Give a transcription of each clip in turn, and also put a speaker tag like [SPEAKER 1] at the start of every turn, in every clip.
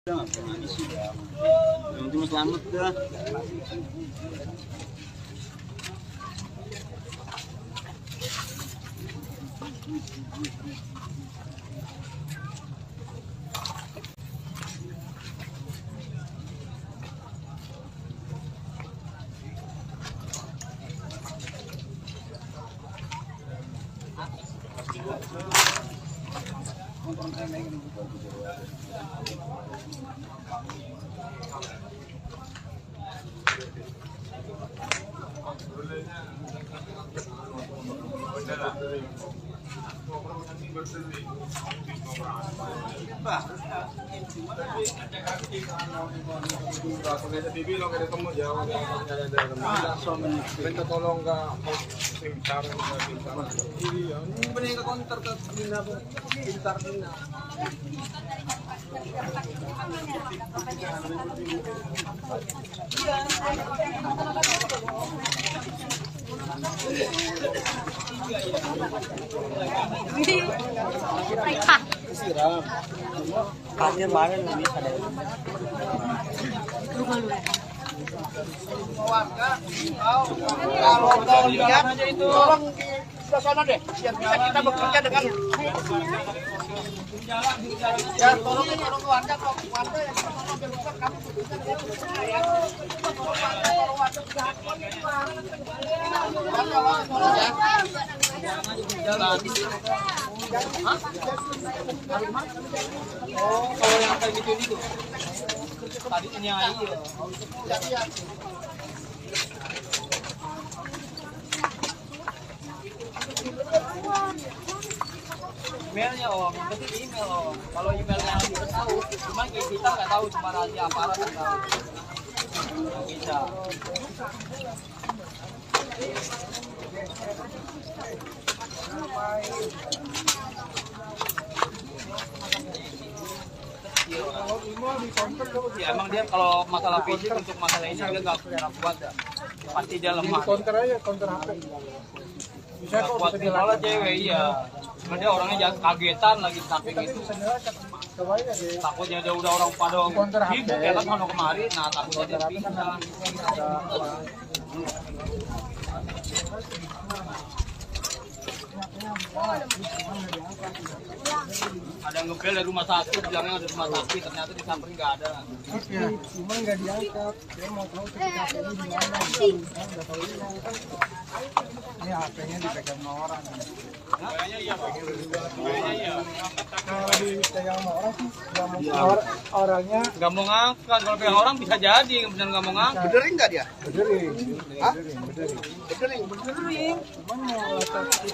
[SPEAKER 1] Udah ini sudah. Yang penting selamat dah. Kaget banget ini ada. Warga, kalau lihat aja itu tolong di sana deh, biar bisa kita bekerja dengan ya tolong warga yang mobil besar kami bekerja dengan ya. Oh, kalau yang kayak gitu itu tadi nyai ya. Emailnya om, yang penting email om. Kalau emailnya kita tahu, cuma kita nggak tahu, cuma rahasia aparat yang tahu. Nggak bisa. Ya emang dia kalau masalah fisik untuk masalah ini dia nggak kuat ya. Pasti dia lemah.
[SPEAKER 2] Counter aja, counter HP.
[SPEAKER 1] Bisa kok kuat malah cewek iya. Cuma dia orangnya kagetan lagi samping itu. Takutnya dia udah orang pada sibuk ya kan sono kemari, nah takutnya dia pingsan. Ada yang ngebel dari rumah sakit, bilangnya ada rumah sakit, ternyata di samping nggak ada.
[SPEAKER 2] Oke, cuma nggak diangkat. Dia mau tahu HP-nya di mana. Nggak tahu ini HP-nya dipegang sama orang.
[SPEAKER 1] Kayaknya iya, kayaknya iya.
[SPEAKER 2] Kalau dipegang sama orang sih, nggak mau orangnya.
[SPEAKER 1] Nggak mau ngangkat, kalau pegang orang bisa jadi, benar nggak mau ngangkat.
[SPEAKER 3] Bedering nggak dia?
[SPEAKER 2] Bedering.
[SPEAKER 3] Bedering.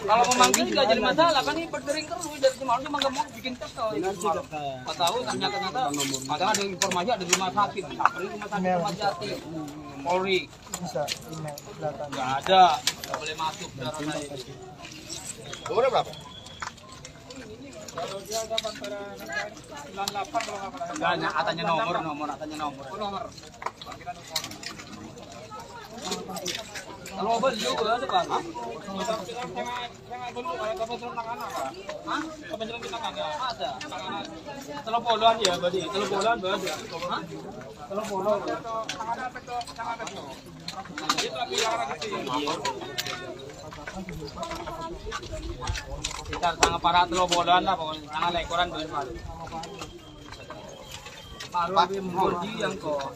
[SPEAKER 1] Kalau memanggil juga jadi masalah, kan ini berdering terus dari kemarin cuma nggak mau bikin kesel. Nggak tahu ternyata padahal ada informasi ada di rumah sakit, rumah sakit Rumah Jati, Polri.
[SPEAKER 2] Bisa email kelihatan.
[SPEAKER 1] Nggak ada, nggak boleh masuk darah saya.
[SPEAKER 3] Umurnya berapa?
[SPEAKER 2] Kalau dia ada antara 98 kalau nggak salah.
[SPEAKER 1] Nggak, katanya nomor, katanya nomor. Nomor. Kalau mobil juga ada kan? Ada. Teleponan ya, berarti teleponan berarti. Teleponan. Kita sangat para teleponan lah pokoknya, sangat lekoran berapa. Pak Moji yang kok.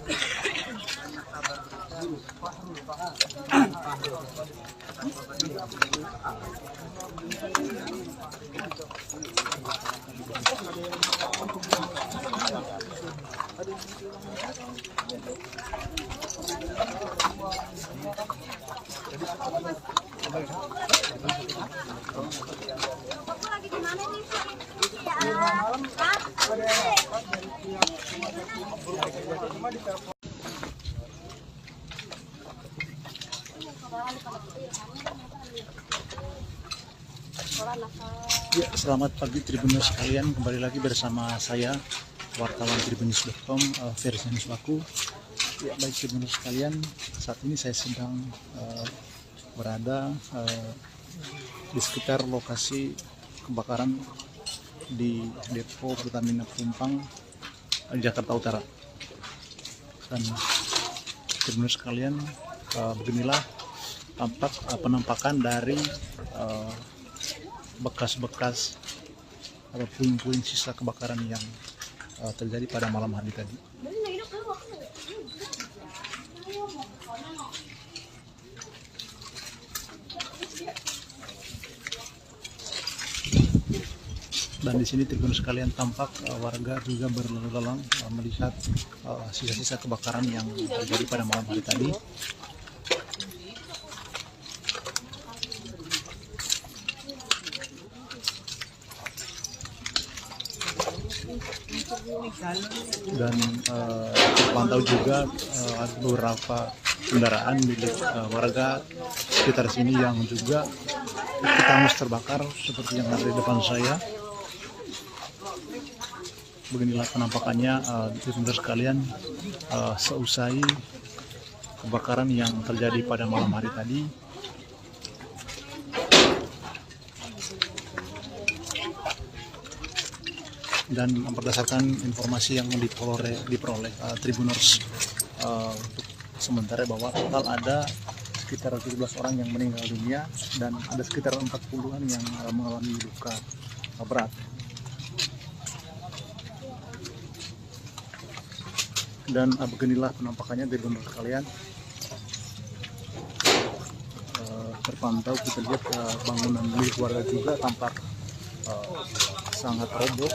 [SPEAKER 4] Ya, selamat pagi Tribunnews sekalian, kembali lagi bersama saya wartawan Tribunnews.com, Fersianus Waku. Ya, baik Tribunnews sekalian, saat ini saya sedang berada di sekitar lokasi kebakaran di depo Pertamina Pelumpang Jakarta Utara. Dan Tribuners sekalian, beginilah tampak penampakan dari bekas-bekas atau puing-puing sisa kebakaran yang terjadi pada malam hari tadi. Dan di sini Tribuners sekalian tampak warga juga berlalu lalang melihat sisa-sisa kebakaran yang terjadi pada malam hari tadi. Dan terpantau juga ada beberapa kendaraan milik warga sekitar sini yang juga ikut hangus terbakar seperti yang ada di depan saya. Beginilah penampakannya Tribuners sekalian seusai kebakaran yang terjadi pada malam hari tadi. Dan berdasarkan informasi yang diperoleh Tribuners untuk sementara bahwa total ada sekitar 17 orang yang meninggal dunia dan ada sekitar 40-an yang mengalami luka berat. Dan beginilah penampakannya Tribuners sekalian. Terpantau kita lihat bangunan milik warga juga tampak sangat roboh.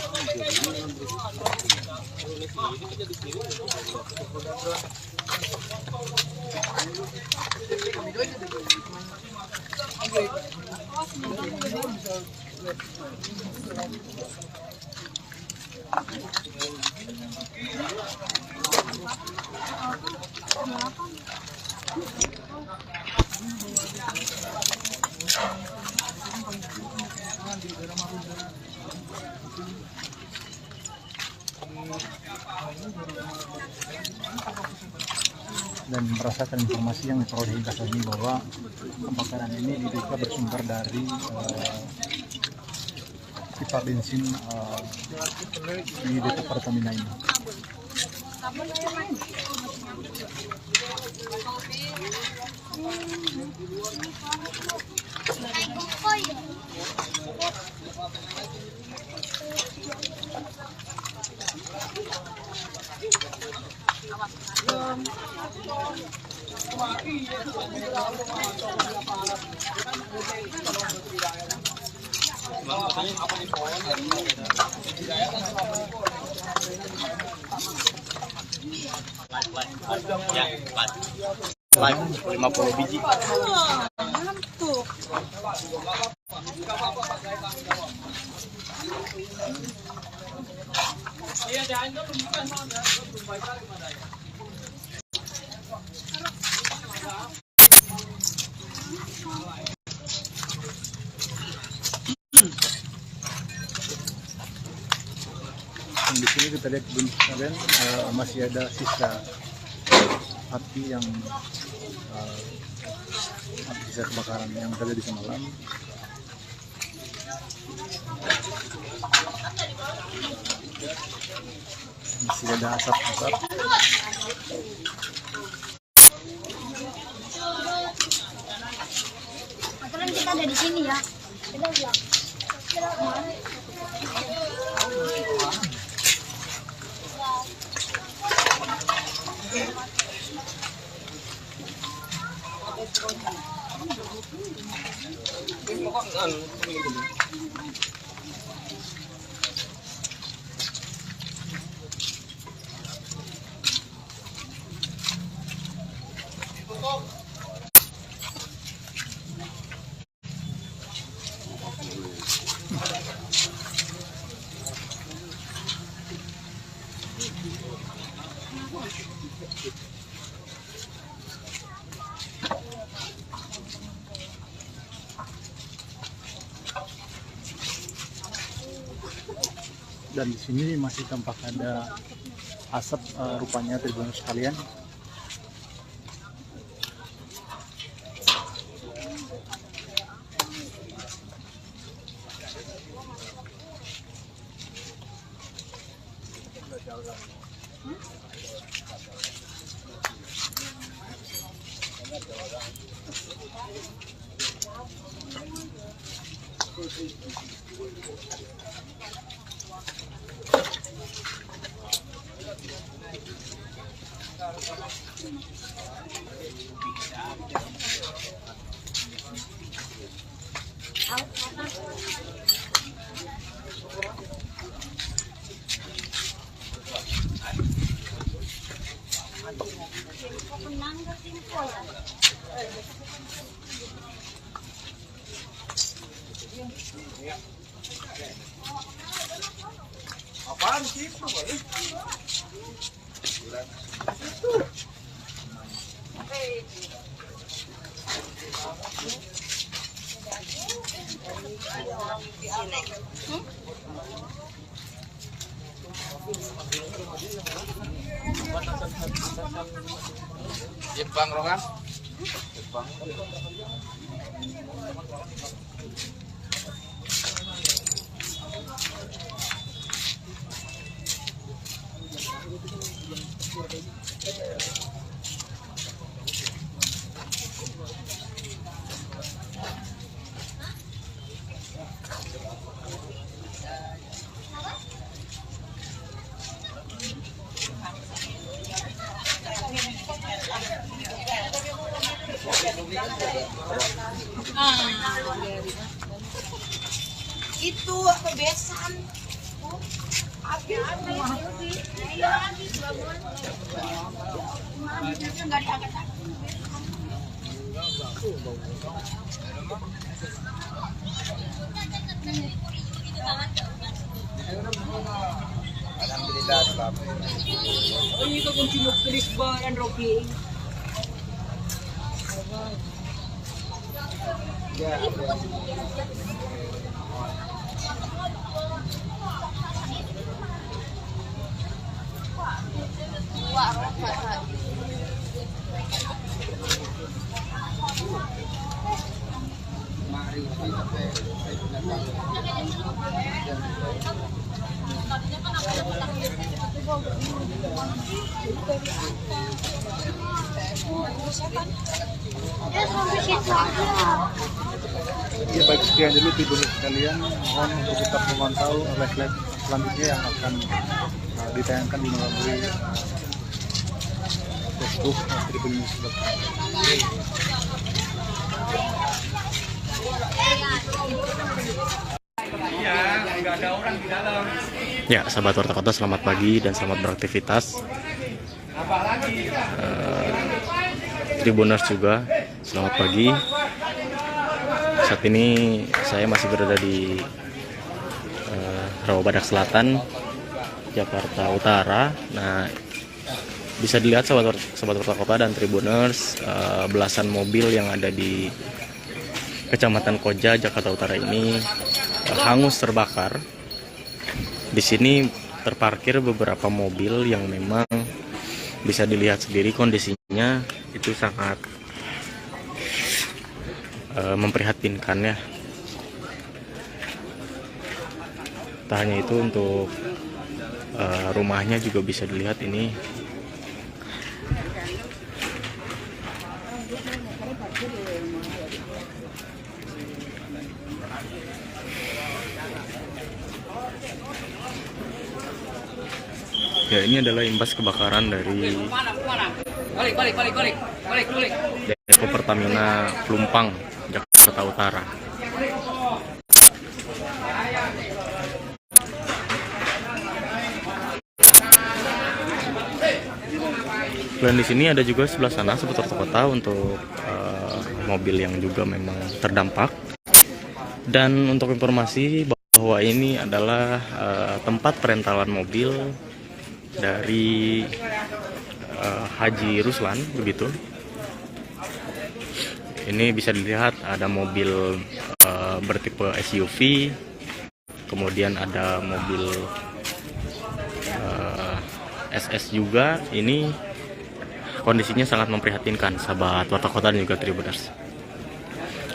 [SPEAKER 4] Dan berdasarkan informasi yang diperoleh hingga saat ini bahwa kebakaran ini diduga bersumber dari pipa bensin di depo Pertamina ini.
[SPEAKER 3] Live 50 biji.
[SPEAKER 4] Di sini kita lihat kalian masih ada sisa api yang sisa kebakaran yang terjadi semalam. Masih ada asap-asap.
[SPEAKER 5] Aturan kita ada di sini ya.
[SPEAKER 4] Dan di sini masih tampak ada asap rupanya Tribuners sekalian.
[SPEAKER 2] Apaan sih?
[SPEAKER 1] Jepang rokan.
[SPEAKER 6] Itu apa besan?
[SPEAKER 2] Alhamdulillah selamat.
[SPEAKER 1] Oh, ini kau kunci klik bar and rocky.
[SPEAKER 2] Ya.
[SPEAKER 4] Ya, baik, sekian dulu Tribuners sekalian, mohon untuk tetap memantau live-live selanjutnya yang akan ditayangkan melalui Facebook Tribuners. Ya, sahabat Warta Kota, selamat pagi dan selamat beraktivitas. Tribuners juga, selamat pagi. Saat ini saya masih berada di Rawa Badak Selatan, Jakarta Utara. Nah, bisa dilihat sahabat Warta Kota dan Tribuners, belasan mobil yang ada di Kecamatan Koja, Jakarta Utara ini hangus terbakar. Di sini terparkir beberapa mobil yang memang bisa dilihat sendiri kondisinya itu sangat memprihatinkan ya. Tak hanya itu, untuk rumahnya juga bisa dilihat ini ya. Ini adalah imbas kebakaran dari Depo Pertamina Pelumpang, Jakarta Utara. Dan di sini ada juga sebelah sana seputar kota untuk mobil yang juga memang terdampak. Dan untuk informasi bahwa ini adalah tempat perentalan mobil dari Haji Ruslan, begitu. Ini bisa dilihat ada mobil bertipe SUV, kemudian ada mobil SS juga. Ini kondisinya sangat memprihatinkan sahabat Warta Kota dan juga Tribuners.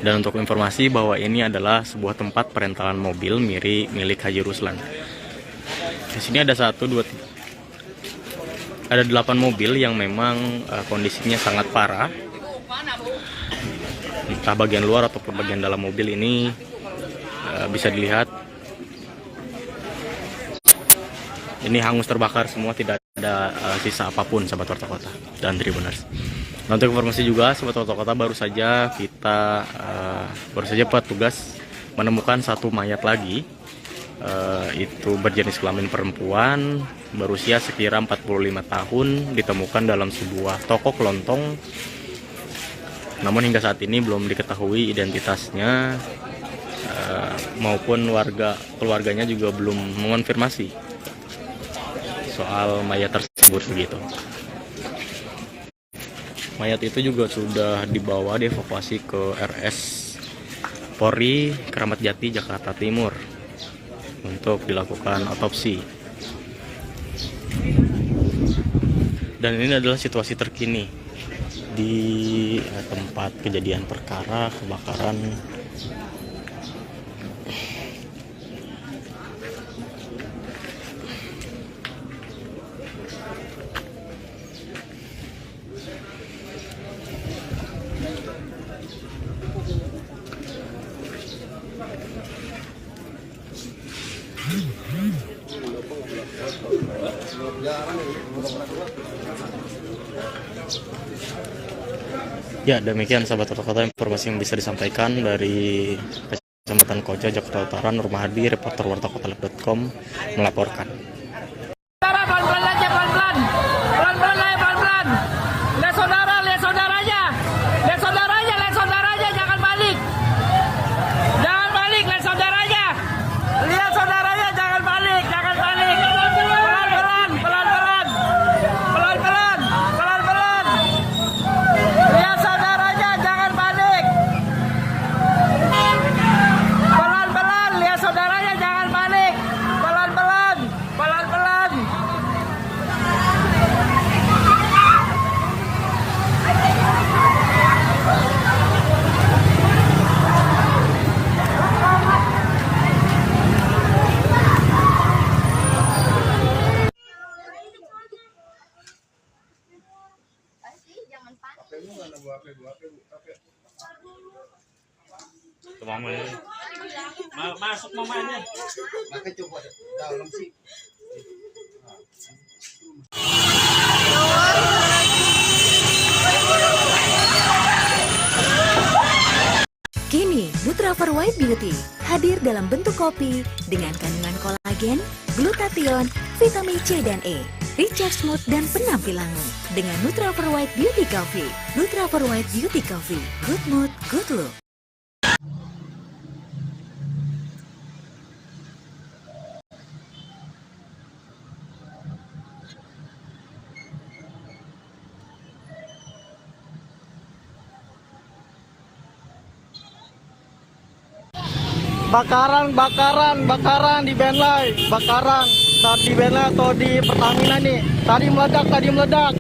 [SPEAKER 4] Dan untuk informasi bahwa ini adalah sebuah tempat perentalan mobil milik Haji Ruslan. Di sini ada 8 mobil yang memang kondisinya sangat parah. Entah bagian luar ataupun bagian dalam mobil ini
[SPEAKER 3] bisa dilihat ini hangus terbakar semua, tidak ada sisa apapun sahabat Warta Kota dan Tribuners. Nah, untuk informasi juga sahabat Warta Kota, baru saja petugas menemukan satu mayat lagi, itu berjenis kelamin perempuan berusia sekira 45 tahun, ditemukan dalam sebuah toko kelontong. Namun hingga saat ini belum diketahui identitasnya, maupun keluarganya juga belum mengonfirmasi soal mayat tersebut begitu. Mayat itu juga sudah dibawa dievakuasi ke RS Polri Kramat Jati Jakarta Timur untuk dilakukan otopsi. Dan ini adalah situasi terkini di tempat kejadian perkara kebakaran Ya, demikian sahabat Warta Kota informasi yang bisa disampaikan dari Kecamatan Koja, Jakarta Utara. Nur Mahadi, reporter wartakota.com melaporkan.
[SPEAKER 1] Pelan-pelan aja, pelan-pelan. Pelan-pelan aja, pelan-pelan. Lihat saudaranya. Lihat saudaranya, jangan balik. Jangan balik, lihat saudaranya. Lihat saudaranya, jangan balik. Pelan-pelan. Lihat saudaranya, jangan balik. Pelan-pelan, lihat saudaranya, jangan balik. Pelan-pelan.
[SPEAKER 3] Masuk mamanya.
[SPEAKER 6] Kini, Nutrafol White Beauty hadir dalam bentuk kopi dengan kandungan kolagen, glutathione, vitamin C dan E, recharge mood dan penampilanmu dengan Nutrafol White Beauty Coffee. Nutrafol White Beauty Coffee, good mood, good look.
[SPEAKER 2] Bakaran di Benlai, bakaran di Benlai atau di Pertamina nih. Tadi meledak.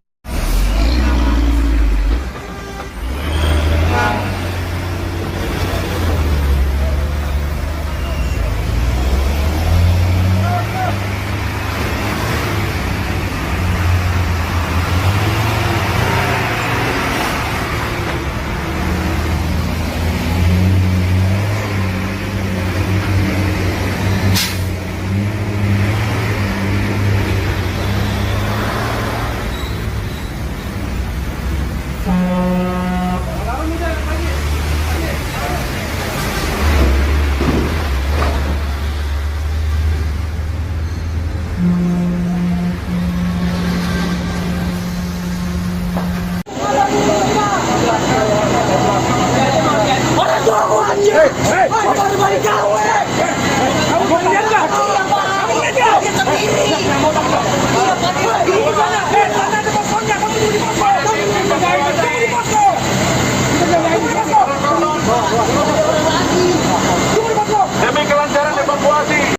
[SPEAKER 7] Demi kelancaran evakuasi.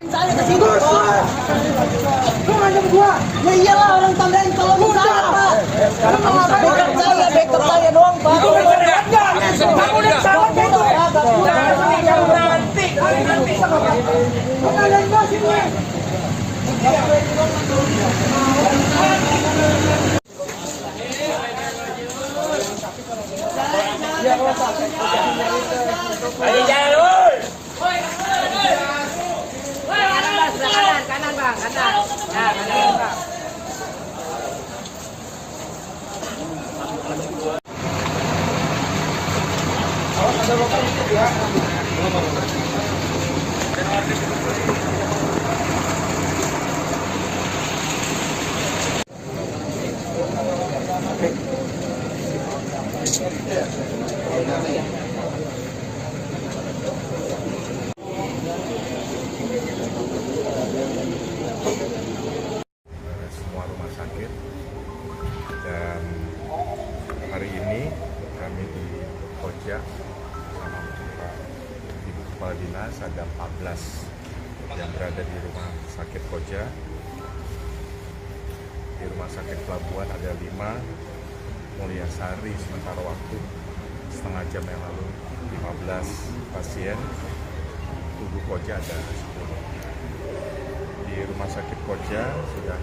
[SPEAKER 8] Ya iyalah orang tambahin kalau saya Pak. Backup saya doang Pak.
[SPEAKER 7] Ayo jalan,
[SPEAKER 8] Bang, kanan. Nah, kanan Bang.
[SPEAKER 9] Semua rumah sakit, dan hari ini kami di Koja sama Ibu Kepala Dinas ada 14 yang berada di rumah sakit Koja. Di rumah sakit Pelabuhan ada 5, Mulyasari sementara waktu setengah jam yang lalu 15 pasien, Tugu Koja ada 10. Di rumah sakit Koja sudah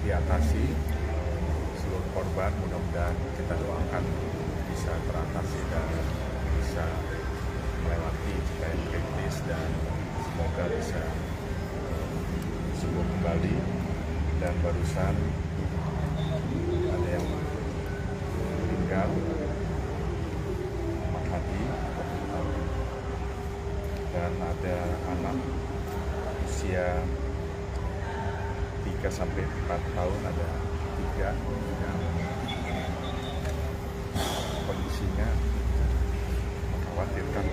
[SPEAKER 9] diatasi seluruh korban, mudah-mudahan kita doakan bisa teratasi dan bisa melewati jika yang kritis, dan semoga bisa sembuh kembali. Dan barusan ada yang meninggal, Mak Hadi, dan ada anak usia 3 sampai 4 tahun, ada 3 yang kondisinya mengkhawatirkan.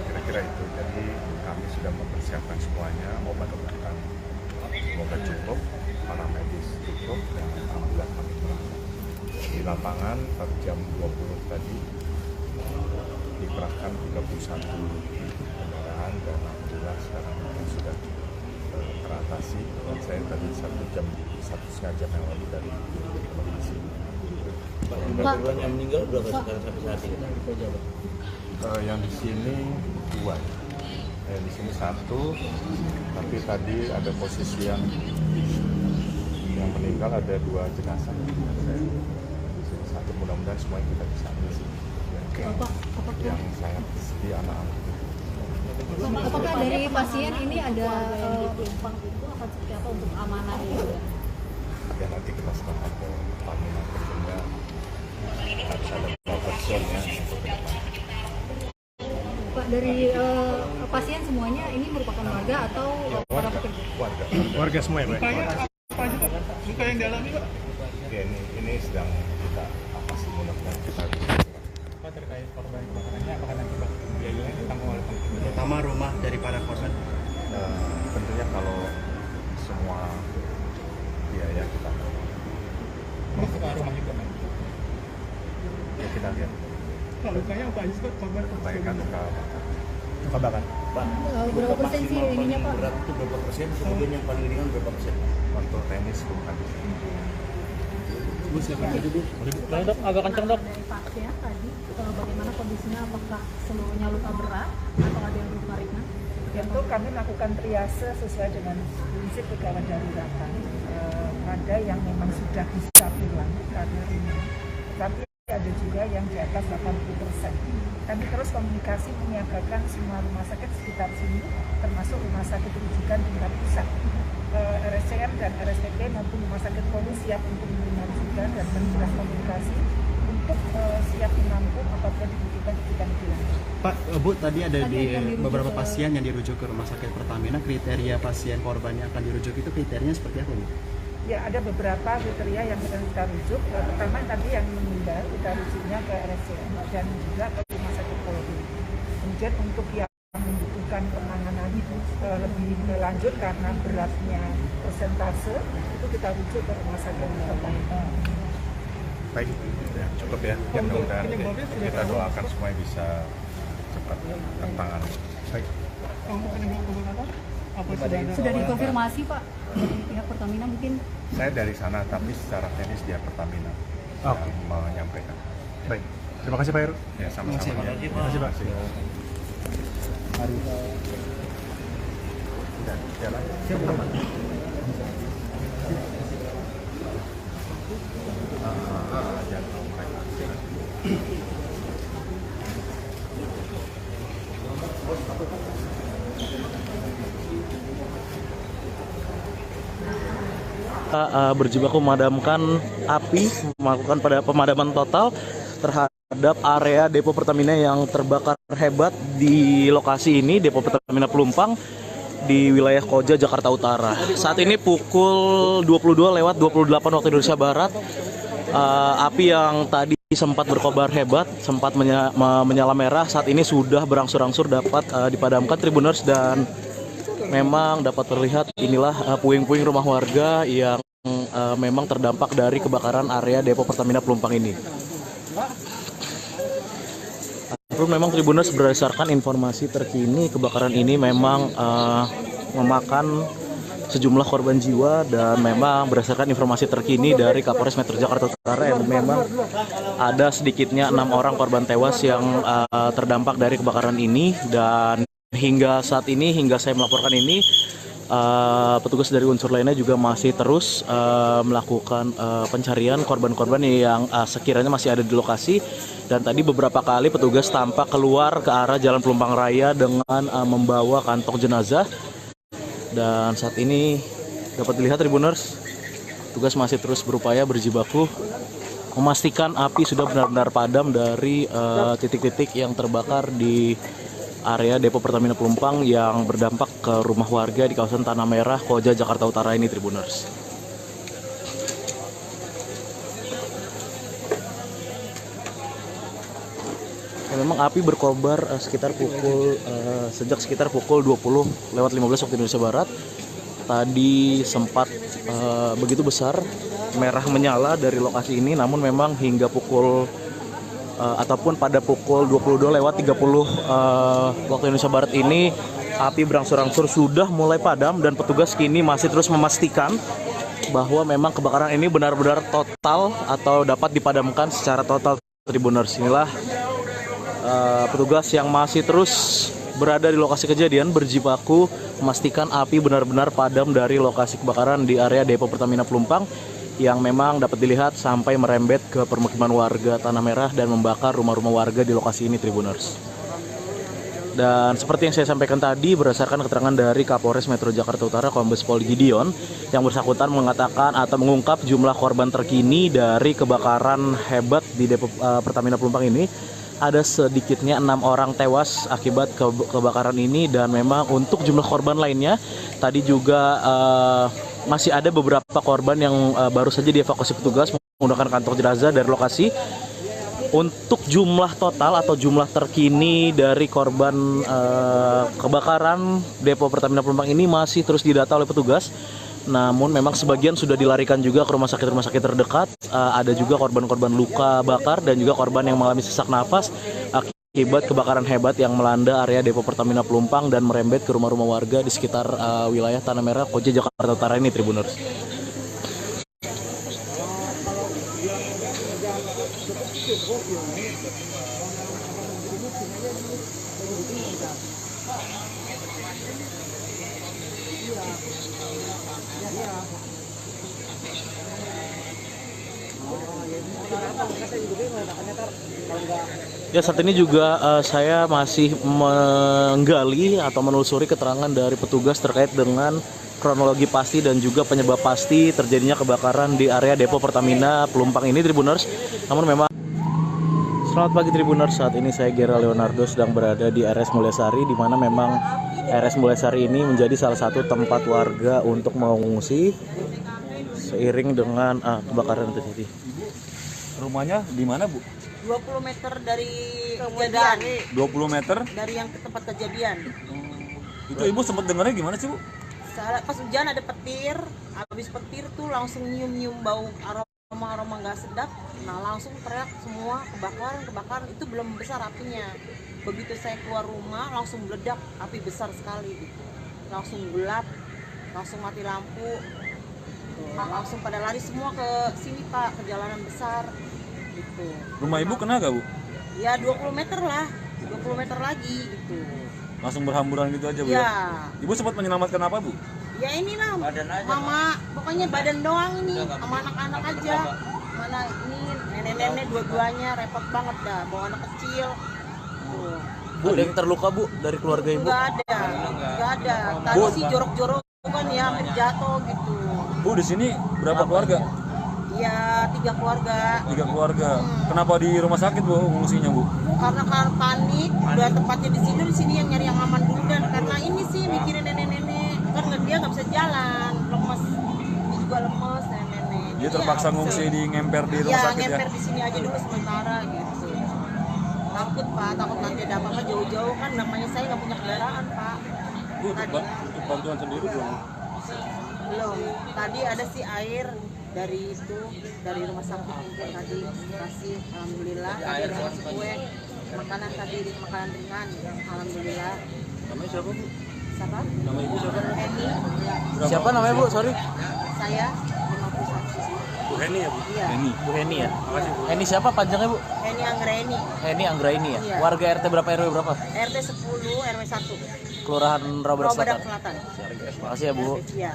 [SPEAKER 9] Kira-kira itu. Jadi kami sudah mempersiapkan semuanya, obat-obatan semoga cukup, para medis cukup, dan alhamdulillah kami di lapangan pada jam 20 tadi dikerahkan 31 kendaraan, dan alhamdulillah sekarang sudah teratasi. Dan saya tadi 1,5 jam yang lalu dari lokasi.
[SPEAKER 10] Korban yang meninggal berapa sekarang sampai saat ini?
[SPEAKER 9] Yang di sini 2, yang di sini 1, tapi tadi ada posisi yang meninggal ada 2 jenazah. Saya di sini 1, mudah-mudahan semuanya kita bisa ambil sih. Yang sangat sedih anak-anak.
[SPEAKER 5] Apakah dari pasien ini ada penumpang itu akan seperti apa untuk amanah juga?
[SPEAKER 9] Ya nanti kita serahkan ke Pertamina, tentunya harus ada buffer zone ya.
[SPEAKER 5] Pak, dari pasien semuanya ini merupakan warga atau para pekerja?
[SPEAKER 9] Warga
[SPEAKER 3] semua ya, Pak?
[SPEAKER 9] Luka yang dialami, Pak? Ya, ini sedang kita atasi, mudah-mudahan kita bisa.
[SPEAKER 2] Pak, terkait korban kebakarannya, apakah nanti biayanya ditanggung oleh Pertamina?
[SPEAKER 10] Terutama rumah dari para korban.
[SPEAKER 9] Tentunya kalau semua biaya kita
[SPEAKER 2] Ini ke rumah juga, Pak?
[SPEAKER 9] ya kita lihat.
[SPEAKER 2] Kalau lukanya apa aja sih, Pak? Korban
[SPEAKER 9] Baikkan luka
[SPEAKER 3] Bakar.
[SPEAKER 10] Pak,
[SPEAKER 5] Berapa persen sih ininya, Pak?
[SPEAKER 10] berat itu berapa persen? Kemudian yang paling ringan berapa persen?
[SPEAKER 9] untuk teknis bukan di sini.
[SPEAKER 10] Bu, silakan aja, Bu.
[SPEAKER 3] Dok, agak kencang, Dok.
[SPEAKER 5] Dari pasien tadi, bagaimana kondisinya? Apakah seluruhnya luka berat atau ada yang luka ringan?
[SPEAKER 8] Tentu kami melakukan triase sesuai dengan prinsip kegawat daruratan. Ada yang memang sudah bisa pulang karena ringan, tapi ada juga yang di atas 80%. Kami terus komunikasi menyiagakan semua rumah sakit sekitar sini, termasuk rumah sakit rujukan tingkat pusat. RSCM dan RSPP maupun rumah sakit polri siap untuk menerima rujukan dan menjelas komunikasi untuk siap menampung apabila dibutuhkan rujukan lebih lanjut.
[SPEAKER 11] Pak, Bu, tadi ada beberapa pasien yang dirujuk ke rumah sakit Pertamina. Kriteria pasien korban yang akan dirujuk itu kriterianya seperti apa, Bu?
[SPEAKER 8] Ya, ada beberapa kriteria yang akan kita rujuk. Pertama tadi yang meninggal kita rujuknya ke RSCM dan juga ke rumah sakit polri. Kemudian untuk yang membutuhkan penanganan lebih lanjut karena beratnya persentase itu kita rujuk ke rumah sakit Pertamina.
[SPEAKER 9] Baik, ya, cukup ya. Mudah-mudahan kita doakan semuanya bisa cepat tertangani. Baik.
[SPEAKER 2] Untuk penyebab kebakaran, apa
[SPEAKER 5] Sudah dikonfirmasi, Pak, dari pihak Pertamina mungkin?
[SPEAKER 9] Saya dari sana, tapi secara teknis dia Pertamina yang menyampaikan.
[SPEAKER 3] Baik. Terima kasih, Pak Heru.
[SPEAKER 9] Ya, sama-sama.
[SPEAKER 3] Terima kasih, Pak.
[SPEAKER 9] Mari. Sudah jalan. Siapa? Jangan
[SPEAKER 3] berjibaku memadamkan api, melakukan pemadaman total terhadap area depo Pertamina yang terbakar hebat di lokasi ini, depo Pertamina Pelumpang di wilayah Koja, Jakarta Utara. Saat ini pukul 22:28 waktu Indonesia Barat. Api yang tadi sempat berkobar hebat, sempat menyala merah, saat ini sudah berangsur-angsur dapat dipadamkan Tribuners, dan memang dapat terlihat inilah puing-puing rumah warga yang memang terdampak dari kebakaran area depo Pertamina Pelumpang ini. Memang Tribuners, berdasarkan informasi terkini, kebakaran ini memang memakan sejumlah korban jiwa, dan memang berdasarkan informasi terkini dari Kapolres Metro Jakarta Utara yang memang ada sedikitnya 6 orang korban tewas yang terdampak dari kebakaran ini. Dan hingga saat ini, hingga saya melaporkan ini, petugas dari unsur lainnya juga masih terus melakukan pencarian korban-korban yang sekiranya masih ada di lokasi. Dan tadi beberapa kali petugas tampak keluar ke arah Jalan Pelumpang Raya dengan membawa kantong jenazah. Dan saat ini dapat dilihat Tribuners, petugas masih terus berupaya berjibaku memastikan api sudah benar-benar padam dari titik-titik yang terbakar di area depo Pertamina Pelumpang yang berdampak ke rumah warga di kawasan Tanah Merah, Koja, Jakarta Utara ini, Tribuners. Memang api berkobar sejak sekitar pukul 20:15 waktu Indonesia Barat. Tadi sempat begitu besar merah menyala dari lokasi ini, namun memang hingga pukul ataupun pada pukul 22:30 waktu Indonesia Barat ini api berangsur-angsur sudah mulai padam, dan petugas kini masih terus memastikan bahwa memang kebakaran ini benar-benar total atau dapat dipadamkan secara total, Tribuners. Inilah petugas yang masih terus berada di lokasi kejadian berjibaku memastikan api benar-benar padam dari lokasi kebakaran di area depo Pertamina Pelumpang yang memang dapat dilihat sampai merembet ke permukiman warga Tanah Merah dan membakar rumah-rumah warga di lokasi ini, Tribuners. Dan seperti yang saya sampaikan tadi, berdasarkan keterangan dari Kapolres Metro Jakarta Utara Kombes Pol Gideon, yang bersangkutan mengatakan atau mengungkap jumlah korban terkini dari kebakaran hebat di depo Pertamina Pelumpang ini. Ada sedikitnya 6 orang tewas akibat kebakaran ini, dan memang untuk jumlah korban lainnya tadi juga masih ada beberapa korban yang baru saja dievakuasi petugas menggunakan kantong jenazah dari lokasi. Untuk jumlah total atau jumlah terkini dari korban kebakaran depo Pertamina Pelumpang ini masih terus didata oleh petugas. Namun memang sebagian sudah dilarikan juga ke rumah sakit terdekat. Ada juga korban-korban luka bakar dan juga korban yang mengalami sesak nafas akibat kebakaran hebat yang melanda area depo Pertamina Pelumpang dan merembet ke rumah-rumah warga di sekitar wilayah Tanah Merah, Koja, Jakarta Utara ini, Tribuners. Ya, saat ini juga saya masih menggali atau menelusuri keterangan dari petugas terkait dengan kronologi pasti dan juga penyebab pasti terjadinya kebakaran di area depo Pertamina Pelumpang ini, Tribuners. Namun memang selamat pagi, Tribuners. Saat ini saya Gera Leonardo sedang berada di RS Mulyasari, di mana memang RS Mulyasari ini menjadi salah satu tempat warga untuk mengungsi seiring dengan kebakaran yang terjadi.
[SPEAKER 12] Rumahnya di mana, Bu?
[SPEAKER 13] 20 meter dari kejadian.
[SPEAKER 12] 20 meter?
[SPEAKER 13] Dari yang ke tempat kejadian.
[SPEAKER 12] Itu Ibu sempat dengarnya gimana sih, Bu?
[SPEAKER 13] Pas hujan ada petir, habis petir tuh langsung nyium-nyium bau aroma nggak sedap. Nah, langsung teriak semua kebakaran. Itu belum besar apinya. Begitu saya keluar rumah langsung meledak, api besar sekali gitu. Langsung gelap, langsung mati lampu. Langsung pada lari semua ke sini, Pak, ke jalanan besar gitu.
[SPEAKER 12] Rumah Ibu kena gak, Bu?
[SPEAKER 13] Ya 20 meter lah, 20 meter lagi gitu.
[SPEAKER 12] Langsung berhamburan gitu aja, Bu?
[SPEAKER 13] Ya.
[SPEAKER 12] Ibu sempat menyelamatkan apa, Bu?
[SPEAKER 13] Ya inilah, mama, pokoknya badan doang ini, sama anak-anak aja. Mana ini nenek-nenek dua-duanya repot banget dah, bawa anak kecil.
[SPEAKER 3] Bu, ada yang terluka, Bu, dari keluarga Ibu?
[SPEAKER 13] Nggak ada. Tadi sih jorok-jorok kan ya hampir jatuh gitu.
[SPEAKER 12] Bu, di sini berapa keluarga?
[SPEAKER 13] Ya 3 keluarga.
[SPEAKER 12] 3 keluarga. Kenapa di rumah sakit Bu ngungsinya Bu?
[SPEAKER 13] Karena panik, udah tempatnya di sini yang nyari yang aman dulu, dan karena ini sih mikirin nenek-nenek kan dia nggak bisa jalan, lemes, dia juga lemes nenek-nenek.
[SPEAKER 12] Dia terpaksa ngungsi di ngemper di rumah sakit ya?
[SPEAKER 13] Ngemper di sini aja dulu sementara gitu. Takut Pak, takut nanti ada apa-apa jauh-jauh kan, namanya saya nggak punya kendaraan Pak.
[SPEAKER 12] Bu, bantuan sendiri belum?
[SPEAKER 13] Belum. Tadi ada sih air dari rumah sakit mungkin tadi kasih, alhamdulillah. Tadi ada ngasih kue, makanan tadi, makanan ringan, alhamdulillah.
[SPEAKER 12] Namanya siapa Bu?
[SPEAKER 13] Siapa?
[SPEAKER 12] Nama Ibu siapa?
[SPEAKER 13] Heni.
[SPEAKER 12] Siapa namanya Bu? Sorry.
[SPEAKER 13] Saya 51.
[SPEAKER 12] Bu Heni ya Bu?
[SPEAKER 13] Iya.
[SPEAKER 3] Bu Heni ya.
[SPEAKER 12] Makasih Bu.
[SPEAKER 3] Heni siapa panjangnya Bu?
[SPEAKER 13] Heni Anggraini.
[SPEAKER 3] Heni Anggraini ya.
[SPEAKER 13] Iya.
[SPEAKER 3] Warga RT berapa RW berapa?
[SPEAKER 13] RT 10 RW 1.
[SPEAKER 3] Kelurahan Rawabadak
[SPEAKER 13] Rawabadak
[SPEAKER 3] Selatan.
[SPEAKER 13] Selatan.
[SPEAKER 3] Makasih ya Bu.
[SPEAKER 13] Iya.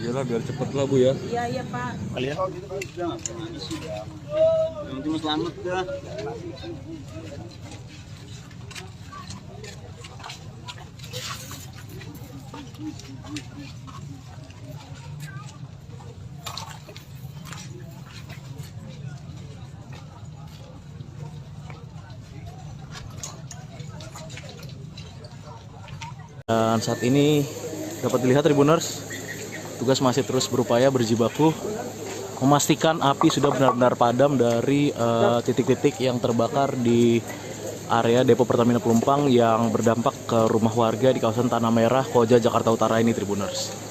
[SPEAKER 12] Iyalah biar cepet lah Bu ya.
[SPEAKER 13] Iya Pak.
[SPEAKER 3] Kalian?
[SPEAKER 10] Cuma selamat dah.
[SPEAKER 3] Dan saat ini dapat dilihat Tribuners, tugas masih terus berupaya berjibaku memastikan api sudah benar-benar padam dari titik-titik yang terbakar di area depo Pertamina Pelumpang yang berdampak ke rumah warga di kawasan Tanah Merah, Koja, Jakarta Utara ini Tribuners.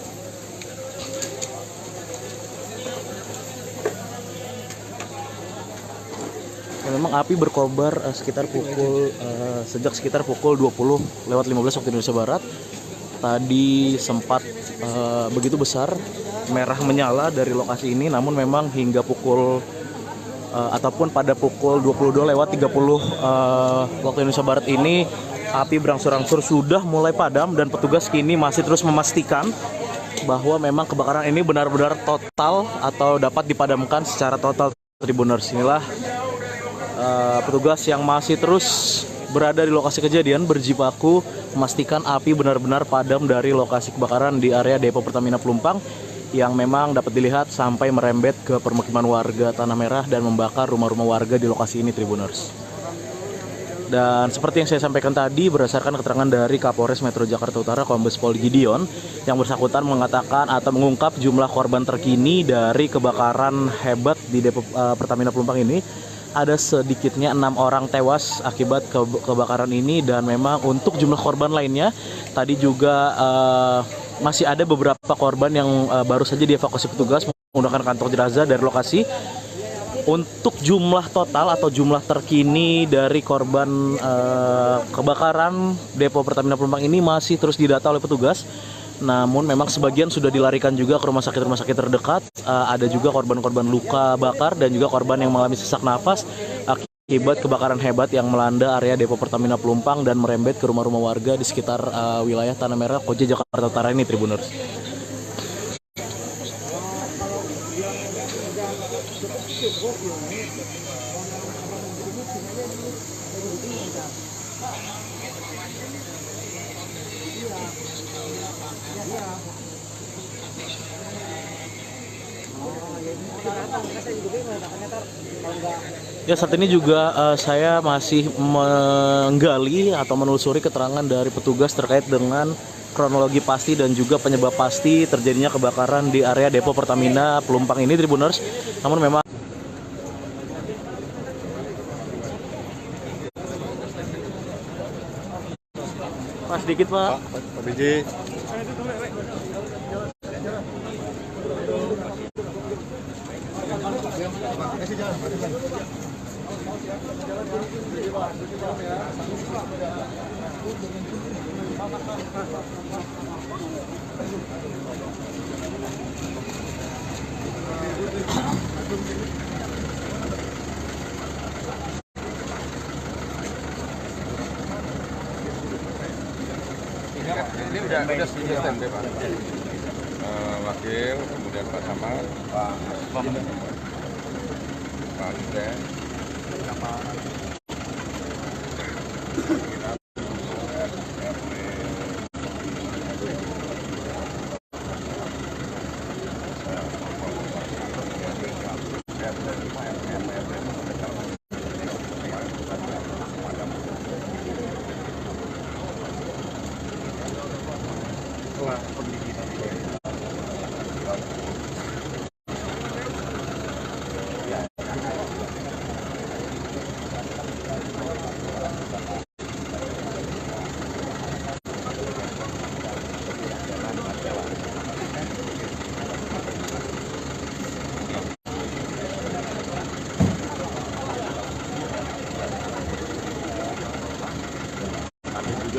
[SPEAKER 3] Memang api berkobar sejak sekitar pukul 20:15 waktu Indonesia Barat. Tadi sempat begitu besar merah menyala dari lokasi ini, namun memang hingga pukul ataupun pada pukul 22:30 waktu Indonesia Barat ini api berangsur-angsur sudah mulai padam, dan petugas kini masih terus memastikan bahwa memang kebakaran ini benar-benar total atau dapat dipadamkan secara total. Tribuners, inilah petugas yang masih terus berada di lokasi kejadian berjibaku memastikan api benar-benar padam dari lokasi kebakaran di area depo Pertamina Pelumpang yang memang dapat dilihat sampai merembet ke permukiman warga Tanah Merah dan membakar rumah-rumah warga di lokasi ini Tribuners. Dan seperti yang saya sampaikan tadi, berdasarkan keterangan dari Kapolres Metro Jakarta Utara Kombes Pol Gideon, yang bersangkutan mengatakan atau mengungkap jumlah korban terkini dari kebakaran hebat di depo Pertamina Pelumpang ini. Ada sedikitnya 6 orang tewas akibat kebakaran ini, dan memang untuk jumlah korban lainnya tadi juga masih ada beberapa korban yang baru saja dievakuasi petugas menggunakan kantong jenazah dari lokasi. Untuk jumlah total atau jumlah terkini dari korban kebakaran depo Pertamina Pelumpang ini masih terus didata oleh petugas. Namun memang sebagian sudah dilarikan juga ke rumah sakit terdekat. Ada juga korban-korban luka bakar dan juga korban yang mengalami sesak nafas akibat kebakaran hebat yang melanda area depo Pertamina Pelumpang dan merembet ke rumah-rumah warga di sekitar wilayah Tanah Merah, Koja, Jakarta Utara ini Tribuners. Ya, saat ini juga saya masih menggali atau menelusuri keterangan dari petugas terkait dengan kronologi pasti dan juga penyebab pasti terjadinya kebakaran di area depo Pertamina Pelumpang ini Tribuners. Namun memang Pak, sedikit Pak.
[SPEAKER 12] Pak BJ.
[SPEAKER 9] Ini udah standby Pak. Wakil, kemudian Pak Samad, Pak Luten,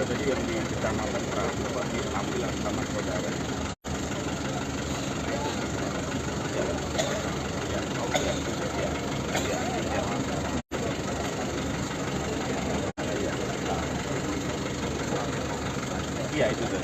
[SPEAKER 9] juga tadi yang di Kecamatan Perang, coba diambil sama saudara. Iya itu tuh.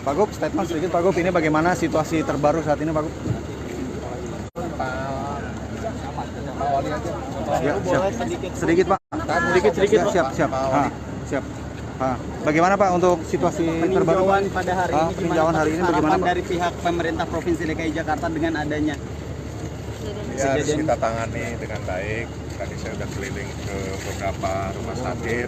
[SPEAKER 2] Pak Gub, statement sedikit Pak Gub, ini bagaimana situasi terbaru saat ini Pak Gub? Ya, siap. Sedikit Pak. Sedikit. Siap. Siap. Bagaimana Pak untuk situasi terbaru Pak?
[SPEAKER 11] Pada hari ini
[SPEAKER 2] peninjauan hari ini bagaimana Pak?
[SPEAKER 11] Dari pihak pemerintah Provinsi DKI Jakarta dengan adanya
[SPEAKER 9] Ya, harus kita tangani dengan baik. Tadi saya sudah keliling ke beberapa rumah sakit.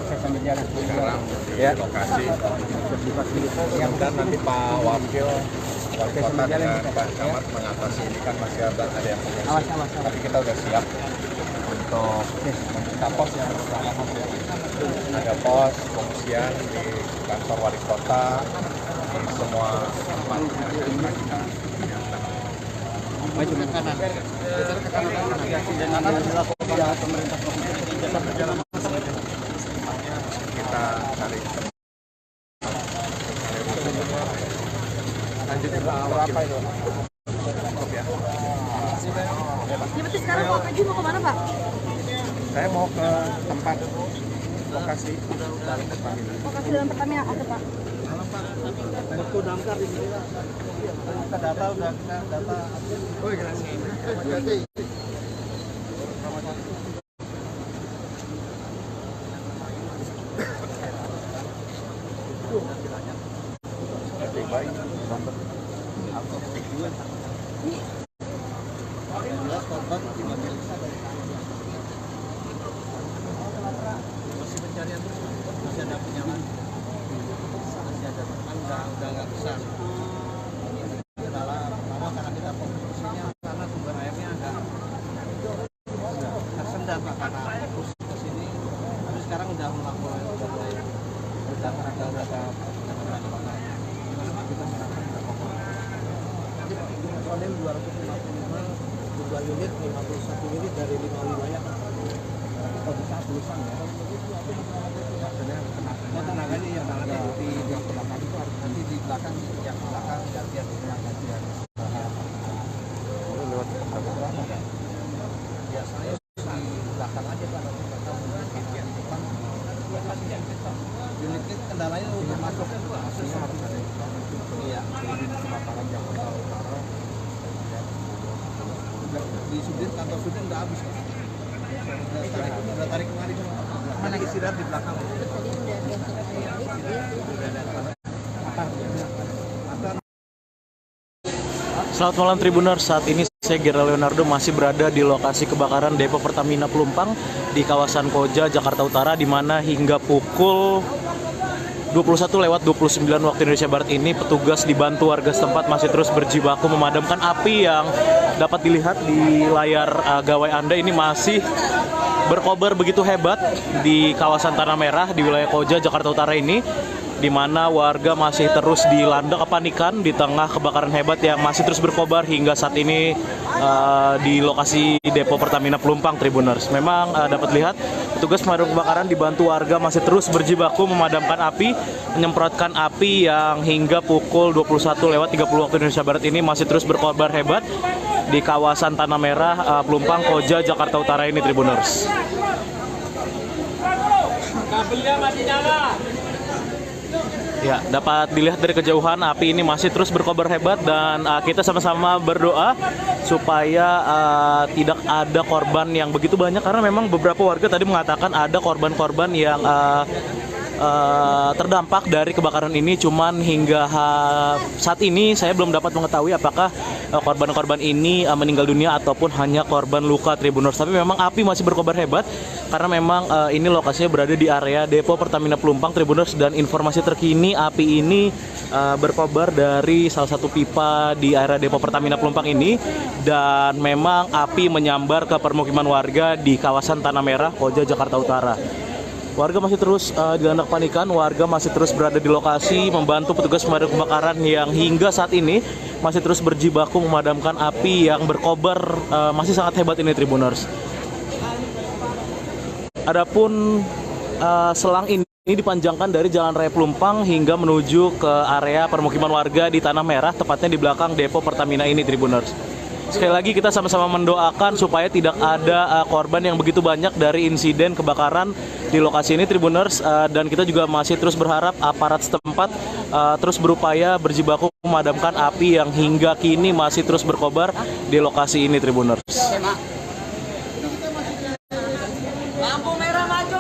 [SPEAKER 9] Sekarang di lokasi. Mudah-mudahan nanti Pak Wakil Wali Kota dengan Pak Camat mengatasi ini kan masih ada yang mengungsi. Tapi kita sudah siap untuk membuka pos yang pertama. Ada pos pengungsian di kantor Wali Kota, di semua tempat yang kita
[SPEAKER 11] maju ke kanan. Geser ke kanan. Dan akan dilakukan pemerintah Provinsi Jakarta.
[SPEAKER 9] Kita cari lanjutnya berapa itu? Ya.
[SPEAKER 5] Berarti sekarang Pak Haji mau kemana Pak?
[SPEAKER 9] Saya mau ke tempat lokasi
[SPEAKER 5] dalam Pertamina ada Pak?
[SPEAKER 2] Itu damkar di sini Pak. Kita data udah kita data. Oh, gracias. Masih ada penyaman, masih ada teman, udah nggak besar. Pertama karena kita fokusnya karena sumber airnya agak tersendat Pak, karena fokus ke sini. Tapi sekarang udah mulai kita serahkan berapa Pak? Kodim 255 jumlah unit 51 unit dari 5 wilayah. Kalau bisa tulisan ya. Tenaganya yang nanti di belakang itu harus nanti di belakang yang belakang dan biar tenaga dia. Lewat biasanya di belakang aja Pak, nanti kita mungkin di depan. Unitnya kendalanya untuk masuk harus ada. Iya, di lapangan Jakarta Utara. Di Sudin, kantor Sudin udah habis Pak. Udah tarik kemari semua. Mana istirahat di belakang.
[SPEAKER 3] Selamat malam Tribuners, saat ini saya Gerald Leonardo masih berada di lokasi kebakaran depo Pertamina Pelumpang di kawasan Koja, Jakarta Utara, di mana hingga pukul 21:29 waktu Indonesia Barat ini petugas dibantu warga setempat masih terus berjibaku memadamkan api yang dapat dilihat di layar gawai Anda. Ini masih berkobar begitu hebat di kawasan Tanah Merah di wilayah Koja, Jakarta Utara ini, di mana warga masih terus dilanda kepanikan di tengah kebakaran hebat yang masih terus berkobar hingga saat ini di lokasi depo Pertamina Pelumpang, Tribuners. Memang dapat lihat petugas pemadam kebakaran dibantu warga masih terus berjibaku memadamkan api, menyemprotkan api yang hingga pukul 21:30 waktu Indonesia Barat ini masih terus berkobar hebat di kawasan Tanah Merah, Pelumpang, Koja, Jakarta Utara ini, Tribuners.
[SPEAKER 1] Kabelnya masih nyala.
[SPEAKER 3] Ya, dapat dilihat dari kejauhan api ini masih terus berkobar hebat dan kita sama-sama berdoa supaya tidak ada korban yang begitu banyak, karena memang beberapa warga tadi mengatakan ada korban-korban yang
[SPEAKER 2] terdampak dari kebakaran ini. Cuman hingga saat ini saya belum dapat mengetahui apakah korban-korban ini meninggal dunia ataupun hanya korban luka Tribuners. Tapi memang api masih berkobar hebat karena memang ini lokasinya berada di area depo Pertamina Pelumpang Tribuners, dan informasi terkini api ini berkobar dari salah satu pipa di area depo Pertamina Pelumpang ini, dan memang api menyambar ke permukiman warga di kawasan Tanah Merah, Koja, Jakarta Utara. Warga masih terus dilanda kepanikan, warga masih terus berada di lokasi membantu petugas pemadam kebakaran yang hingga saat ini masih terus berjibaku memadamkan api yang berkobar masih sangat hebat ini Tribuners. Adapun selang ini dipanjangkan dari Jalan Raya Pelumpang hingga menuju ke area permukiman warga di Tanah Merah, tepatnya di belakang depo Pertamina ini Tribuners. Sekali lagi kita sama-sama mendoakan supaya tidak ada korban yang begitu banyak dari insiden kebakaran di lokasi ini Tribuners, dan kita juga masih terus berharap aparat setempat terus berupaya berjibaku memadamkan api yang hingga kini masih terus berkobar di lokasi ini Tribuners.
[SPEAKER 1] Lampu merah maju.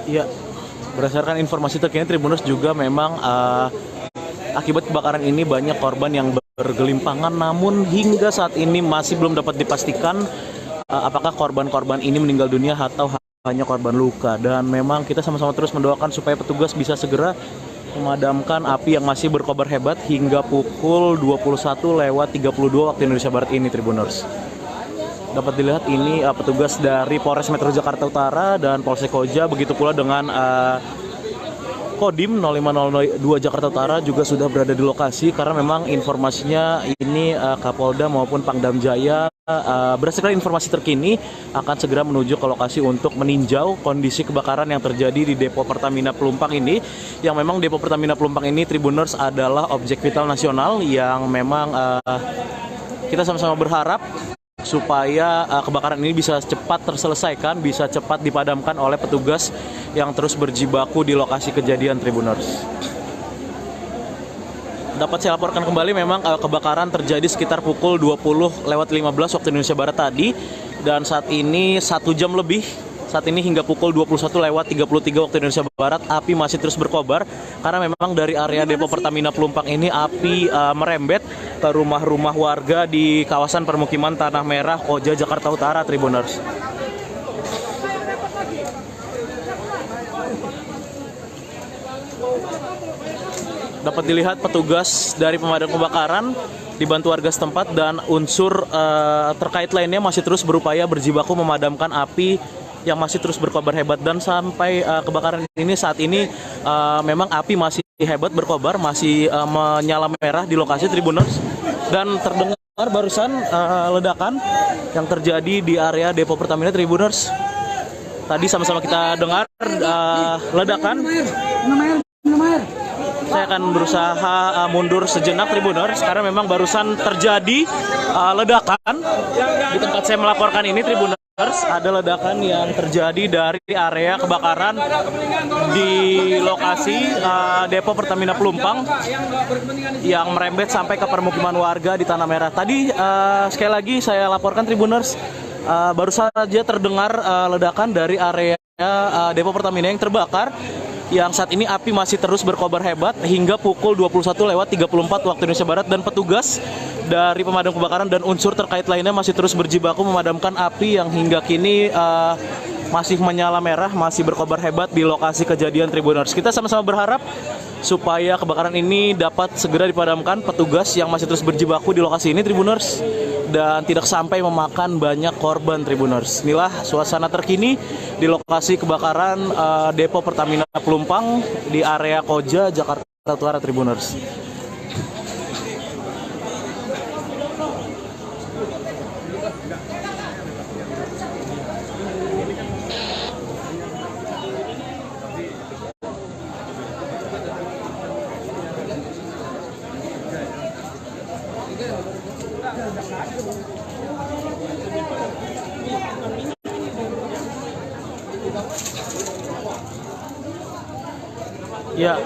[SPEAKER 2] Iya, berdasarkan informasi terkini Tribuners juga memang akibat kebakaran ini banyak korban yang bergelimpangan, namun hingga saat ini masih belum dapat dipastikan apakah korban-korban ini meninggal dunia atau hanya korban luka. Dan memang kita sama-sama terus mendoakan supaya petugas bisa segera memadamkan api yang masih berkobar hebat hingga pukul 21.32 waktu Indonesia Barat ini Tribuners. Dapat dilihat ini petugas dari Polres Metro Jakarta Utara dan Polsek Koja, begitu pula dengan Kodim 05002 Jakarta Utara juga sudah berada di lokasi, karena memang informasinya ini Kapolda maupun Pangdam Jaya berdasarkan informasi terkini akan segera menuju ke lokasi untuk meninjau kondisi kebakaran yang terjadi di depo Pertamina Pelumpang ini, yang memang depo Pertamina Pelumpang ini Tribuners adalah objek vital nasional yang memang kita sama-sama berharap supaya kebakaran ini bisa cepat terselesaikan, bisa cepat dipadamkan oleh petugas yang terus berjibaku di lokasi kejadian Tribuners. Dapat saya laporkan kembali, memang kebakaran terjadi sekitar pukul 20.15 waktu Indonesia Barat tadi, dan saat ini 1 jam lebih, saat ini hingga pukul 21.33 waktu Indonesia Barat, api masih terus berkobar karena memang dari area depo Pertamina Pelumpang ini api merembet ke rumah-rumah warga di kawasan permukiman Tanah Merah, Koja, Jakarta Utara Tribuners. Dapat dilihat petugas dari pemadam kebakaran dibantu warga setempat dan unsur terkait lainnya masih terus berupaya berjibaku memadamkan api yang masih terus berkobar hebat, dan sampai kebakaran ini saat ini memang api masih hebat berkobar, masih menyala merah di lokasi Tribuners, dan terdengar barusan ledakan yang terjadi di area depo Pertamina Tribuners. Tadi sama-sama kita dengar ledakan. Saya akan berusaha mundur sejenak Tribuners karena memang barusan terjadi ledakan di tempat saya melaporkan ini Tribuners. Ada ledakan yang terjadi dari area kebakaran di lokasi depo Pertamina Pelumpang yang merembet sampai ke permukiman warga di Tanah Merah. Tadi sekali lagi saya laporkan Tribuners, baru saja terdengar ledakan dari area depo Pertamina yang terbakar, yang saat ini api masih terus berkobar hebat hingga pukul 21.34 waktu Indonesia Barat, dan petugas dari pemadam kebakaran dan unsur terkait lainnya masih terus berjibaku memadamkan api yang hingga kini masih menyala merah, masih berkobar hebat di lokasi kejadian Tribuners. Kita sama-sama berharap supaya kebakaran ini dapat segera dipadamkan petugas yang masih terus berjibaku di lokasi ini Tribuners, dan tidak sampai memakan banyak korban Tribuners. Inilah suasana terkini di lokasi kebakaran Depo Pertamina Pelumpang di area Koja, Jakarta Utara Tribuners. Ya,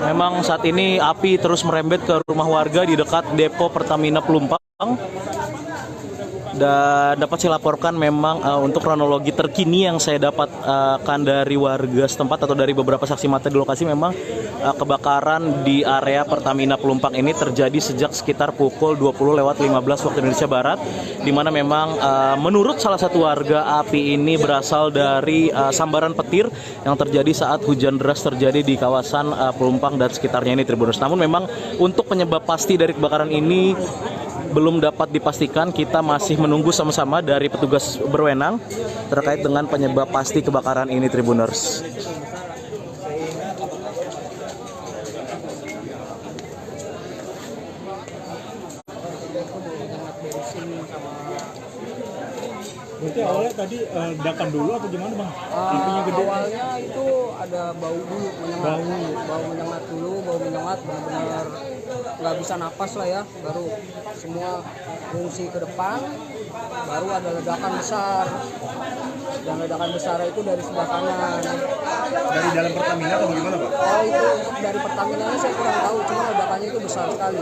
[SPEAKER 2] memang saat ini api terus merembet ke rumah warga di dekat Depo Pertamina Pelumpang. Dan dapat saya laporkan memang untuk kronologi terkini yang saya dapatkan dari warga setempat atau dari beberapa saksi mata di lokasi, memang kebakaran di area Pertamina Pelumpang ini terjadi sejak sekitar pukul 20.15 waktu Indonesia Barat, di mana memang menurut salah satu warga api ini berasal dari sambaran petir yang terjadi saat hujan deras terjadi di kawasan Pelumpang dan sekitarnya ini Tribuners. Namun memang untuk penyebab pasti dari kebakaran ini belum dapat dipastikan. Kita masih menunggu sama-sama dari petugas berwenang terkait dengan penyebab pasti kebakaran ini Tribuners.
[SPEAKER 11] Berarti awalnya tadi ledakan dulu atau gimana Bang? Apinya gede?
[SPEAKER 1] Awalnya itu ada bau dulu, bau menyengat dulu, bau menyengat benar-benar nggak bisa napas lah ya. Baru semua fungsi ke depan, baru ada ledakan besar. Dan ledakan besar itu dari sebelah kanan.
[SPEAKER 11] Dari dalam Pertamina atau gimana Pak?
[SPEAKER 1] Oh itu dari Pertamina ini saya kurang tahu, cuma ledakannya itu besar sekali.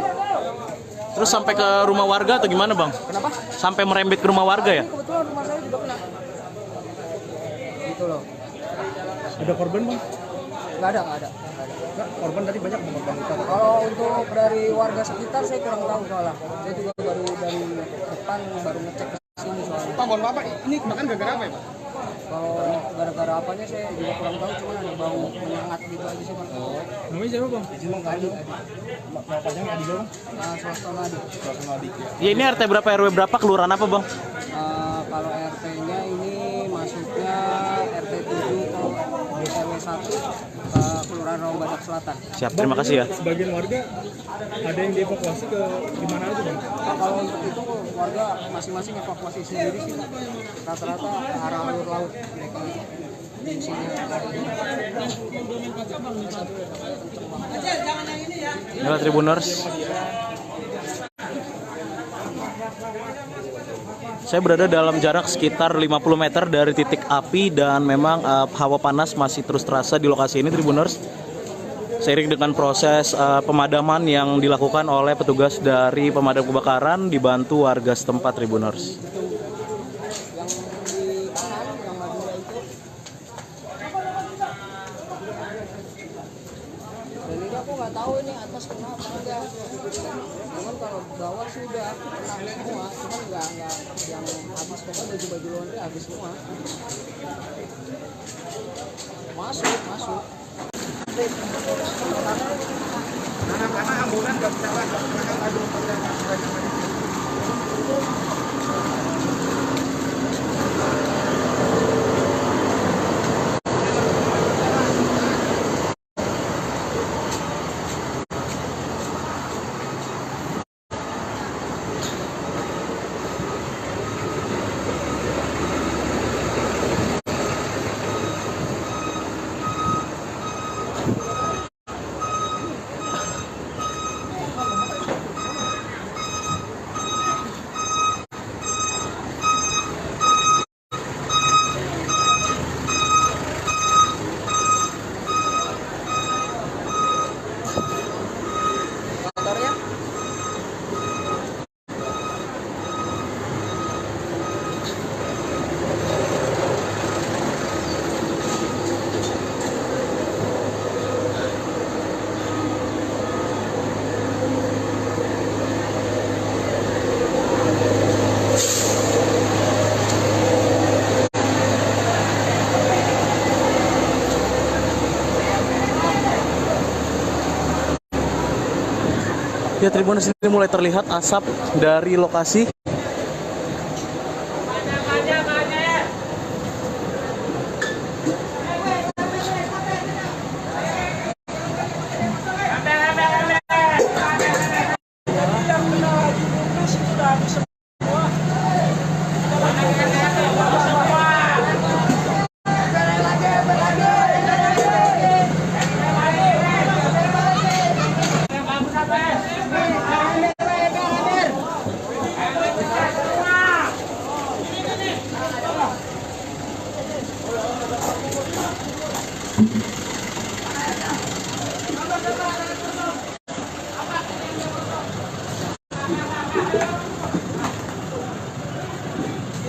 [SPEAKER 2] Terus sampai ke rumah warga atau gimana Bang?
[SPEAKER 1] Kenapa?
[SPEAKER 2] Sampai merembet ke rumah warga ya?
[SPEAKER 1] Kebetulan rumah saya juga kena. Gitu loh.
[SPEAKER 11] Ada korban Bang?
[SPEAKER 1] Nggak ada.
[SPEAKER 11] Nggak, korban tadi banyak korban.
[SPEAKER 1] Kalau untuk dari warga sekitar saya kurang tahu soalnya. Saya juga baru dari depan baru ngecek ke sini soalnya. Pak, mohon maaf Pak, ini kebakaran gara-gara apa ya Pak? Kalau gara-gara apanya saya juga kurang tahu, cuma ada bau menyengat gitu aja sih Pak.
[SPEAKER 11] Namanya siapa Bang?
[SPEAKER 1] Adi.
[SPEAKER 11] Nama panjang Adi Bang?
[SPEAKER 1] Swaston Adi.
[SPEAKER 2] Ya, ini RT berapa, RW berapa, kelurahan apa Bang?
[SPEAKER 1] Kalau RT-nya ini masuknya RT 7 RW 1 Kelurahan Raung Badak Selatan.
[SPEAKER 2] Siap, terima kasih ya.
[SPEAKER 11] Sebagian warga ada yang dievakuasi ke gimana aja Bang?
[SPEAKER 1] Kalau untuk itu warga masing-masing evakuasi sendiri sih. Rata-rata arah alur laut mereka di sini.
[SPEAKER 2] Inilah Tribuners. Saya berada dalam jarak sekitar 50 meter dari titik api dan memang hawa panas masih terus terasa di lokasi ini Tribuners. Seiring dengan proses pemadaman yang dilakukan oleh petugas dari pemadam kebakaran dibantu warga setempat Tribuners.
[SPEAKER 1] Dan ini aku nggak tahu ini atas kena apa enggak. Cuman kalau bawah sudah kena semua, cuman nggak yang habis, pokoknya baju-baju laundry habis semua. Masuk. Karena ambulan nggak bisa lah, karena aduh
[SPEAKER 2] Ya, Tribuners, ini mulai terlihat asap dari lokasi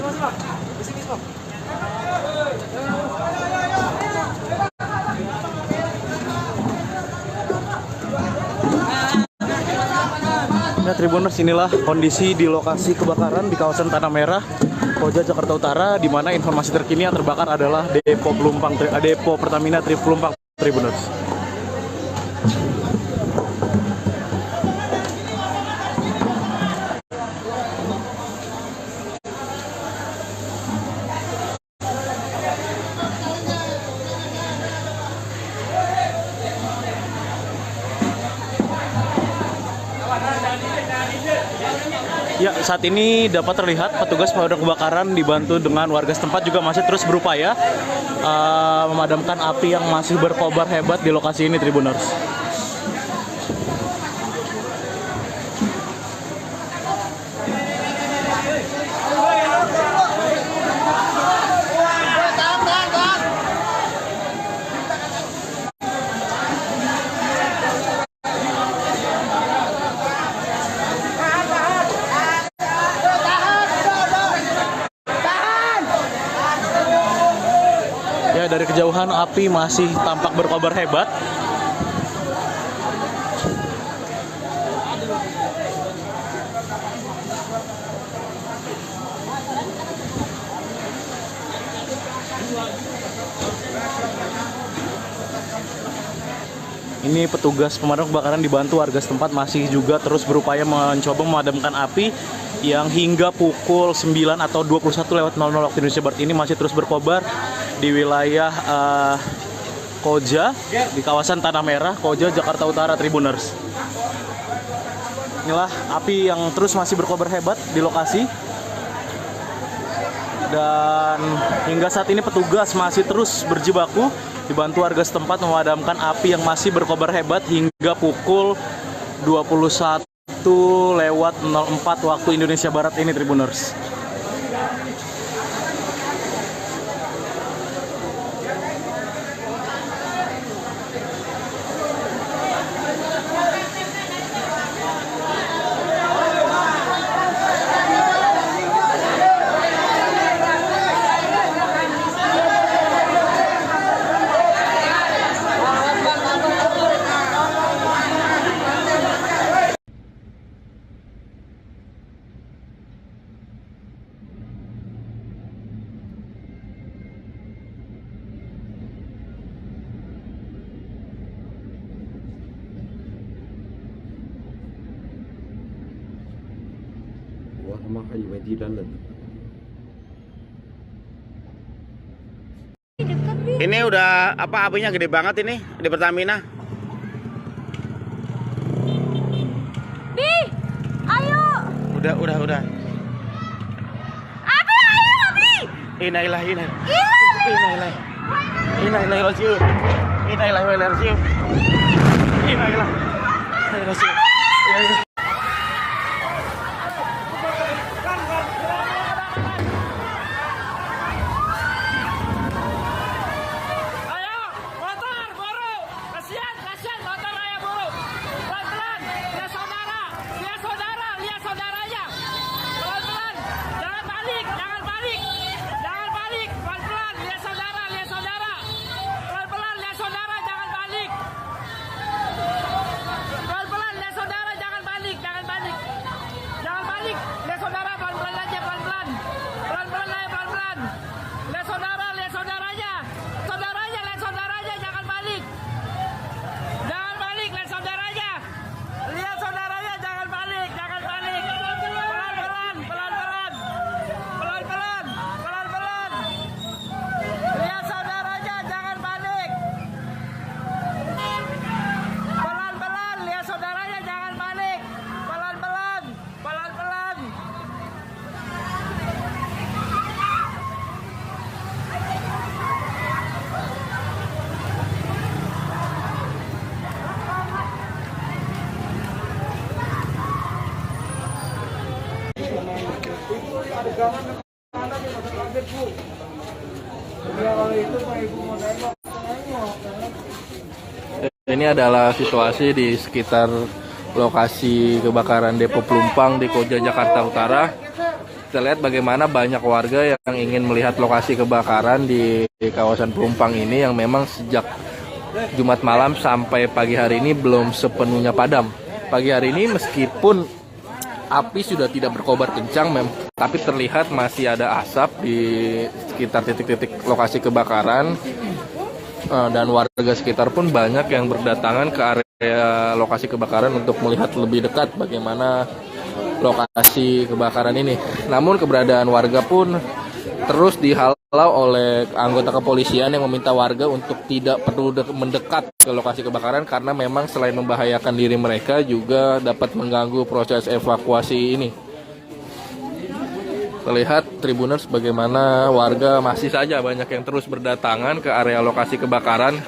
[SPEAKER 2] Ya Tribuners, inilah kondisi di lokasi kebakaran di kawasan Tanah Merah, Koja, Jakarta Utara, di mana informasi terkini yang terbakar adalah depo Pertamina Pelumpang Tribuners. Ya, saat ini dapat terlihat petugas pemadam kebakaran dibantu dengan warga setempat juga masih terus berupaya memadamkan api yang masih berkobar hebat di lokasi ini, Tribuners. Dari kejauhan api masih tampak berkobar hebat. Ini petugas pemadam kebakaran dibantu warga setempat masih juga terus berupaya mencoba memadamkan api yang hingga pukul 9 atau 21:00 waktu Indonesia Barat ini masih terus berkobar di wilayah Koja, di kawasan Tanah Merah, Koja, Jakarta Utara, Tribuners. Inilah api yang terus masih berkobar hebat di lokasi. Dan hingga saat ini petugas masih terus berjibaku dibantu warga setempat memadamkan api yang masih berkobar hebat hingga pukul 21:04 waktu Indonesia Barat ini, Tribuners.
[SPEAKER 10] Ini udah apa, apinya gede banget ini di Pertamina.
[SPEAKER 14] Bi, ayo.
[SPEAKER 10] Udah.
[SPEAKER 14] Abi, ayo, Abi.
[SPEAKER 10] Innalillahi.
[SPEAKER 12] Ini adalah situasi di sekitar lokasi kebakaran depo Pelumpang di Koja, Jakarta Utara. kita lihat bagaimana banyak warga yang ingin melihat lokasi kebakaran di kawasan Pelumpang ini yang memang sejak Jumat malam sampai pagi hari ini belum sepenuhnya padam. Pagi hari ini meskipun api sudah tidak berkobar kencang, tapi terlihat masih ada asap di sekitar titik-titik lokasi kebakaran. Dan warga sekitar pun banyak yang berdatangan ke area lokasi kebakaran untuk melihat lebih dekat bagaimana lokasi kebakaran ini. Namun keberadaan warga pun terus dihalau oleh anggota kepolisian yang meminta warga untuk tidak perlu mendekat ke lokasi kebakaran karena memang selain membahayakan diri mereka juga dapat mengganggu proses evakuasi ini. Terlihat Tribuners bagaimana warga masih saja banyak yang terus berdatangan ke area lokasi kebakaran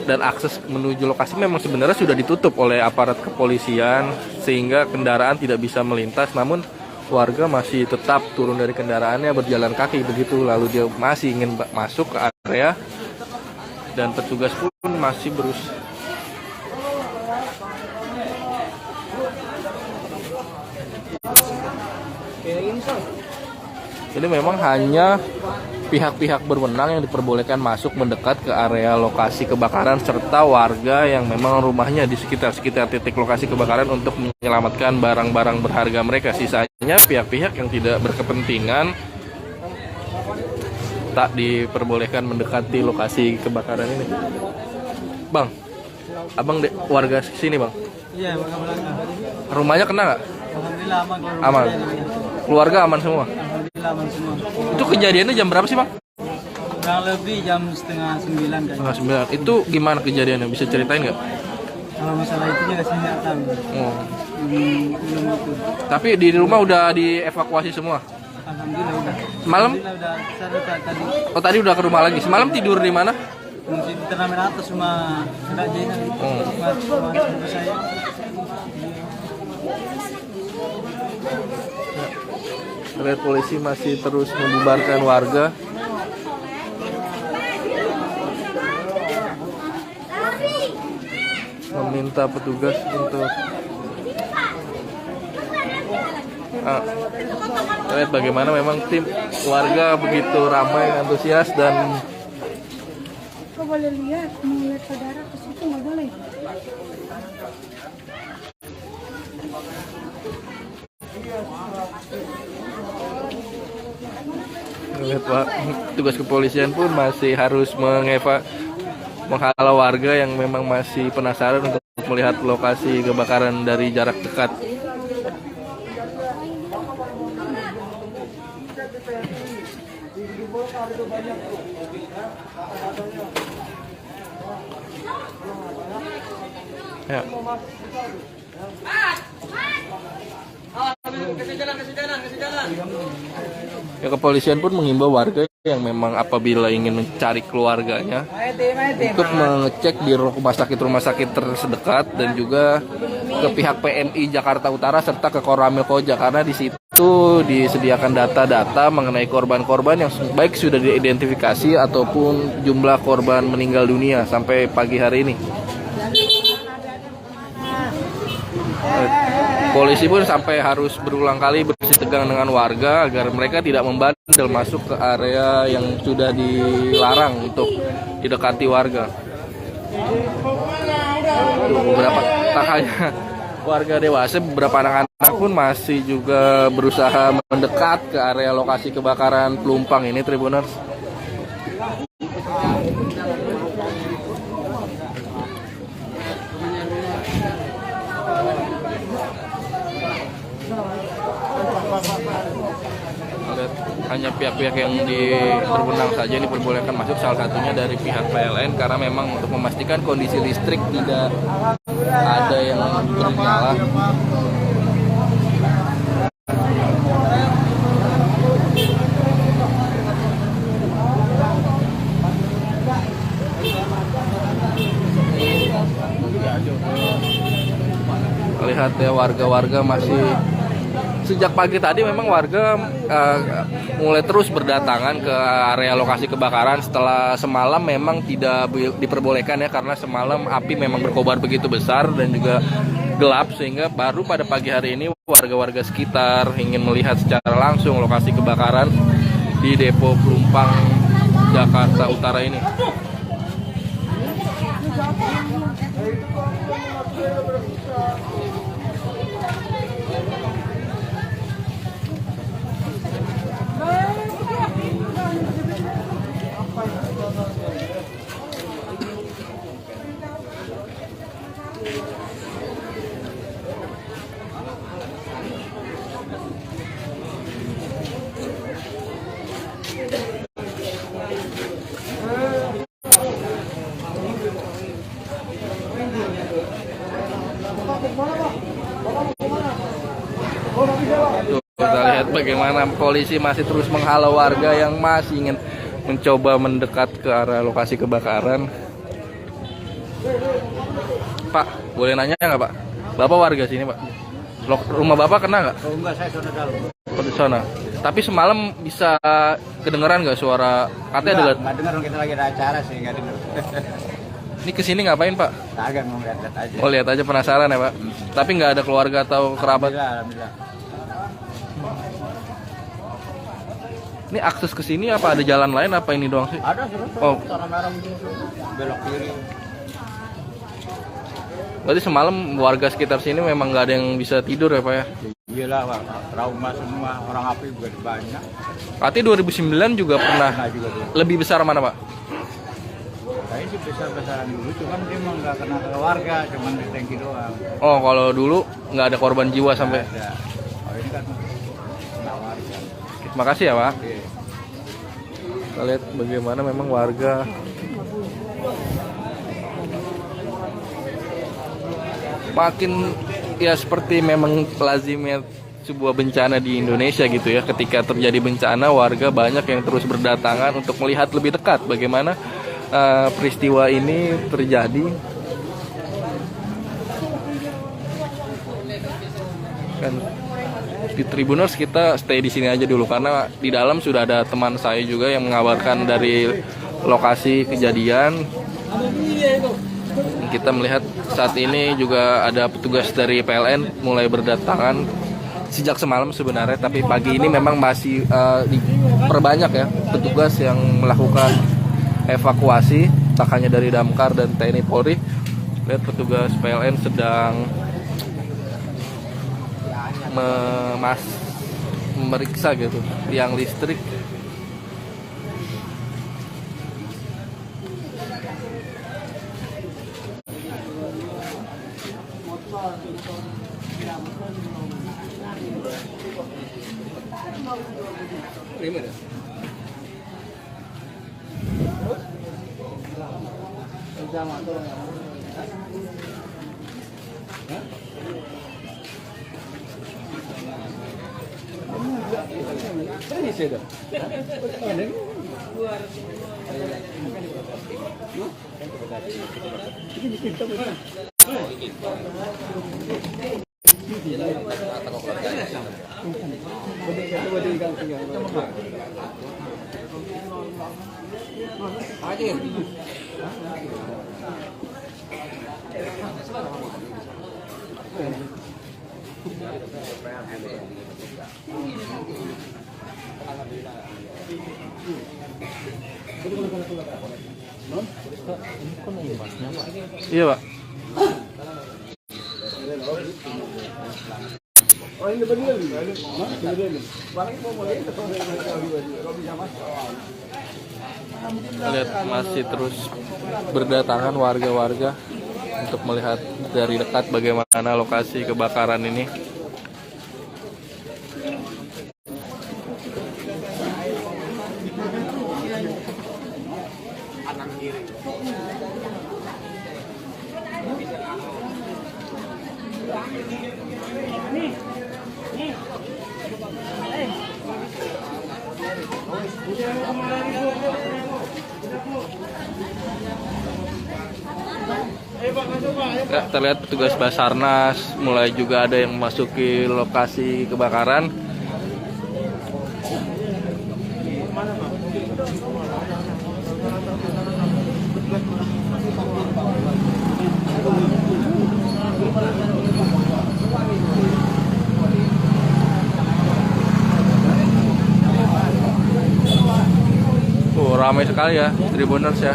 [SPEAKER 12] dan akses menuju lokasi memang sebenarnya sudah ditutup oleh aparat kepolisian sehingga kendaraan tidak bisa melintas, namun warga masih tetap turun dari kendaraannya berjalan kaki begitu, lalu dia masih ingin masuk ke area dan petugas pun masih berusaha. Ini memang hanya pihak-pihak berwenang yang diperbolehkan masuk mendekat ke area lokasi kebakaran serta warga yang memang rumahnya di sekitar titik lokasi kebakaran untuk menyelamatkan barang-barang berharga mereka. Sisanya pihak-pihak yang tidak berkepentingan tak diperbolehkan mendekati lokasi kebakaran ini. Bang, abang warga sini bang?
[SPEAKER 15] Iya, warga belakang.
[SPEAKER 12] Rumahnya kena nggak?
[SPEAKER 15] Alhamdulillah aman.
[SPEAKER 12] Aman. Keluarga aman semua?
[SPEAKER 15] Alhamdulillah aman semua.
[SPEAKER 12] Itu kejadiannya jam berapa sih bang?
[SPEAKER 15] Kurang lebih jam 8:30 kayaknya.
[SPEAKER 12] 9. Itu gimana kejadiannya? Bisa ceritain nggak?
[SPEAKER 15] Kalau masalah itu juga saya nggak tahu.
[SPEAKER 12] Oh.
[SPEAKER 15] Belum itu.
[SPEAKER 12] Tapi di rumah udah dievakuasi semua?
[SPEAKER 15] Alhamdulillah udah.
[SPEAKER 12] Semalam?
[SPEAKER 15] Alhamdulillah udah. Saya tadi.
[SPEAKER 12] Oh tadi udah ke rumah lagi. Semalam tidur di mana?
[SPEAKER 15] Mungkin di turnamen atas rumah Mbak Jena. Rumah saya.
[SPEAKER 12] Terlihat polisi masih terus membubarkan warga. Meminta petugas untuk lihat bagaimana memang tim warga begitu ramai, antusias dan
[SPEAKER 14] Kok boleh lihat, mau lihat saudara ke situ nggak boleh.
[SPEAKER 12] lihat Pak, tugas kepolisian pun masih harus menghalau warga yang memang masih penasaran untuk melihat lokasi kebakaran dari jarak dekat. Ya. Ya, kepolisian pun menghimbau warga yang memang apabila ingin mencari keluarganya untuk mengecek di rumah sakit terdekat dan juga ke pihak PMI Jakarta Utara serta ke Koramil Koja karena di situ disediakan data-data mengenai korban-korban yang baik sudah diidentifikasi ataupun jumlah korban meninggal dunia sampai pagi hari ini. Polisi pun sampai harus berulang kali bersitegang dengan warga agar mereka tidak membandel masuk ke area yang sudah dilarang untuk didekati warga. Beberapa tak hanya warga dewasa, beberapa anak-anak pun masih juga berusaha mendekat ke area lokasi kebakaran Pelumpang ini, Tribuners. Hanya pihak-pihak yang berwenang saja ini diperbolehkan masuk, salah satunya dari pihak PLN karena memang untuk memastikan kondisi listrik tidak ada yang bernyala. Lihat ya, warga-warga masih sejak pagi tadi memang warga mulai terus berdatangan ke area lokasi kebakaran setelah semalam memang tidak diperbolehkan ya karena semalam api memang berkobar begitu besar dan juga gelap, sehingga baru pada pagi hari ini warga-warga sekitar ingin melihat secara langsung lokasi kebakaran di Depo Pelumpang Jakarta Utara ini. Kita lihat bagaimana polisi masih terus menghalau warga yang masih ingin mencoba mendekat ke arah lokasi kebakaran. Pak, boleh nanya nggak Pak? Bapak warga sini Pak? Rumah Bapak kena nggak?
[SPEAKER 15] Oh enggak, saya sudah dalam.
[SPEAKER 12] Oh, di sana. Tapi semalam bisa kedengeran nggak suara? Katanya
[SPEAKER 15] Nggak dengar, kita lagi ada acara sih, nggak dengar.
[SPEAKER 12] Ini kesini ngapain Pak?
[SPEAKER 15] Agak mau lihat aja.
[SPEAKER 12] Oh, lihat aja, penasaran ya Pak? Tapi nggak ada keluarga atau kerabat?
[SPEAKER 15] Alhamdulillah.
[SPEAKER 12] Ini akses ke sini apa ada jalan lain apa ini doang sih?
[SPEAKER 15] Ada sudah.
[SPEAKER 12] Oh.
[SPEAKER 15] Tanah merah belok kiri.
[SPEAKER 12] Berarti semalam warga sekitar sini memang nggak ada yang bisa tidur ya Pak ya?
[SPEAKER 15] Iyalah, Pak. Trauma semua, orang api juga banyak.
[SPEAKER 12] Berarti 2009 juga pernah
[SPEAKER 15] juga
[SPEAKER 12] lebih besar mana Pak?
[SPEAKER 15] Kayaknya sih besar-besaran dulu, cuman dia emang nggak kena ke warga, cuman di tangki doang.
[SPEAKER 12] Oh, kalau dulu nggak ada korban jiwa sampai?
[SPEAKER 15] Ada. Oh, ini kan kena warga.
[SPEAKER 12] Terima kasih ya Pak. Kita lihat bagaimana memang warga makin ya seperti memang lazimnya sebuah bencana di Indonesia gitu ya. Ketika terjadi bencana, warga banyak yang terus berdatangan untuk melihat lebih dekat bagaimana peristiwa ini terjadi. Kan di Tribuners kita stay di sini aja dulu karena di dalam sudah ada teman saya juga yang mengabarkan dari lokasi kejadian. Kita melihat saat ini juga ada petugas dari PLN mulai berdatangan sejak semalam sebenarnya, tapi pagi ini memang masih diperbanyak ya petugas yang melakukan evakuasi, tak hanya dari Damkar dan TNI Polri. Lihat petugas PLN sedang memeriksa gitu tiang listrik. Iya Pak. Lihat masih terus berdatangan warga-warga untuk melihat dari dekat bagaimana lokasi kebakaran ini. Ya, terlihat petugas Basarnas mulai juga ada yang memasuki lokasi kebakaran. Ramai sekali ya Tribuners ya.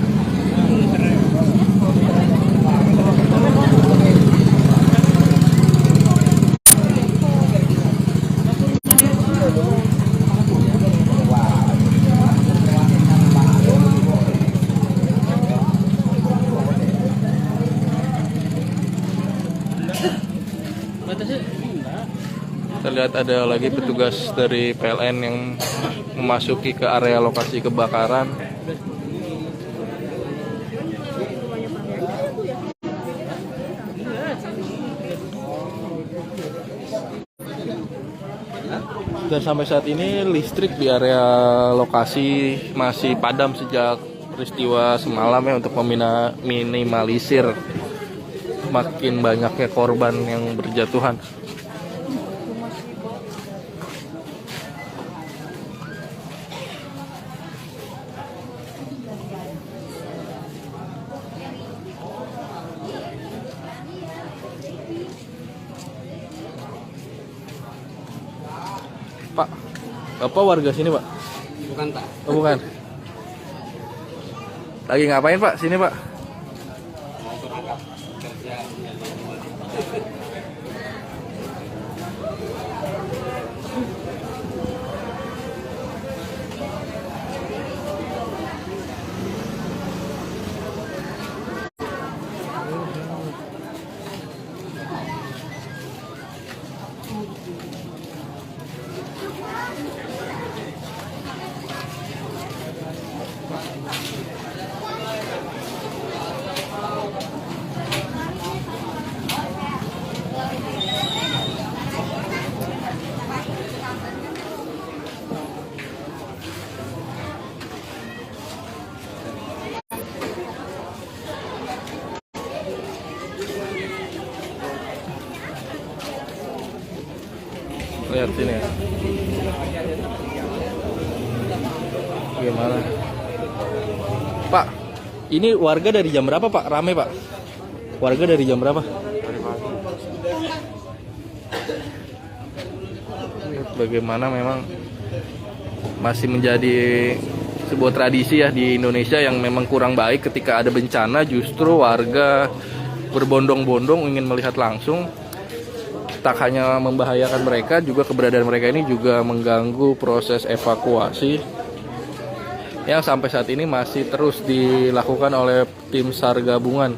[SPEAKER 12] Terlihat ada lagi petugas dari PLN yang memasuki ke area lokasi kebakaran. Dan sampai saat ini listrik di area lokasi masih padam sejak peristiwa semalam ya, untuk meminimalisir makin banyaknya korban yang berjatuhan. Pak, Bapak warga sini, Pak?
[SPEAKER 1] Bukan, Pak.
[SPEAKER 12] Oh, bukan. Lagi ngapain, Pak? Sini, Pak.
[SPEAKER 1] Mau berangkat kerja.
[SPEAKER 12] Lihat sini ya. Gimana? Pak, ini warga dari jam berapa, Pak? Rame, Pak? Warga dari jam berapa? Lihat bagaimana memang masih menjadi sebuah tradisi ya di Indonesia yang memang kurang baik. Ketika ada bencana justru warga berbondong-bondong ingin melihat langsung. Tak hanya membahayakan mereka, juga keberadaan mereka ini juga mengganggu proses evakuasi yang sampai saat ini masih terus dilakukan oleh tim SAR gabungan.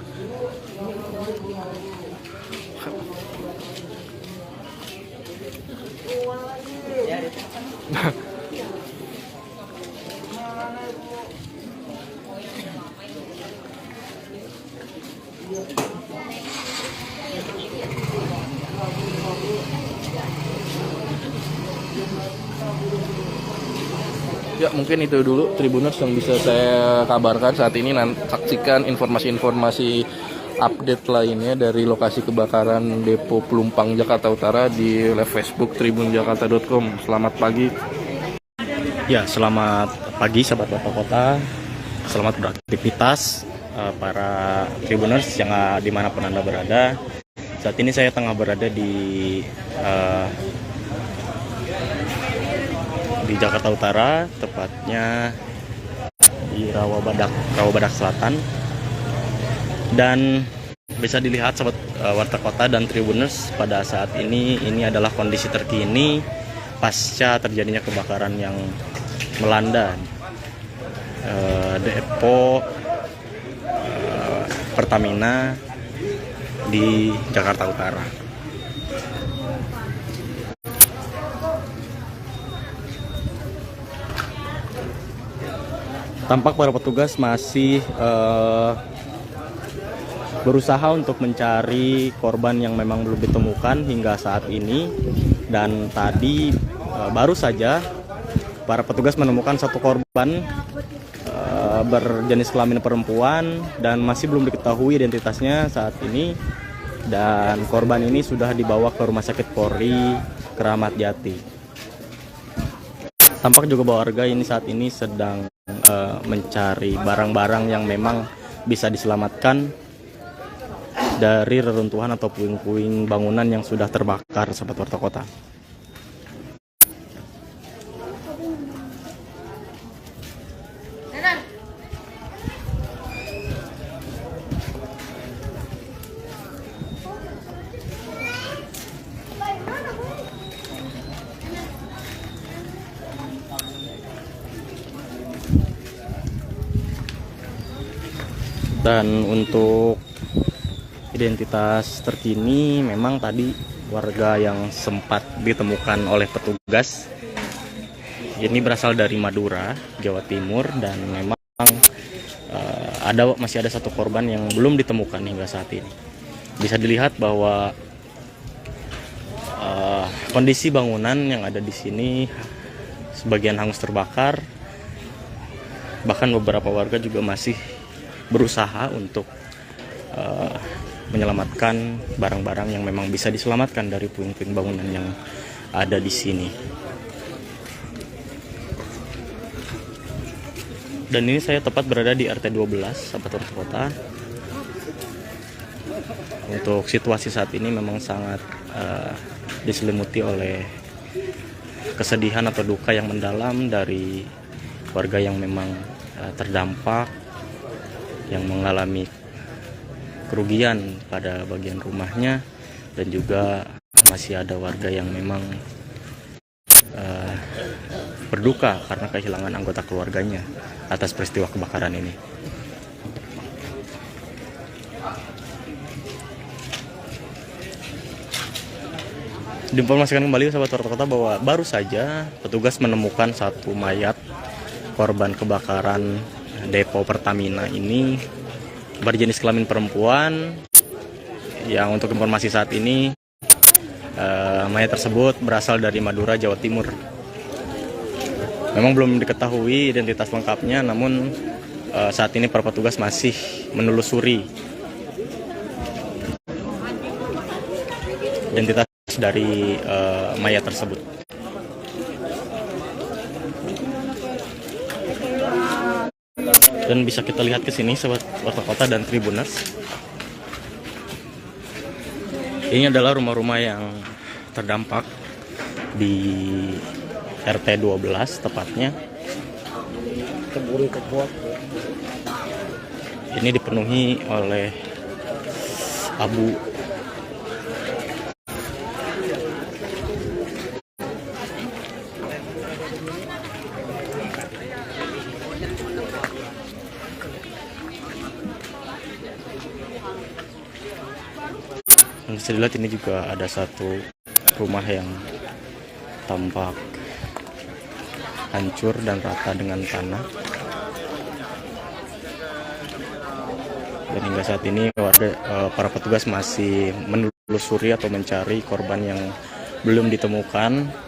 [SPEAKER 12] Ya, mungkin itu dulu Tribuners yang bisa saya kabarkan saat ini. Saksikan informasi-informasi update lainnya dari lokasi kebakaran Depo Pelumpang Jakarta Utara di live Facebook tribunjakarta.com. Selamat pagi.
[SPEAKER 3] Ya, selamat pagi sahabat Bapak Kota. Selamat beraktivitas para Tribuners yang dimanapun Anda berada. Saat ini saya tengah berada di Jakarta Utara, tepatnya di Rawabadak Selatan. Dan bisa dilihat sahabat Warta Kota dan Tribuners, pada saat ini adalah kondisi terkini pasca terjadinya kebakaran yang melanda depo Pertamina di Jakarta Utara. Tampak para petugas masih berusaha untuk mencari korban yang memang belum ditemukan hingga saat ini. Dan tadi baru saja para petugas menemukan satu korban berjenis kelamin perempuan dan masih belum diketahui identitasnya saat ini. Dan korban ini sudah dibawa ke Rumah Sakit Polri Kramat Jati. Tampak juga bahwa warga ini saat ini sedang mencari barang-barang yang memang bisa diselamatkan dari reruntuhan atau puing-puing bangunan yang sudah terbakar, sahabat Warta Kota. Dan untuk identitas terkini memang tadi warga yang sempat ditemukan oleh petugas ini berasal dari Madura, Jawa Timur, dan memang masih ada satu korban yang belum ditemukan hingga saat ini. Bisa dilihat bahwa kondisi bangunan yang ada di sini sebagian hangus terbakar, bahkan beberapa warga juga masih berusaha untuk menyelamatkan barang-barang yang memang bisa diselamatkan dari puing-puing bangunan yang ada di sini. Dan ini saya tepat berada di RT 12, sahabat Warta Kota. Untuk situasi saat ini memang sangat diselimuti oleh kesedihan atau duka yang mendalam dari warga yang memang terdampak, yang mengalami kerugian pada bagian rumahnya, dan juga masih ada warga yang memang berduka karena kehilangan anggota keluarganya atas peristiwa kebakaran ini. Diinformasikan kembali sahabat Warta Kota bahwa baru saja petugas menemukan satu mayat korban kebakaran depo Pertamina ini berjenis kelamin perempuan, yang untuk informasi saat ini mayat tersebut berasal dari Madura, Jawa Timur. Memang belum diketahui identitas lengkapnya, namun saat ini para petugas masih menelusuri identitas dari mayat tersebut. Dan bisa kita lihat ke sini sahabat Warta Kota dan Tribuners. Ini adalah rumah-rumah yang terdampak di RT 12 tepatnya. Ini dipenuhi oleh abu. Dan bisa dilihat ini juga ada satu rumah yang tampak hancur dan rata dengan tanah. Dan hingga saat ini para petugas masih menelusuri atau mencari korban yang belum ditemukan.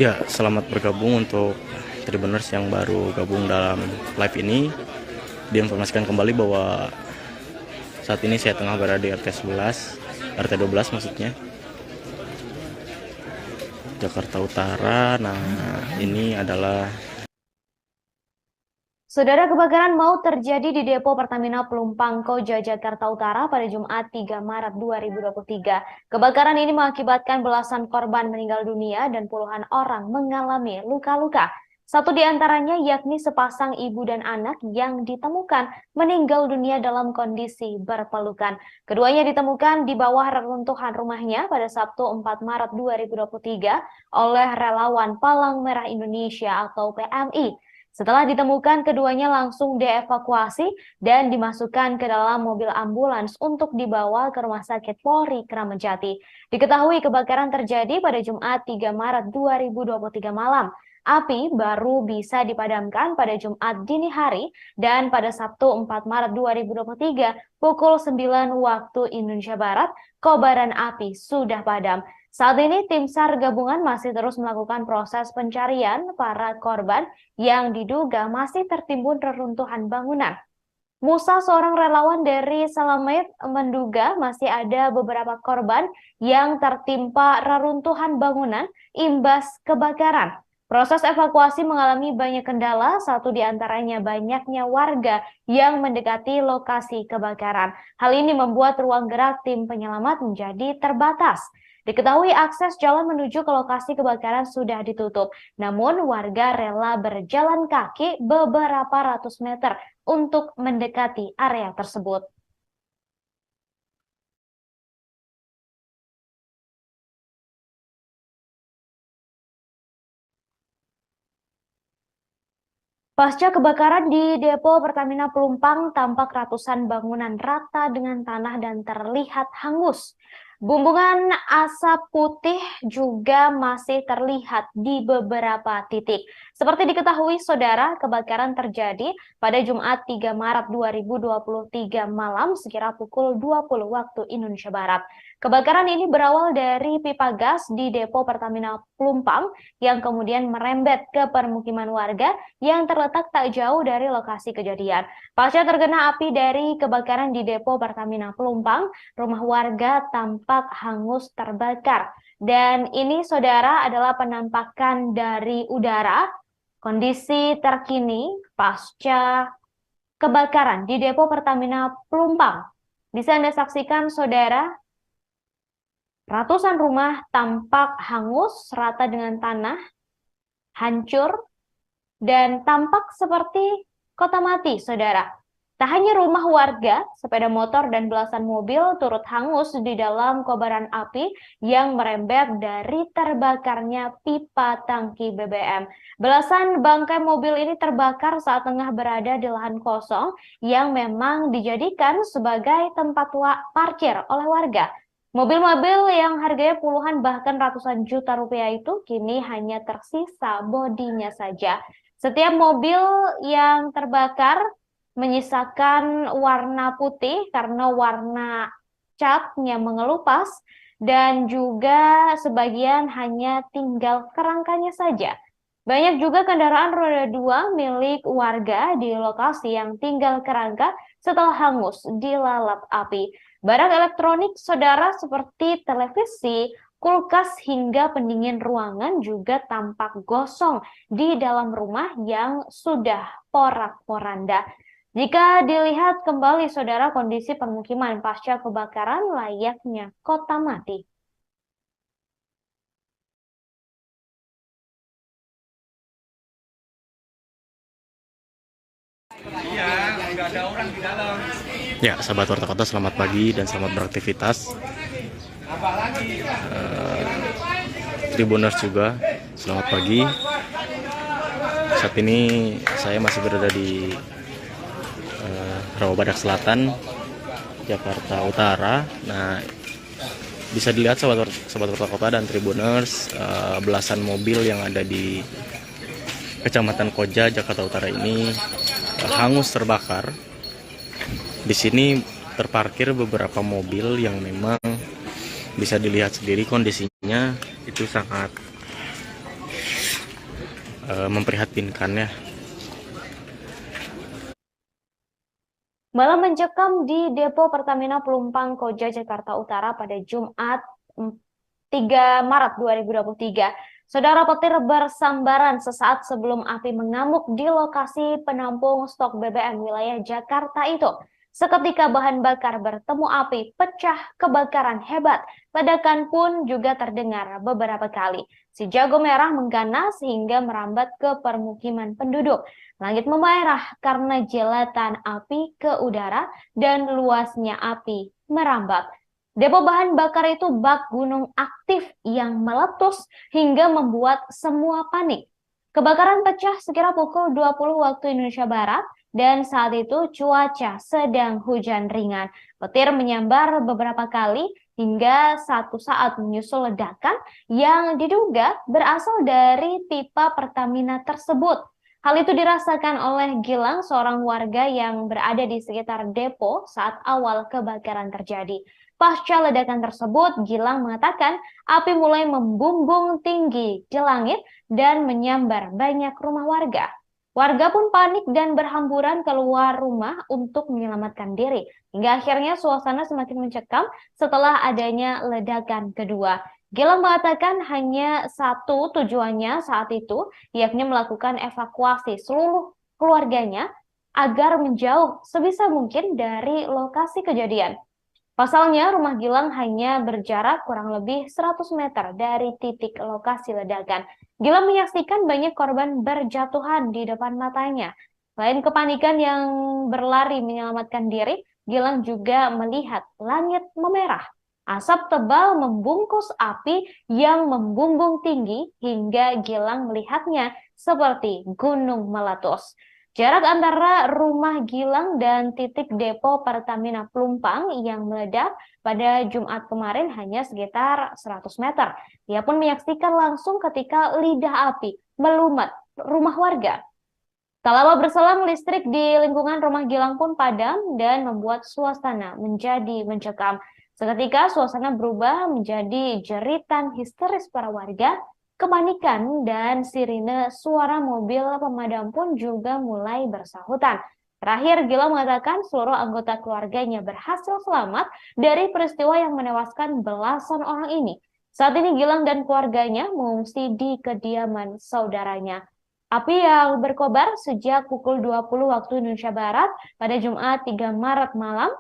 [SPEAKER 3] Ya, selamat bergabung untuk Tribuners yang baru gabung dalam live ini. Diinformasikan kembali bahwa saat ini saya tengah berada di RT 11, RT 12 maksudnya, Jakarta Utara. Nah, ini adalah
[SPEAKER 16] Saudara, kebakaran maut terjadi di depo Pertamina Pelumpang Koja, Jakarta Utara pada Jumat 3 Maret 2023. Kebakaran ini mengakibatkan belasan korban meninggal dunia dan puluhan orang mengalami luka-luka. Satu di antaranya yakni sepasang ibu dan anak yang ditemukan meninggal dunia dalam kondisi berpelukan. Keduanya ditemukan di bawah reruntuhan rumahnya pada Sabtu 4 Maret 2023 oleh relawan Palang Merah Indonesia atau PMI. Setelah ditemukan, keduanya langsung dievakuasi dan dimasukkan ke dalam mobil ambulans untuk dibawa ke Rumah Sakit Polri Kramat Jati. Diketahui kebakaran terjadi pada Jumat 3 Maret 2023 malam. Api baru bisa dipadamkan pada Jumat dini hari dan pada Sabtu 4 Maret 2023 pukul 9 waktu Indonesia Barat, kobaran api sudah padam. Saat ini tim SAR gabungan masih terus melakukan proses pencarian para korban yang diduga masih tertimbun reruntuhan bangunan. Musa, seorang relawan dari Salamet, menduga masih ada beberapa korban yang tertimpa reruntuhan bangunan imbas kebakaran. Proses evakuasi mengalami banyak kendala, satu di antaranya banyaknya warga yang mendekati lokasi kebakaran. Hal ini membuat ruang gerak tim penyelamat menjadi terbatas. Diketahui akses jalan menuju ke lokasi kebakaran sudah ditutup, namun warga rela berjalan kaki beberapa ratus meter untuk mendekati area tersebut. Pasca kebakaran di depo Pertamina Pelumpang, tampak ratusan bangunan rata dengan tanah dan terlihat hangus. Bumbungan asap putih juga masih terlihat di beberapa titik. Seperti diketahui, saudara, kebakaran terjadi pada Jumat 3 Maret 2023 malam sekira pukul 20 waktu Indonesia Barat. Kebakaran ini berawal dari pipa gas di depo Pertamina Pelumpang yang kemudian merembet ke permukiman warga yang terletak tak jauh dari lokasi kejadian. Pasca terkena api dari kebakaran di depo Pertamina Pelumpang, rumah warga tampak hangus terbakar. Dan ini, saudara, adalah penampakan dari udara kondisi terkini pasca kebakaran di depo Pertamina Pelumpang. Bisa Anda saksikan, saudara, ratusan rumah tampak hangus rata dengan tanah, hancur, dan tampak seperti kota mati, saudara. Tak hanya rumah warga, sepeda motor dan belasan mobil turut hangus di dalam kobaran api yang merembet dari terbakarnya pipa tangki BBM. Belasan bangkai mobil ini terbakar saat tengah berada di lahan kosong yang memang dijadikan sebagai tempat parkir oleh warga. Mobil-mobil yang harganya puluhan bahkan ratusan juta rupiah itu kini hanya tersisa bodinya saja. Setiap mobil yang terbakar menyisakan warna putih karena warna catnya mengelupas dan juga sebagian hanya tinggal kerangkanya saja. Banyak juga kendaraan roda 2 milik warga di lokasi yang tinggal kerangka setelah hangus dilalap api. Barang elektronik, saudara, seperti televisi, kulkas hingga pendingin ruangan juga tampak gosong di dalam rumah yang sudah porak-poranda. Jika dilihat kembali, saudara, kondisi permukiman pasca kebakaran layaknya kota mati.
[SPEAKER 3] Ya, sahabat Warta Kota, selamat pagi dan selamat beraktivitas. Tribuners juga, selamat pagi. Saat ini saya masih berada di Rawabadak Selatan, Jakarta Utara. Nah, bisa dilihat sahabat Warta Kota dan Tribuners, belasan mobil yang ada di Kecamatan Koja, Jakarta Utara ini hangus terbakar. Di sini terparkir beberapa mobil yang memang bisa dilihat sendiri kondisinya itu sangat memprihatinkan ya.
[SPEAKER 16] Malam mencekam di depo Pertamina Pelumpang Koja, Jakarta Utara pada Jumat 3 Maret 2023. Saudara, petir bersambaran sesaat sebelum api mengamuk di lokasi penampung stok BBM wilayah Jakarta itu. Seketika bahan bakar bertemu api, pecah, kebakaran hebat. Ledakan pun juga terdengar beberapa kali. Si jago merah mengganas hingga merambat ke permukiman penduduk. Langit memerah karena jelatan api ke udara dan luasnya api merambat. Depo bahan bakar itu bak gunung aktif yang meletus hingga membuat semua panik. Kebakaran pecah sekira pukul 20 waktu Indonesia Barat dan saat itu cuaca sedang hujan ringan. Petir menyambar beberapa kali hingga satu saat menyusul ledakan yang diduga berasal dari pipa Pertamina tersebut. Hal itu dirasakan oleh Gilang, seorang warga yang berada di sekitar depo saat awal kebakaran terjadi. Pasca ledakan tersebut, Gilang mengatakan api mulai membumbung tinggi di langit dan menyambar banyak rumah warga. Warga pun panik dan berhamburan keluar rumah untuk menyelamatkan diri. Hingga akhirnya suasana semakin mencekam setelah adanya ledakan kedua. Gilang mengatakan hanya satu tujuannya saat itu, yakni melakukan evakuasi seluruh keluarganya agar menjauh sebisa mungkin dari lokasi kejadian. Pasalnya, rumah Gilang hanya berjarak kurang lebih 100 meter dari titik lokasi ledakan. Gilang menyaksikan banyak korban berjatuhan di depan matanya. Selain kepanikan yang berlari menyelamatkan diri, Gilang juga melihat langit memerah. Asap tebal membungkus api yang membumbung tinggi hingga Gilang melihatnya seperti gunung meletus. Jarak antara rumah Gilang dan titik depo Pertamina Pelumpang yang meledak pada Jumat kemarin hanya sekitar 100 meter. Dia pun menyaksikan langsung ketika lidah api melumat rumah warga. Tak lama berselang, listrik di lingkungan rumah Gilang pun padam dan membuat suasana menjadi mencekam. Seketika suasana berubah menjadi jeritan histeris para warga, kepanikan, dan sirine suara mobil pemadam pun juga mulai bersahutan. Terakhir, Gilang mengatakan seluruh anggota keluarganya berhasil selamat dari peristiwa yang menewaskan belasan orang ini. Saat ini Gilang dan keluarganya mengungsi di kediaman saudaranya. Api yang berkobar sejak pukul 20 waktu Indonesia Barat pada Jumat 3 Maret malam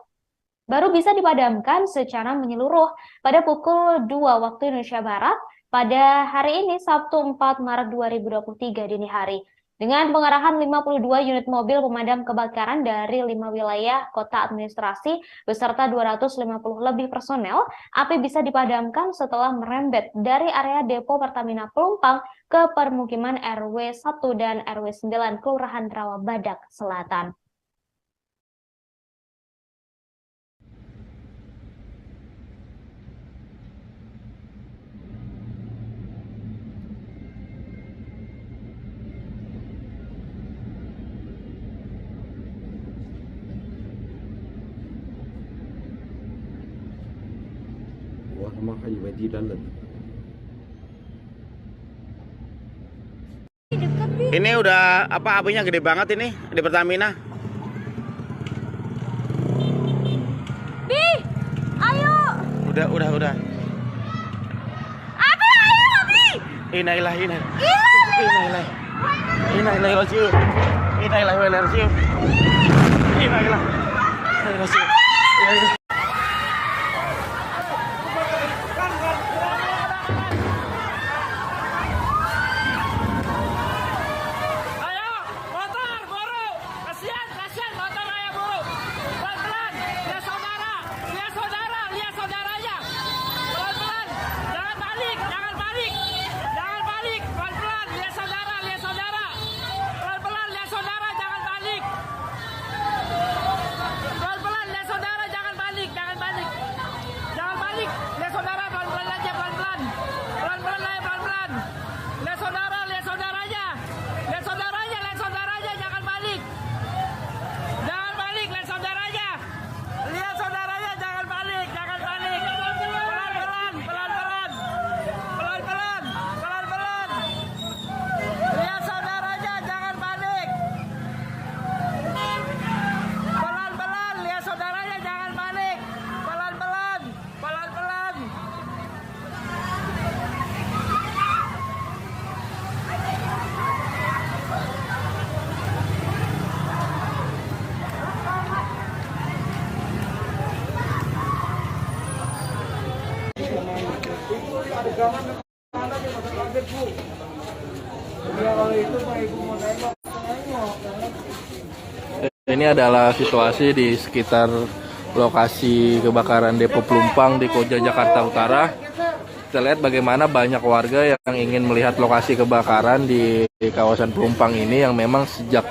[SPEAKER 16] baru bisa dipadamkan secara menyeluruh pada pukul 2 waktu Indonesia Barat pada hari ini Sabtu 4 Maret 2023 dini hari. Dengan pengerahan 52 unit mobil pemadam kebakaran dari 5 wilayah kota administrasi beserta 250 lebih personel, api bisa dipadamkan setelah merembet dari area depo Pertamina Pelumpang ke permukiman RW 1 dan RW 9 Kelurahan Rawabadak Selatan.
[SPEAKER 10] Ini udah apa apinya gede banget ini di Pertamina.
[SPEAKER 13] Bi, ayo.
[SPEAKER 10] Udah.
[SPEAKER 13] Abi, ayo, Abi.
[SPEAKER 10] Innalillahi wa inna ilaihi raji'un.
[SPEAKER 12] Ini adalah situasi di sekitar lokasi kebakaran depo Pelumpang di Koja, Jakarta Utara. Kita lihat bagaimana banyak warga yang ingin melihat lokasi kebakaran di kawasan Pelumpang ini yang memang sejak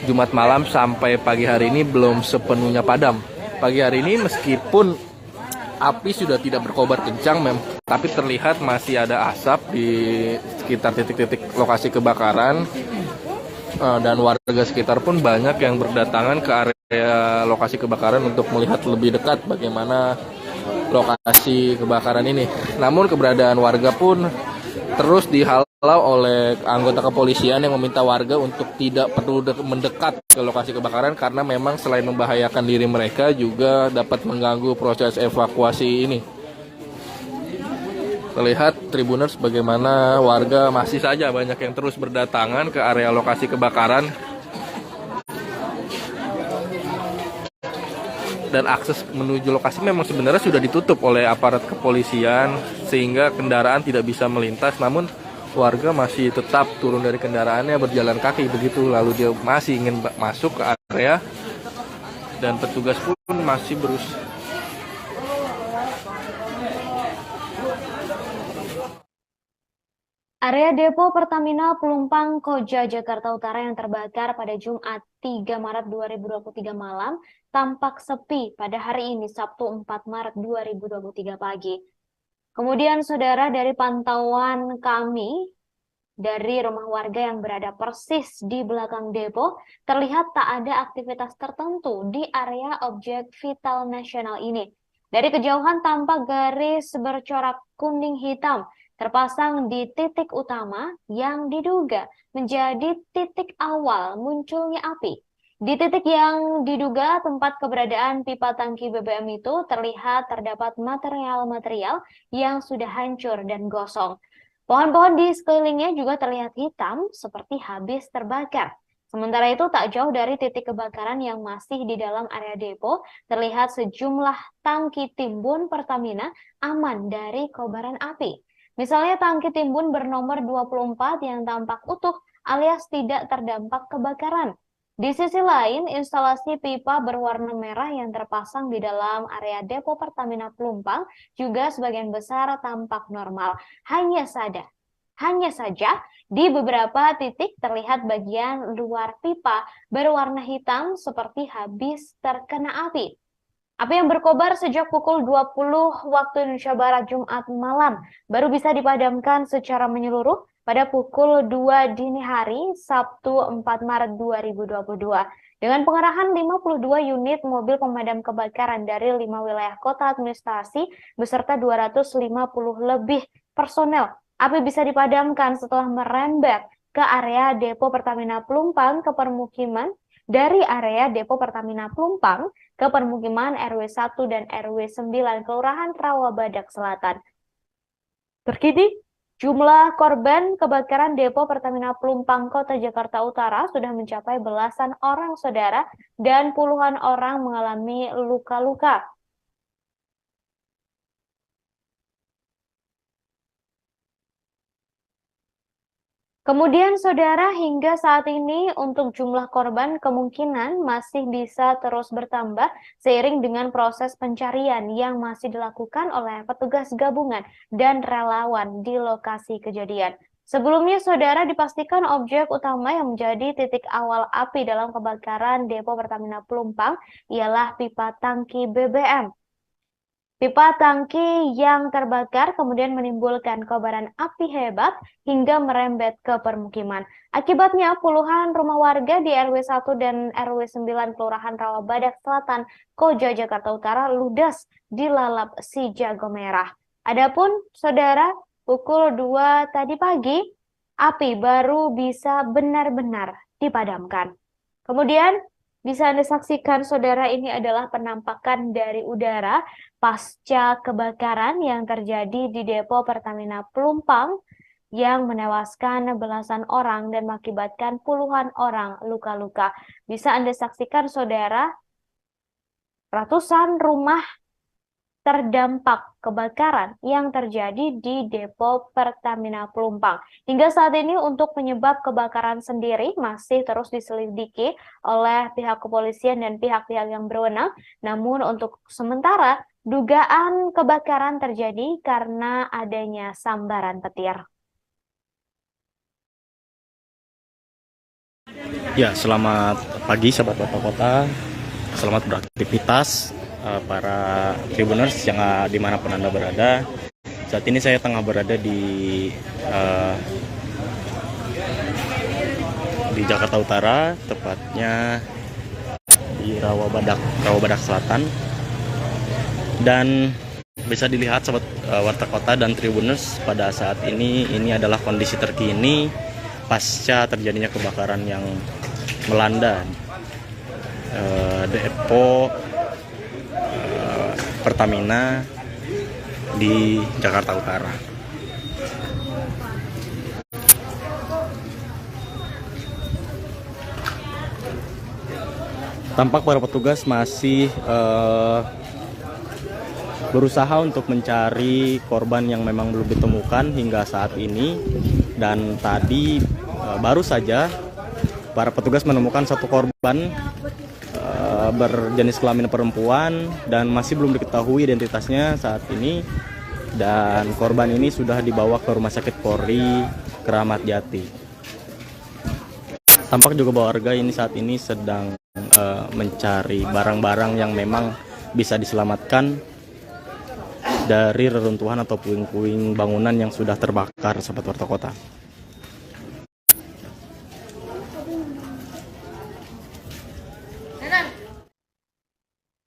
[SPEAKER 12] Jumat malam sampai pagi hari ini belum sepenuhnya padam. Pagi hari ini meskipun api sudah tidak berkobar kencang, tapi terlihat masih ada asap di sekitar titik-titik lokasi kebakaran. Dan warga sekitar pun banyak yang berdatangan ke area lokasi kebakaran untuk melihat lebih dekat bagaimana lokasi kebakaran ini. Namun keberadaan warga pun terus dihalau oleh anggota kepolisian yang meminta warga untuk tidak perlu mendekat ke lokasi kebakaran karena memang selain membahayakan diri mereka juga dapat mengganggu proses evakuasi ini. Terlihat Tribuners bagaimana warga masih saja banyak yang terus berdatangan ke area lokasi kebakaran. Dan akses menuju lokasi memang sebenarnya sudah ditutup oleh aparat kepolisian sehingga kendaraan tidak bisa melintas, namun warga masih tetap turun dari kendaraannya berjalan kaki begitu, lalu dia masih ingin masuk ke area dan petugas pun masih berusaha.
[SPEAKER 16] Area depo Pertamina Pelumpang Koja Jakarta Utara yang terbakar pada Jumat 3 Maret 2023 malam tampak sepi pada hari ini Sabtu 4 Maret 2023 pagi. Kemudian saudara, dari pantauan kami dari rumah warga yang berada persis di belakang depo, terlihat tak ada aktivitas tertentu di area objek vital nasional ini. Dari kejauhan tampak garis bercorak kuning hitam terpasang di titik utama yang diduga menjadi titik awal munculnya api. Di titik yang diduga tempat keberadaan pipa tangki BBM itu terlihat terdapat material-material yang sudah hancur dan gosong. Pohon-pohon di sekelilingnya juga terlihat hitam seperti habis terbakar. Sementara itu tak jauh dari titik kebakaran yang masih di dalam area depo, terlihat sejumlah tangki timbun Pertamina aman dari kobaran api. Misalnya tangki timbun bernomor 24 yang tampak utuh alias tidak terdampak kebakaran. Di sisi lain, instalasi pipa berwarna merah yang terpasang di dalam area depo Pertamina Pelumpang juga sebagian besar tampak normal. Hanya saja di beberapa titik terlihat bagian luar pipa berwarna hitam seperti habis terkena api. Api yang berkobar sejak pukul 20 waktu Indonesia Barat Jumat malam baru bisa dipadamkan secara menyeluruh pada pukul 2 dini hari Sabtu 4 Maret 2022 dengan pengerahan 52 unit mobil pemadam kebakaran dari 5 wilayah kota administrasi beserta 250 lebih personel. Api bisa dipadamkan setelah merembet ke area depo Pertamina Pelumpang ke permukiman. Dari area depo Pertamina Pelumpang ke permukiman RW 1 dan RW 9 Kelurahan Rawabadak Selatan. Terkini, jumlah korban kebakaran depo Pertamina Pelumpang Kota Jakarta Utara sudah mencapai belasan orang saudara dan puluhan orang mengalami luka-luka. Kemudian saudara, hingga saat ini untuk jumlah korban kemungkinan masih bisa terus bertambah seiring dengan proses pencarian yang masih dilakukan oleh petugas gabungan dan relawan di lokasi kejadian. Sebelumnya saudara, dipastikan objek utama yang menjadi titik awal api dalam kebakaran depo Pertamina Pelumpang ialah pipa tangki BBM. Pipa tangki yang terbakar kemudian menimbulkan kobaran api hebat hingga merembet ke permukiman. Akibatnya puluhan rumah warga di RW 1 dan RW 9 Kelurahan Rawabadak Selatan, Koja Jakarta Utara ludes dilalap si jago merah. Adapun saudara, pukul 2 tadi pagi, api baru bisa benar-benar dipadamkan. Kemudian bisa Anda saksikan saudara, ini adalah penampakan dari udara pasca kebakaran yang terjadi di depo Pertamina Pelumpang yang menewaskan belasan orang dan mengakibatkan puluhan orang luka-luka. Bisa Anda saksikan saudara, ratusan rumah terdampak kebakaran yang terjadi di depo Pertamina Pelumpang. Hingga saat ini untuk penyebab kebakaran sendiri masih terus diselidiki oleh pihak kepolisian dan pihak-pihak yang berwenang. Namun untuk sementara dugaan kebakaran terjadi karena adanya sambaran petir.
[SPEAKER 3] Ya, selamat pagi sahabat Bapak Kota. Selamat beraktivitas para Tribuners yang dimanapun Anda berada. Saat ini saya tengah berada di Jakarta Utara, tepatnya di Rawabadak Selatan. Dan bisa dilihat sahabat Warta Kota dan Tribuners, pada saat ini adalah kondisi terkini pasca terjadinya kebakaran yang melanda depo Pertamina di Jakarta Utara. Tampak para petugas masih berusaha untuk mencari korban yang memang belum ditemukan hingga saat ini. Dan tadi baru saja para petugas menemukan satu korban berjenis kelamin perempuan dan masih belum diketahui identitasnya saat ini. Dan korban ini sudah dibawa ke Rumah Sakit Polri Kramat Jati. Tampak juga bahwa warga ini saat ini sedang mencari barang-barang yang memang bisa diselamatkan dari reruntuhan atau puing-puing bangunan yang sudah terbakar, sahabat Warta Kota.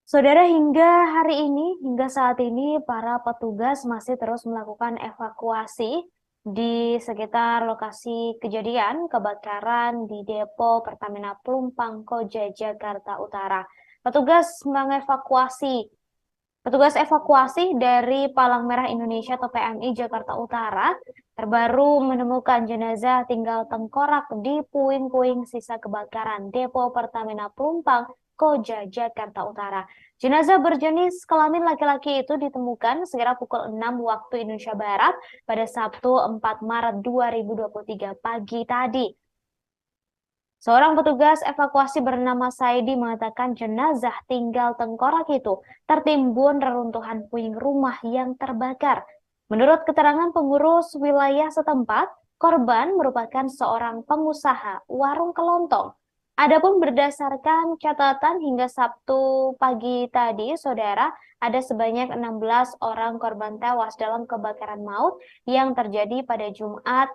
[SPEAKER 16] Saudara, hingga saat ini para petugas masih terus melakukan evakuasi di sekitar lokasi kejadian kebakaran di Depo Pertamina Pelumpang Koja Jakarta Utara. Petugas evakuasi dari Palang Merah Indonesia atau PMI Jakarta Utara terbaru menemukan jenazah tinggal tengkorak di puing-puing sisa kebakaran Depo Pertamina Pelumpang Koja Jakarta Utara. Jenazah berjenis kelamin laki-laki itu ditemukan sekira pukul 6 waktu Indonesia Barat pada Sabtu 4 Maret 2023 pagi tadi. Seorang petugas evakuasi bernama Saidi mengatakan jenazah tinggal tengkorak itu tertimbun reruntuhan puing rumah yang terbakar. Menurut keterangan pengurus wilayah setempat, korban merupakan seorang pengusaha warung kelontong. Adapun berdasarkan catatan hingga Sabtu pagi tadi, saudara, ada sebanyak 16 orang korban tewas dalam kebakaran maut yang terjadi pada Jumat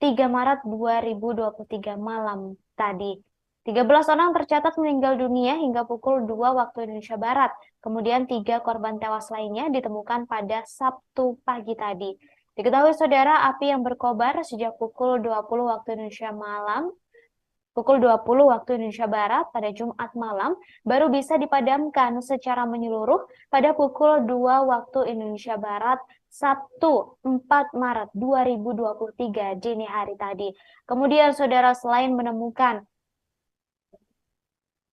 [SPEAKER 16] 3 Maret 2023 malam tadi. 13 orang tercatat meninggal dunia hingga pukul 2 waktu Indonesia Barat. Kemudian 3 korban tewas lainnya ditemukan pada Sabtu pagi tadi. Diketahui saudara, api yang berkobar sejak pukul 20 waktu Indonesia Barat pada Jumat malam baru bisa dipadamkan secara menyeluruh pada pukul 2 waktu Indonesia Barat Sabtu 4 Maret 2023 dini hari tadi. Kemudian saudara, selain menemukan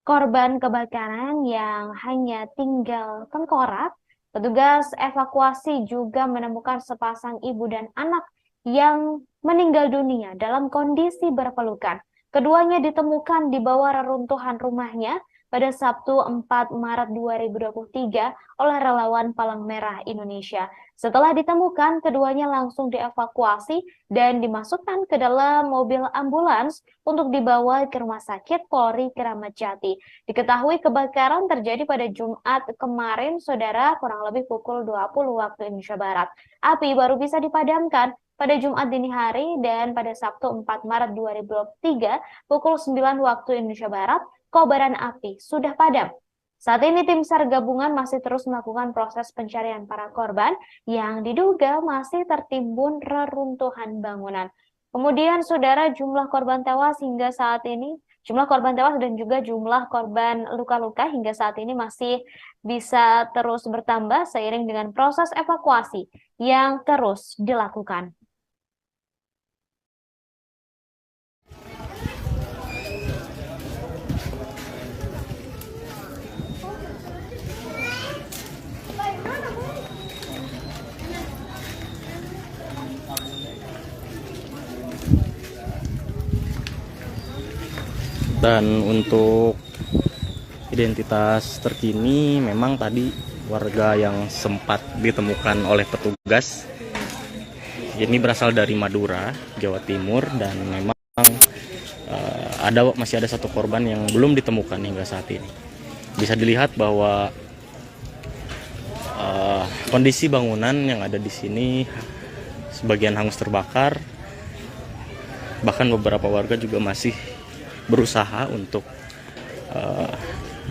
[SPEAKER 16] korban kebakaran yang hanya tinggal tengkorak, petugas evakuasi juga menemukan sepasang ibu dan anak yang meninggal dunia dalam kondisi berpelukan. Keduanya ditemukan di bawah reruntuhan rumahnya pada Sabtu 4 Maret 2023 oleh relawan Palang Merah Indonesia. Setelah ditemukan, keduanya langsung dievakuasi dan dimasukkan ke dalam mobil ambulans untuk dibawa ke Rumah Sakit Polri Kramat Jati. Diketahui kebakaran terjadi pada Jumat kemarin, saudara, kurang lebih pukul 20 waktu Indonesia Barat. Api baru bisa dipadamkan pada Jumat dini hari dan pada Sabtu 4 Maret 2023 pukul 9 waktu Indonesia Barat, kobaran api sudah padam. Saat ini tim SAR gabungan masih terus melakukan proses pencarian para korban yang diduga masih tertimbun reruntuhan bangunan. Kemudian saudara, jumlah korban tewas dan juga jumlah korban luka-luka hingga saat ini masih bisa terus bertambah seiring dengan proses evakuasi yang terus dilakukan.
[SPEAKER 3] Dan untuk identitas terkini, memang tadi warga yang sempat ditemukan oleh petugas ini berasal dari Madura, Jawa Timur, dan memang masih ada satu korban yang belum ditemukan hingga saat ini. Bisa dilihat bahwa kondisi bangunan yang ada di sini sebagian hangus terbakar, bahkan beberapa warga juga masih berusaha untuk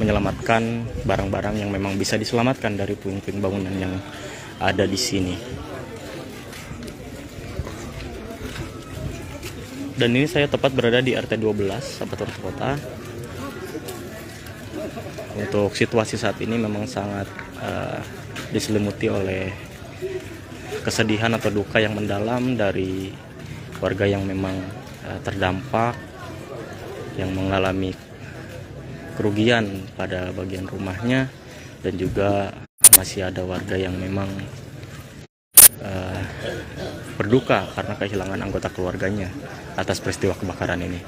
[SPEAKER 3] menyelamatkan barang-barang yang memang bisa diselamatkan dari puing-puing bangunan yang ada di sini. Dan ini saya tepat berada di RT 12, sahabat Warta Kota. Untuk situasi saat ini memang sangat diselimuti oleh kesedihan atau duka yang mendalam dari warga yang memang terdampak, yang mengalami kerugian pada bagian rumahnya, dan juga masih ada warga yang memang berduka karena kehilangan anggota keluarganya atas peristiwa kebakaran ini.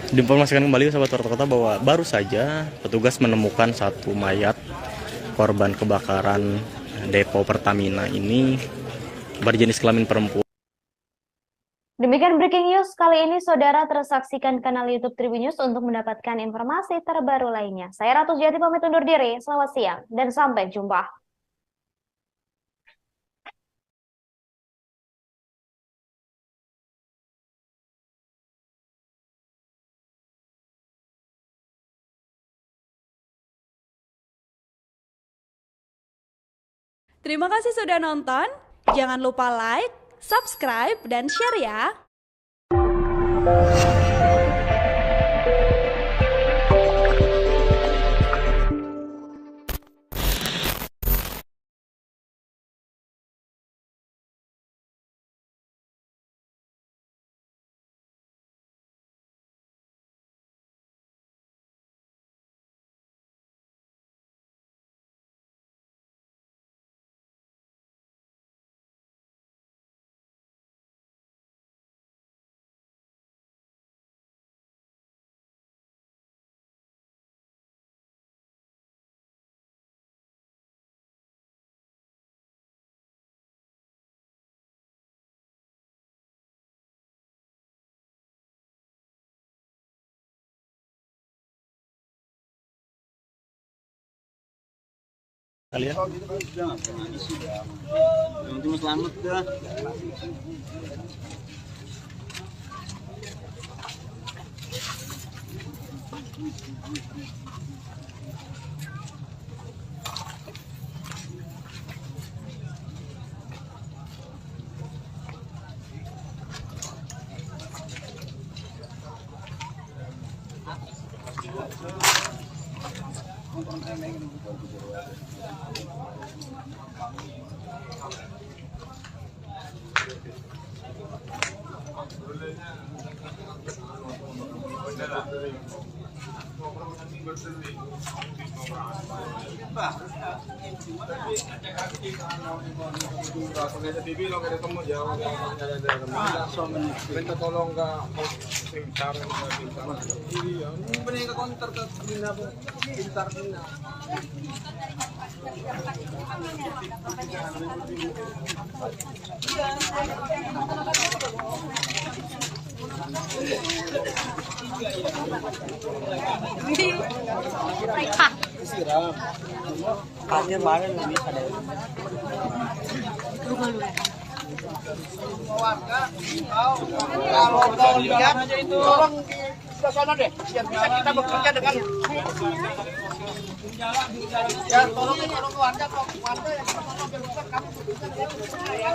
[SPEAKER 3] Diinformasikan kembali sahabat Warta Kota bahwa baru saja petugas menemukan satu mayat korban kebakaran depo Pertamina ini berjenis kelamin perempuan.
[SPEAKER 16] Demikian breaking news kali ini, saudara. Terus saksikan kanal YouTube Tribun News untuk mendapatkan informasi terbaru lainnya. Saya Ratu Jati pamit undur diri. Selamat siang dan sampai jumpa.
[SPEAKER 17] Terima kasih sudah nonton. Jangan lupa like, subscribe, dan share ya.
[SPEAKER 2] Kalian?
[SPEAKER 10] Yang penting selamat dah. Katanya mana nih ada. Kalau lihat tolong ke sana deh, biar bisa kita bekerja dengan ya tolong warga yang kamu bekerja dengan ya.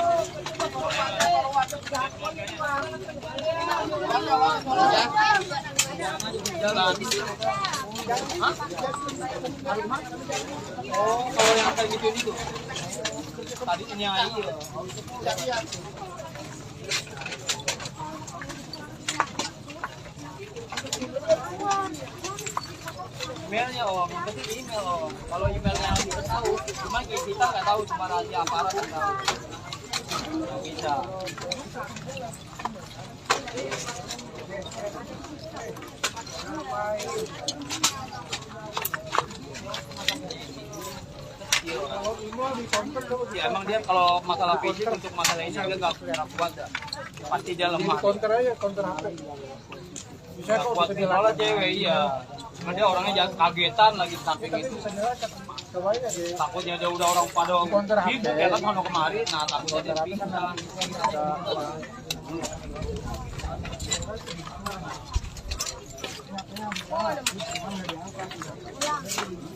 [SPEAKER 1] Oh, kalau yang kayak gitu itu tadi nyai ya. Emailnya om, yang penting di email om. Kalau emailnya kita tahu, cuma kita nggak tahu, cuma rahasia aparat nggak tahu. Nggak bisa. Ya emang dia kalau masalah fisik untuk masalah ini dia nggak kuat ya. Pasti dia lemah.
[SPEAKER 15] Counter aja, counter HP. Bisa kok
[SPEAKER 1] Kuat malah cewek iya. Cuma dia orangnya jangan kagetan lagi samping itu. Takutnya dia udah orang pada sibuk ya kan sono kemari, nah takutnya dia pingsan.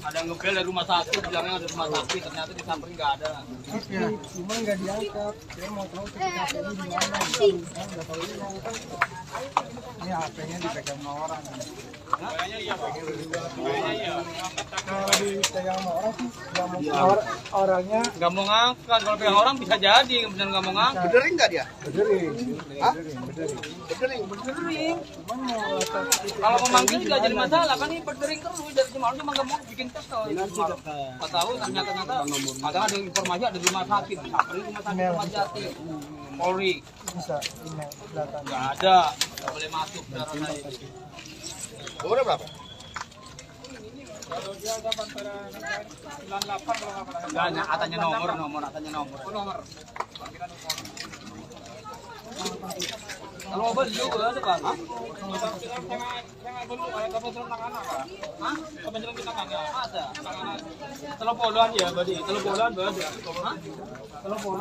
[SPEAKER 1] Ada yang ngebel dari rumah sakit, bilangnya ada rumah sakit, ternyata disamperin nggak ada.
[SPEAKER 10] Cuma nggak diangkat. Saya mau tahu ketika ini di mana. Nggak tahu ini HP-nya dipegang sama orang.
[SPEAKER 1] Kayaknya iya,
[SPEAKER 10] Kalau dipegang sama orang sih, orangnya
[SPEAKER 1] nggak mau ngangkat. Kalau pegang orang bisa jadi, benar nggak mau ngangkat.
[SPEAKER 10] bedering nggak dia? Bedering. Bedering.
[SPEAKER 1] Kalau mau manggil nggak jadi masalah, kan ini berdering terus dari semalam cuma nggak mau bikin tes kalau semalam. Nggak tahu ternyata padahal ada informasi ada di rumah sakit, disamperin rumah sakit Keramat Jati, Polri.
[SPEAKER 10] Bisa email data.
[SPEAKER 1] Nggak ada, nggak boleh masuk darah saya.
[SPEAKER 10] Umurnya berapa?
[SPEAKER 1] Kalau dia ada antara 98 kalau nggak salah. Nggak, katanya nomor, katanya nomor. Nomor. Kalau beli juga ada Pak. Hah? Ada. Teleponan ya, berarti. Teleponan berarti. Hah? Telepon.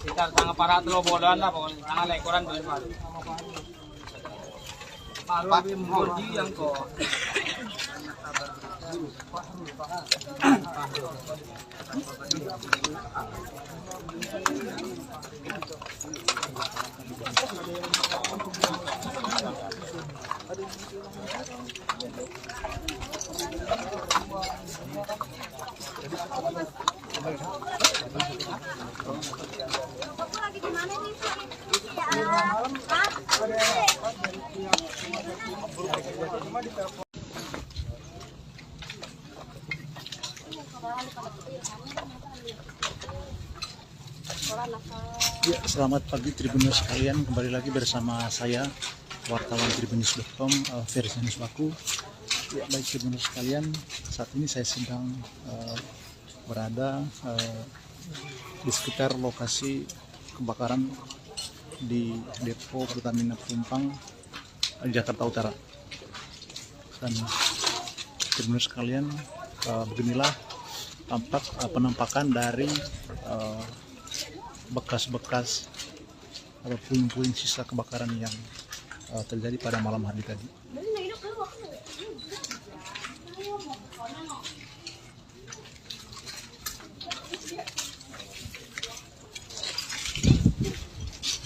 [SPEAKER 1] Kita sangat para telobolan lah pokoknya, sangat lekoran benar. Malu emoji yang kok.
[SPEAKER 4] Ya, selamat pagi Tribuners sekalian, kembali lagi bersama saya wartawan Tribunnews.com, Ferdianus Waku. Ya, baik Tribuners sekalian, saat ini saya sedang berada di sekitar lokasi kebakaran di depo Pertamina Pelumpang, Jakarta Utara. Dan Tribuners sekalian, beginilah tampak penampakan dari bekas-bekas atau puing-puing sisa kebakaran yang terjadi pada malam hari tadi.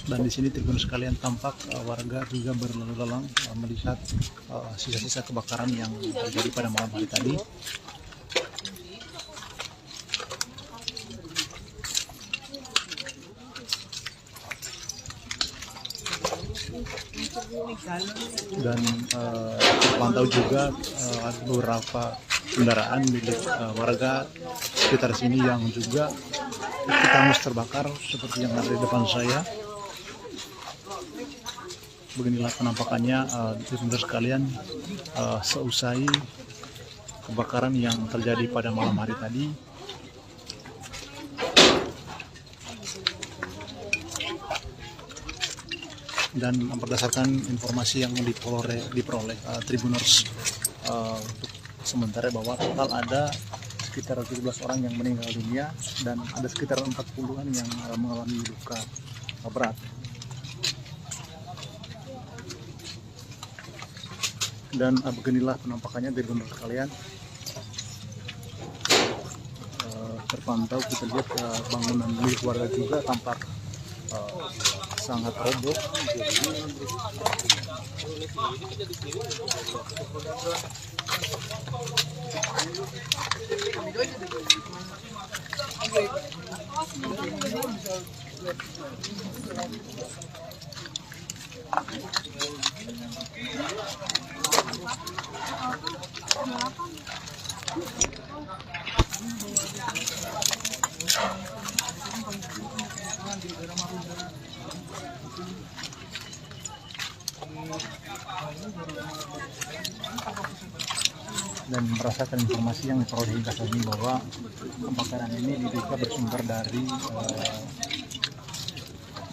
[SPEAKER 4] Dan di sini Tribuners sekalian tampak warga juga berlalu lalang melihat sisa-sisa kebakaran yang terjadi pada malam hari tadi. Dan terpantau juga beberapa kendaraan milik warga sekitar sini yang juga ikut hangus terbakar seperti yang ada di depan saya. Beginilah penampakannya Tribuners sekalian seusai kebakaran yang terjadi pada malam hari tadi. Dan berdasarkan informasi yang diperoleh Tribuners untuk sementara bahwa total ada sekitar 17 orang yang meninggal dunia dan ada sekitar 40-an yang mengalami luka berat. Dan beginilah penampakannya Tribuners sekalian. Terpantau kita lihat bangunan milik warga juga tampak sangat roboh. Dan merasakan informasi yang diperoleh hingga saat ini bahwa kebakaran ini diduga bersumber dari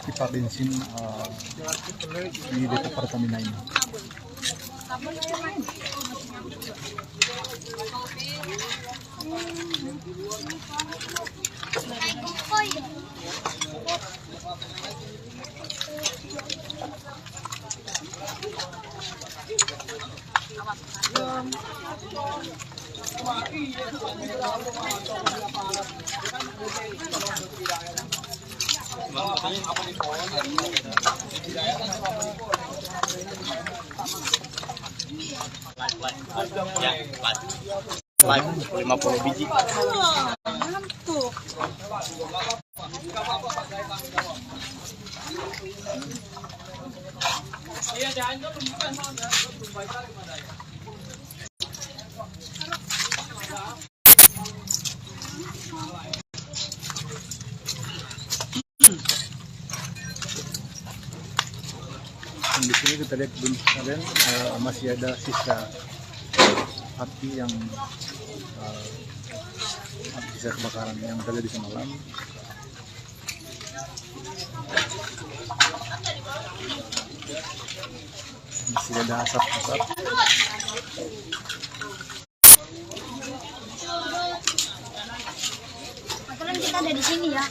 [SPEAKER 4] pipa bensin di depo Pertamina ini.
[SPEAKER 3] Live 50 biji.
[SPEAKER 13] Tuh.
[SPEAKER 1] Iya, jangan dulu bukan mau ya.
[SPEAKER 4] Di sini kita lihat kalian masih ada sisa api yang sisa kebakaran yang terjadi semalam. Masih ada asap-asap.
[SPEAKER 14] Aturan kita ada di sini ya.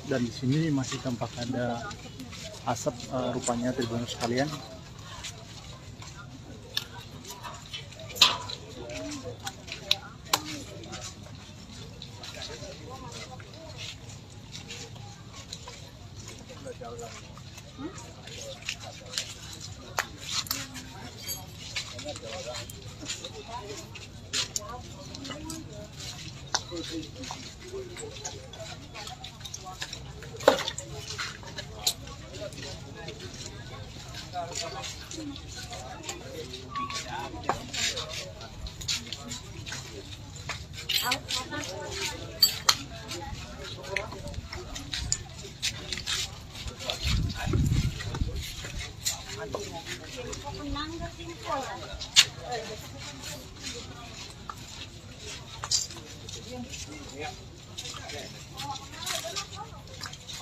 [SPEAKER 4] Dan di sini masih tampak ada asap rupanya Tribuners sekalian.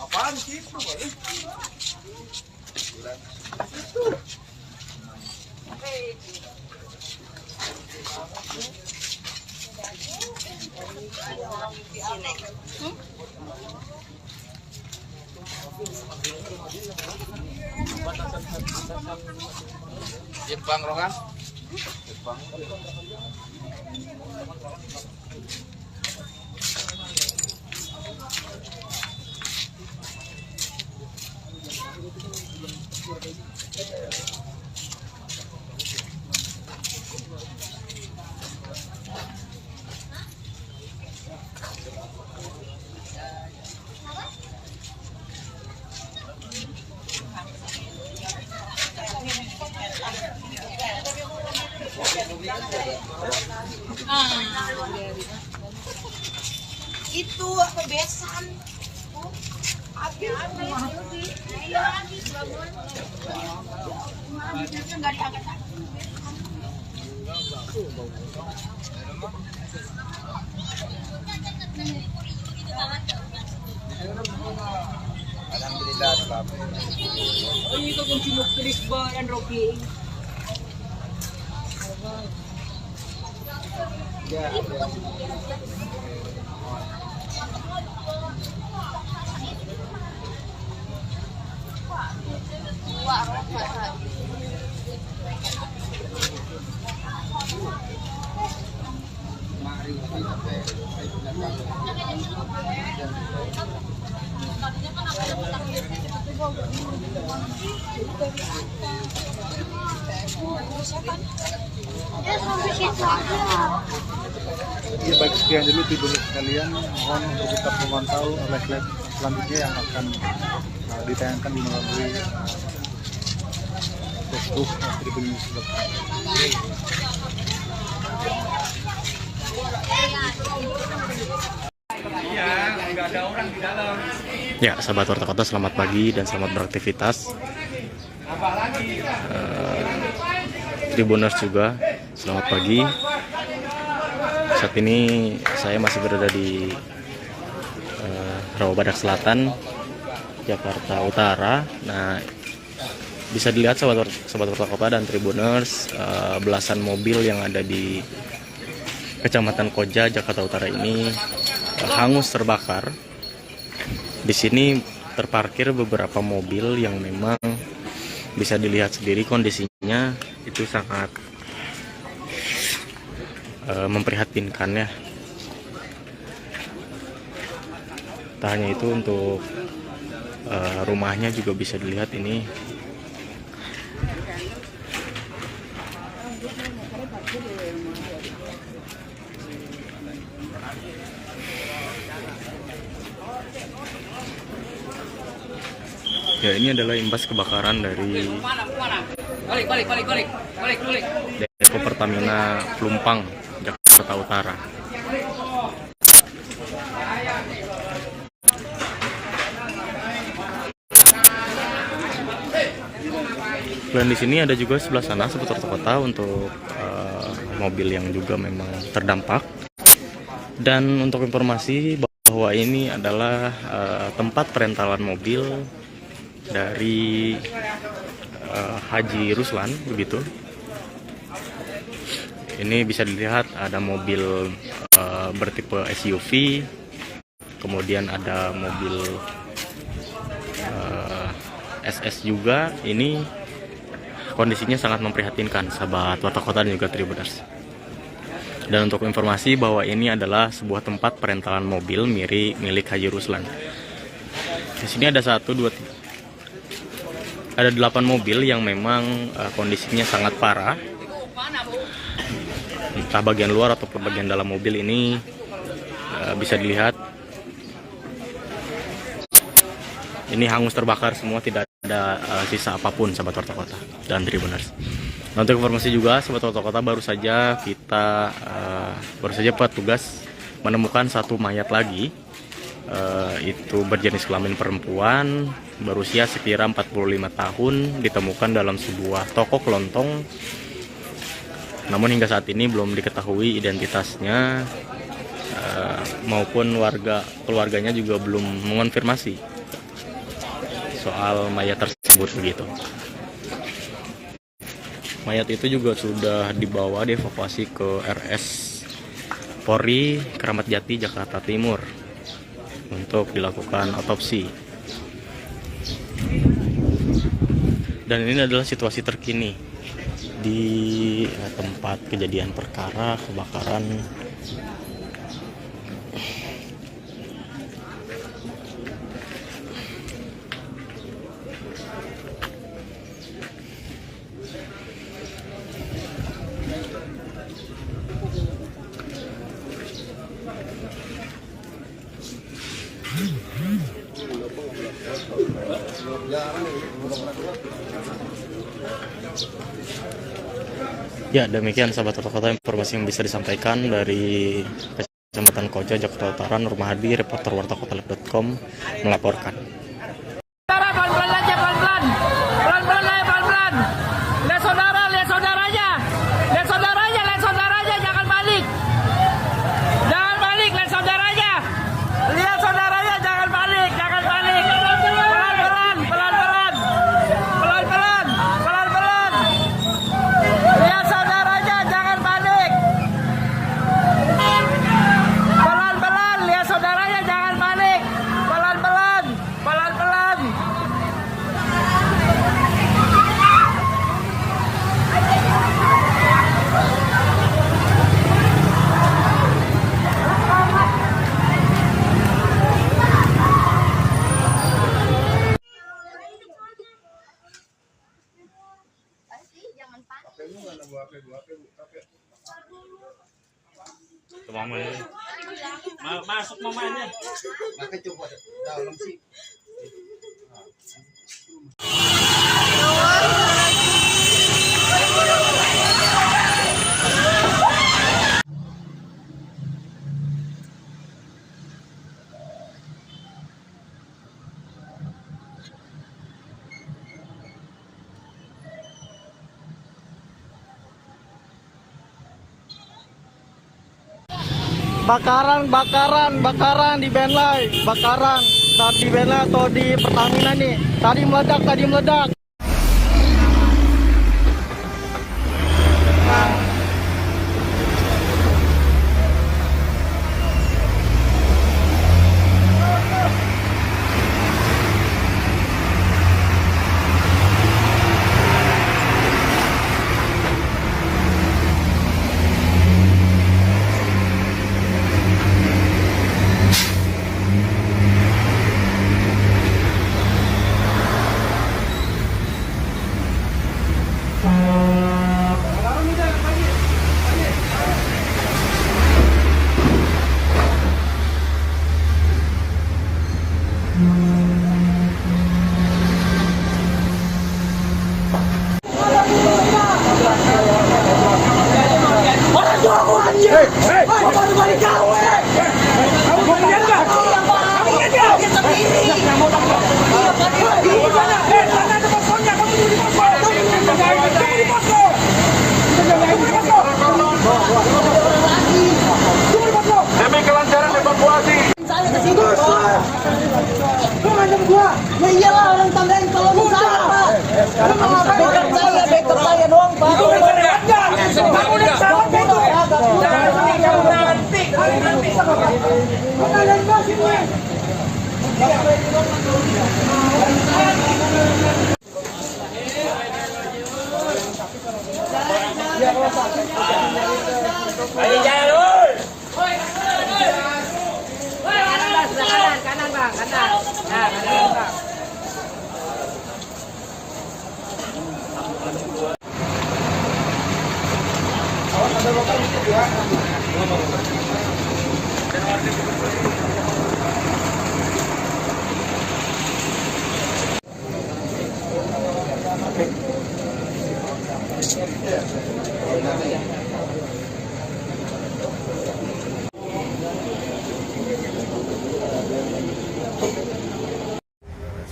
[SPEAKER 10] Apaan sih itu?
[SPEAKER 1] Jepang Rokan? Jepang.
[SPEAKER 13] Itu apa besan?
[SPEAKER 10] Alhamdulillah.
[SPEAKER 1] Oh, ini kau kunci muklis ba yan Rocky?
[SPEAKER 10] Ya.
[SPEAKER 4] Ya, baik, sekian dulu Tribuners sekalian. Mohon untuk tetap memantau live selanjutnya yang akan ditayangkan melalui toko tribunnews.com.
[SPEAKER 3] Ya, sahabat Warta Kota, selamat pagi dan selamat beraktivitas. Tribuners juga, selamat pagi. Saat ini saya masih berada di Rawabadak Selatan, Jakarta Utara. Nah, bisa dilihat sahabat Warta Kota dan Tribuners, belasan mobil yang ada di Kecamatan Koja, Jakarta Utara ini hangus terbakar. Di sini terparkir beberapa mobil yang memang bisa dilihat sendiri kondisinya itu sangat memprihatinkan ya. Tak hanya itu, untuk rumahnya juga bisa dilihat ini ya. Ini adalah imbas kebakaran dari depo Pertamina Pelumpang, Jakarta Utara. Dan di sini ada juga sebelah sana seputar kota untuk mobil yang juga memang terdampak. Dan untuk informasi bahwa ini adalah tempat perentalan mobil dari Haji Ruslan, begitu. Ini bisa dilihat ada mobil bertipe SUV, kemudian ada mobil SS juga. Ini kondisinya sangat memprihatinkan sahabat Warta Kota dan juga Tribuners. Dan untuk informasi bahwa ini adalah sebuah tempat perentalan mobil milik Haji Ruslan. Di sini ada 8 mobil yang memang kondisinya sangat parah. Entah bagian luar ataupun bagian dalam mobil ini bisa dilihat ini hangus terbakar semua, tidak ada sisa apapun sahabat Warta Kota dan Tribuners. Nah, untuk informasi juga sahabat Warta Kota, baru saja petugas menemukan satu mayat lagi. Itu berjenis kelamin perempuan, berusia sekira 45 tahun, ditemukan dalam sebuah toko kelontong. Namun hingga saat ini belum diketahui identitasnya, maupun keluarganya juga belum mengonfirmasi soal mayat tersebut, begitu. Mayat itu juga sudah dievakuasi ke RS Polri Kramat Jati, Jakarta Timur untuk dilakukan otopsi. Dan ini adalah situasi terkini di tempat kejadian perkara kebakaran. Ya, demikian sahabat Warta Kota informasi yang bisa disampaikan dari Kecamatan Koja, Jakarta Utara. Nur Mahadi, reporter wartakota.com melaporkan.
[SPEAKER 7] Pelan-pelan aja, pelan-pelan. Pelan-pelan aja, pelan-pelan. Lihat saudaranya. Lihat saudaranya, jangan balik. Jangan balik, lihat saudaranya. Lihat saudaranya, jangan balik. Pelan-pelan. Lihat saudaranya, jangan balik. Pelan-pelan, lihat saudaranya, jangan balik. Pelan-pelan.
[SPEAKER 2] Masuk mamanya.
[SPEAKER 10] Maka coba dalam sih. Bakaran di Benlai, bakaran. Tadi Benlai atau di Pertamina nih. Tadi meledak.
[SPEAKER 7] Demi kelancaran evakuasi.
[SPEAKER 18] Saya ke situ. Lu ngajak gua. Ya iyalah orang tandain kalau lu salah, Pak. Lu mau ngapain? Backup saya doang, Pak.
[SPEAKER 7] Aku udah sama itu. Ayo jalan, woi. Kanan, Bang, kanan. Nah, kanan, Bang.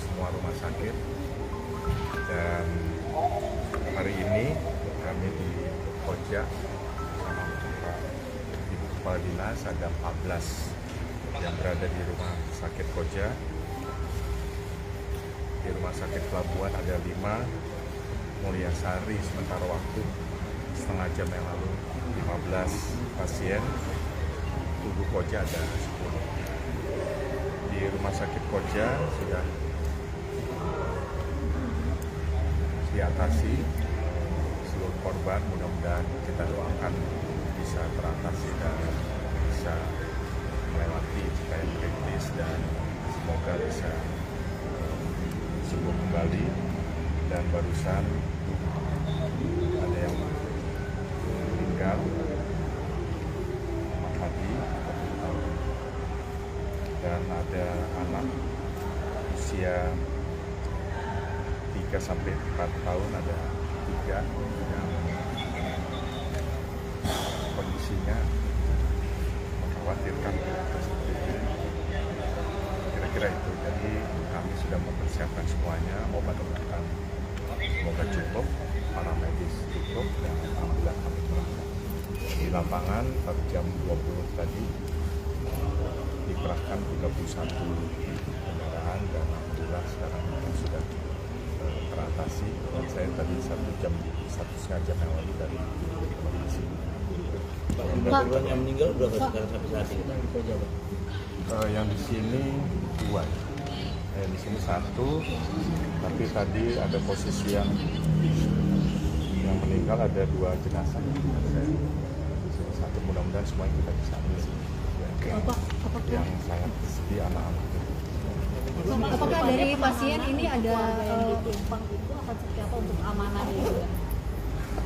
[SPEAKER 9] Semua rumah sakit, dan hari ini kami di Koja sama Ibu Kepala Dinas ada 14 yang berada di rumah sakit Koja. Di rumah sakit Pelabuhan ada 5, Mulyasari sementara waktu setengah jam yang lalu 15 pasien, Tugu Koja ada 10. Di rumah sakit Koja sudah diatasi seluruh korban, mudah-mudahan kita doakan bisa teratasi dan bisa melewati jika yang kritis, dan semoga bisa sembuh kembali. Dan barusan ada yang meninggal, Ahmad Hadi, dan ada anak usia 3 sampai 4 tahun, ada 3 yang kondisinya mengkhawatirkan. Kira-kira itu. Jadi kami sudah mempersiapkan semuanya, obat-obatan semoga cukup, para medis cukup, dan alhamdulillah kami berangkat. Di lapangan pada jam 20 tadi dikerahkan 31 kendaraan, dan alhamdulillah sekarang sudah teratasi. Dan saya tadi 1,5 jam yang lalu dari kondisi.
[SPEAKER 19] Korban yang meninggal berapa sekarang sampai saat ini?
[SPEAKER 9] Yang di sini 2, yang di sini 1, tapi tadi ada posisi yang meninggal ada 2 jenazah. Di sini 1, mudah-mudahan semuanya kita bisa ambil. Yang sangat sedih anak-anak.
[SPEAKER 5] Apakah dari pasien ini ada penumpang itu akan seperti apa untuk amanah itu?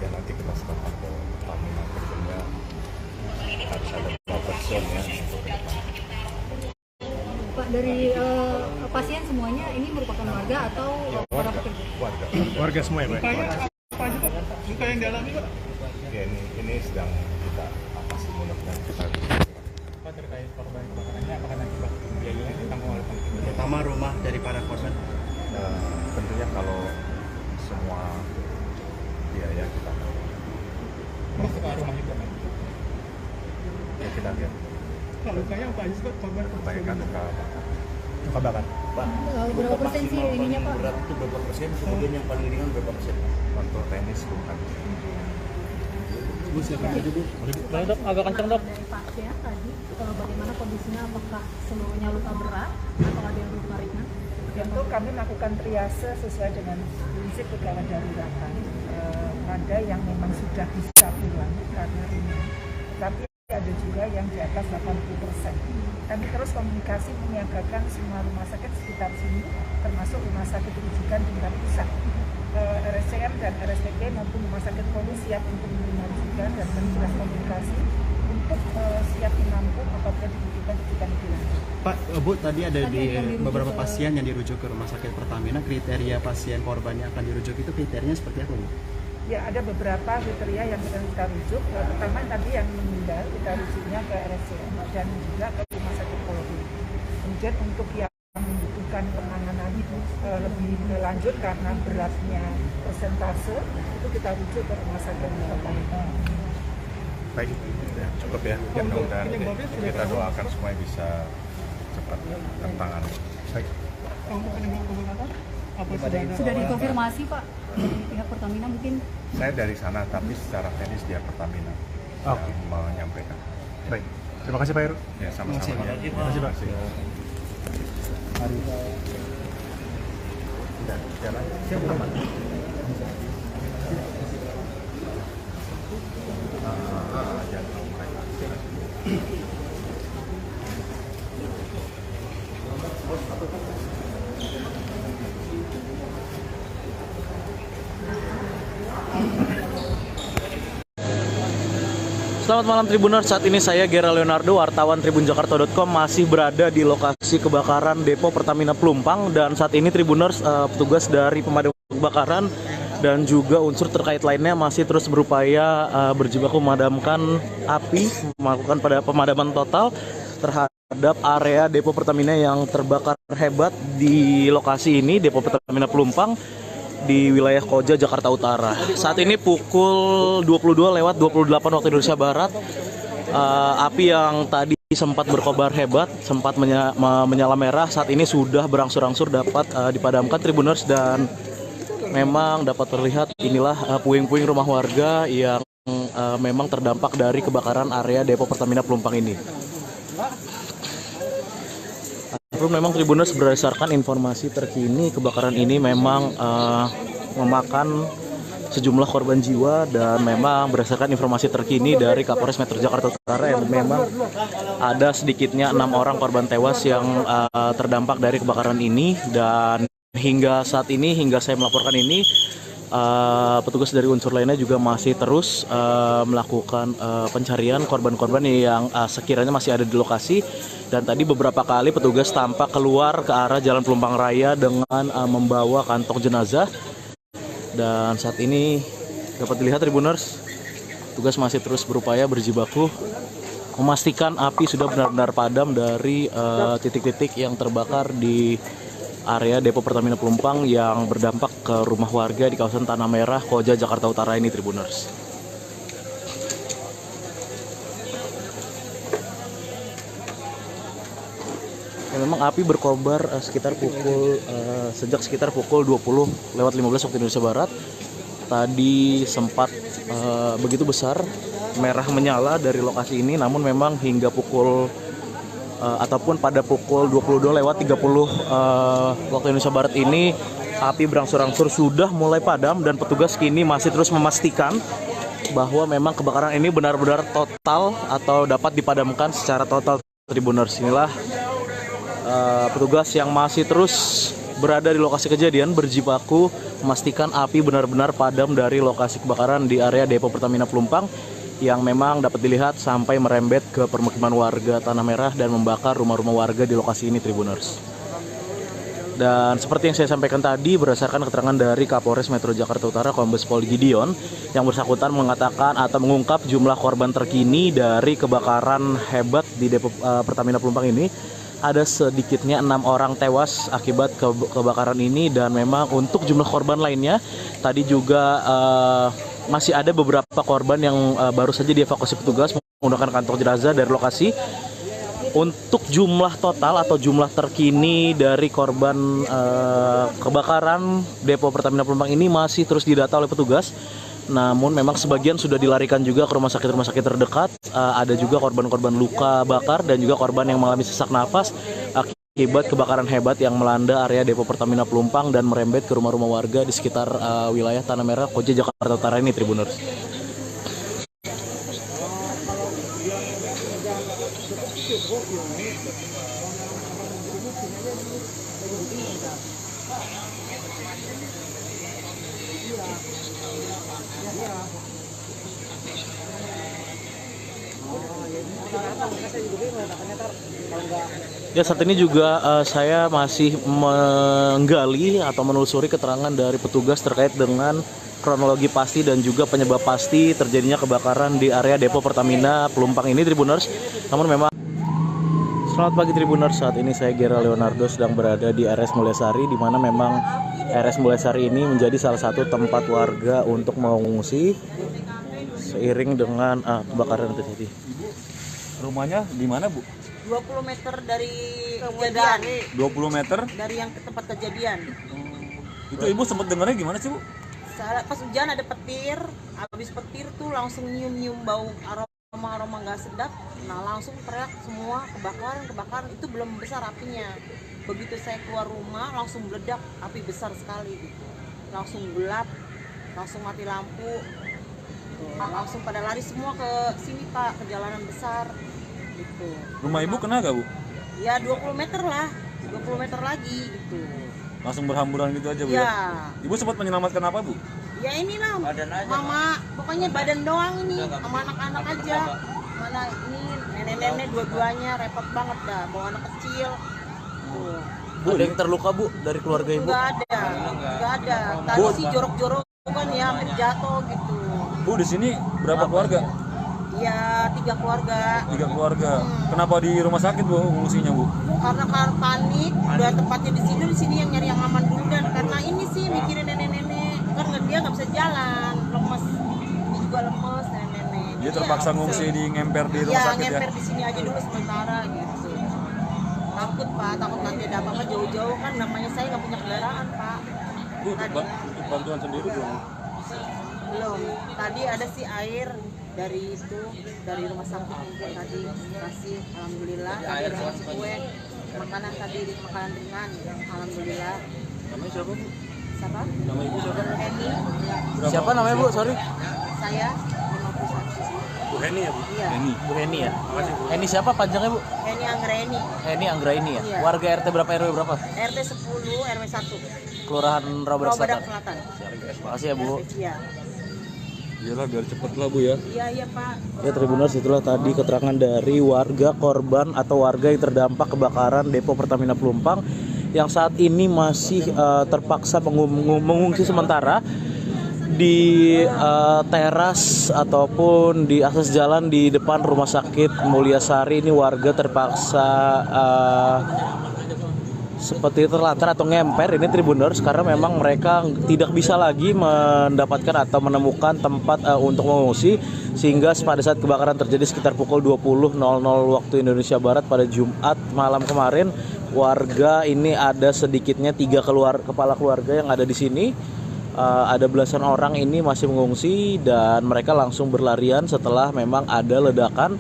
[SPEAKER 9] Ya nanti kita serahkan ke Pertamina, tentunya harus ada buffer zone ya.
[SPEAKER 5] Pak, dari pasien semuanya ini merupakan warga atau para pekerja?
[SPEAKER 9] Warga semua ya, Pak.
[SPEAKER 10] Luka yang dialami, Pak.
[SPEAKER 9] Ya, ini sedang kita atasi, mudah-mudahan kita
[SPEAKER 11] Pak, terkait korban kebakarannya, apakah nanti biayanya ditanggung oleh pemerintah, terutama rumah dari para korban?
[SPEAKER 9] Tentunya kalau semua biaya kita
[SPEAKER 11] Masuk ke rumah itu, Pak?
[SPEAKER 9] ya kita lihat
[SPEAKER 11] lukanya apa aja Pak? Korban
[SPEAKER 9] Kebanyakan luka
[SPEAKER 11] bakar.
[SPEAKER 19] Pak,
[SPEAKER 5] Berapa persen sih ininya Pak?
[SPEAKER 19] berat itu berapa persen, kemudian yang paling ringan berapa persen?
[SPEAKER 9] untuk tenis bukan.
[SPEAKER 11] Bu, silakan aja Bu.
[SPEAKER 2] Boleh dok, agak kencang dok.
[SPEAKER 5] Dari pasien tadi, bagaimana kondisinya? Apakah seluruhnya luka berat atau ada yang luka ringan?
[SPEAKER 8] Tentu kami melakukan triase sesuai dengan prinsip kegawat daruratan. Ada yang memang sudah bisa pulang karena ini, tapi ada juga yang di atas 80%. Kami terus komunikasi menyiagakan semua rumah sakit sekitar sini, termasuk rumah sakit rujukan tingkat pusat. RSCM dan RSPK maupun rumah sakit polisi siap untuk menerima rujukan dan menjelas komunikasi untuk siap menampung apabila dibutuhkan rujukan lebih lanjut.
[SPEAKER 11] Pak, Bu, tadi ada di beberapa pasien yang dirujuk ke rumah sakit Pertamina, kriteria pasien korban yang akan dirujuk itu kriterianya seperti apa, Bu?
[SPEAKER 8] Ya, ada beberapa kriteria yang kita rujuk. Pertama tadi yang meninggal kita rujuknya ke RSCM dan juga ke rumah sakit Polri. Kemudian untuk yang membutuhkan penanganan lebih lanjut karena beratnya persentase itu kita rujuk ke rumah sakit Pertamina.
[SPEAKER 9] Baik, ya, cukup ya. Mudah-mudahan kita doakan semuanya bisa cepat tertangani. Baik.
[SPEAKER 5] Sudah dikonfirmasi Pak dari pihak Pertamina mungkin?
[SPEAKER 9] Saya dari sana, tapi secara teknis dia Pertamina yang menyampaikan.
[SPEAKER 11] Baik, terima kasih Pak Heru.
[SPEAKER 9] Ya, sama-sama.
[SPEAKER 11] Terima kasih Pak.
[SPEAKER 9] Sudah, jalan.
[SPEAKER 2] Selamat malam Tribuners, saat ini saya Gera Leonardo, wartawan tribunjakarta.com masih berada di lokasi kebakaran Depo Pertamina Pelumpang. Dan saat ini Tribuners, petugas dari pemadam kebakaran dan juga unsur terkait lainnya masih terus berupaya berjibaku memadamkan api, melakukan pemadaman total terhadap area Depo Pertamina yang terbakar hebat di lokasi ini, Depo Pertamina Pelumpang di wilayah Koja, Jakarta Utara. Saat ini pukul 22:28 waktu Indonesia Barat. Api yang tadi sempat berkobar hebat, sempat menyala merah, saat ini sudah berangsur-angsur dapat dipadamkan Tribuners, dan memang dapat terlihat inilah puing-puing rumah warga yang memang terdampak dari kebakaran area Depo Pertamina Pelumpang ini. Memang Tribuners, berdasarkan informasi terkini, kebakaran ini memang memakan sejumlah korban jiwa, dan memang berdasarkan informasi terkini dari Kapolres Metro Jakarta Utara yang memang ada sedikitnya 6 orang korban tewas yang terdampak dari kebakaran ini. Dan hingga saat ini, hingga saya melaporkan ini, petugas dari unsur lainnya juga masih terus melakukan pencarian korban-korban yang sekiranya masih ada di lokasi. Dan tadi beberapa kali petugas tampak keluar ke arah Jalan Pelumpang Raya dengan membawa kantong jenazah. Dan saat ini dapat dilihat Tribuners, petugas masih terus berupaya berjibaku memastikan api sudah benar-benar padam dari titik-titik yang terbakar di area Depo Pertamina Pelumpang yang berdampak ke rumah warga di kawasan Tanah Merah, Koja, Jakarta Utara ini Tribuners. Ya, memang api berkobar sejak sekitar pukul 20:15 waktu Indonesia Barat. Tadi sempat begitu besar merah menyala dari lokasi ini, namun memang hingga pukul ataupun pada pukul 22:30 waktu Indonesia Barat ini api berangsur-angsur sudah mulai padam, dan petugas kini masih terus memastikan bahwa memang kebakaran ini benar-benar total atau dapat dipadamkan secara total. Tribuners, inilah petugas yang masih terus berada di lokasi kejadian berjibaku memastikan api benar-benar padam dari lokasi kebakaran di area Depo Pertamina Pelumpang yang memang dapat dilihat sampai merembet ke permukiman warga Tanah Merah dan membakar rumah-rumah warga di lokasi ini Tribuners. Dan seperti yang saya sampaikan tadi, berdasarkan keterangan dari Kapolres Metro Jakarta Utara Kombes Pol Gideon, yang bersangkutan mengatakan atau mengungkap jumlah korban terkini dari kebakaran hebat di Depo Pertamina Pelumpang ini. Ada sedikitnya 6 orang tewas akibat kebakaran ini, dan memang untuk jumlah korban lainnya tadi juga masih ada beberapa korban yang baru saja dievakuasi petugas menggunakan kantong jenazah dari lokasi. Untuk jumlah total atau jumlah terkini dari korban kebakaran depo Pertamina Pelumpang ini masih terus didata oleh petugas. Namun memang sebagian sudah dilarikan juga ke rumah sakit terdekat. Ada juga korban-korban luka bakar dan juga korban yang mengalami sesak nafas akibat kebakaran hebat yang melanda area depo Pertamina Pelumpang dan merembet ke rumah-rumah warga di sekitar wilayah Tanah Merah, Koja, Jakarta Utara ini, Tribuners. Ya, saat ini juga saya masih menggali atau menelusuri keterangan dari petugas terkait dengan kronologi pasti dan juga penyebab pasti terjadinya kebakaran di area depo Pertamina Pelumpang ini, Tribuners. Namun memang selamat pagi, Tribuners. Saat ini saya Gera Leonardo sedang berada di RS Mulyasari, di mana memang RS Mulyasari ini menjadi salah satu tempat warga untuk mengungsi seiring dengan kebakaran yang terjadi.
[SPEAKER 20] Rumahnya di mana, Bu?
[SPEAKER 13] 20 meter dari kejadian.
[SPEAKER 20] 20 meter?
[SPEAKER 13] Dari yang ke tempat kejadian.
[SPEAKER 20] Itu Ibu sempat dengarnya gimana sih, Bu?
[SPEAKER 13] Pas hujan ada petir, habis petir tuh langsung nyium-nyium bau aroma nggak sedap. Nah, langsung teriak semua kebakaran. Itu belum besar apinya. Begitu saya keluar rumah langsung meledak, api besar sekali gitu. Langsung gelap, langsung mati lampu. Langsung pada lari semua ke sini, Pak, ke jalanan besar gitu.
[SPEAKER 20] Rumah Ibu kena gak, Bu?
[SPEAKER 13] Ya 20 meter lah, 20 meter lagi gitu.
[SPEAKER 20] Langsung berhamburan gitu aja, Bu?
[SPEAKER 13] Ya.
[SPEAKER 20] Ibu sempat menyelamatkan apa, Bu?
[SPEAKER 13] Ya inilah, mama, pokoknya badan doang ini, sama anak-anak aja. Mana ini nenek-nenek dua-duanya repot banget dah, bawa anak kecil. Tuh.
[SPEAKER 2] Bu, ada yang terluka, Bu, dari keluarga Ibu?
[SPEAKER 13] Nggak ada. Tadi sih jorok-jorok kan ya, hampir jatuh gitu.
[SPEAKER 20] Bu, di sini berapa keluarga?
[SPEAKER 13] Ya 3 keluarga.
[SPEAKER 20] 3 keluarga. Kenapa di rumah sakit, Bu, fungsinya, Bu?
[SPEAKER 13] Karena panik, udah tempatnya di sini yang nyari yang aman dulu, dan karena ini sih mikirin nenek-nenek, kan dia nggak bisa jalan, lemes, dia juga lemes nenek-nenek.
[SPEAKER 20] Dia terpaksa ngungsi di ngemper di rumah sakit ya?
[SPEAKER 13] Ngemper di sini aja dulu sementara gitu. Takut, Pak, takut nanti ada apa-apa jauh-jauh, kan namanya saya nggak punya kendaraan, Pak.
[SPEAKER 20] Bu, bantuan sendiri belum?
[SPEAKER 13] Belum. Tadi ada sih air dari rumah sakit mungkin tadi kasih, alhamdulillah. Tadi ada ngasih kue, makanan ringan, alhamdulillah.
[SPEAKER 20] Namanya siapa, Bu?
[SPEAKER 13] Siapa?
[SPEAKER 20] Nama Ibu siapa?
[SPEAKER 13] Heni.
[SPEAKER 2] Siapa namanya, Bu? Sorry.
[SPEAKER 13] Saya 51.
[SPEAKER 20] Bu Heni ya, Bu?
[SPEAKER 13] Iya.
[SPEAKER 2] Bu Heni ya? Heni siapa panjangnya, Bu?
[SPEAKER 13] Heni Anggraini.
[SPEAKER 2] Heni Anggraini ya?
[SPEAKER 13] Iya.
[SPEAKER 2] Warga RT berapa, RW berapa?
[SPEAKER 13] RT 10, RW 1.
[SPEAKER 2] Kelurahan Rawabadak Selatan.
[SPEAKER 13] Terima
[SPEAKER 2] kasih ya, Bu.
[SPEAKER 13] Iya.
[SPEAKER 20] Iyalah, biar cepet lah, Bu ya.
[SPEAKER 13] Iya, Pak.
[SPEAKER 2] Ya, Tribuners, itulah tadi keterangan dari warga korban atau warga yang terdampak kebakaran depo Pertamina Pelumpang yang saat ini masih terpaksa mengungsi sementara di teras ataupun di akses jalan di depan Rumah Sakit Mulyasari. Ini warga terpaksa seperti terlantar atau ngemper ini, Tribuners, karena memang mereka tidak bisa lagi mendapatkan atau menemukan tempat untuk mengungsi, sehingga pada saat kebakaran terjadi sekitar pukul 20.00 waktu Indonesia Barat pada Jumat malam kemarin, warga ini ada sedikitnya 3 kepala keluarga yang ada di sini. Ada belasan orang ini masih mengungsi dan mereka langsung berlarian setelah memang ada ledakan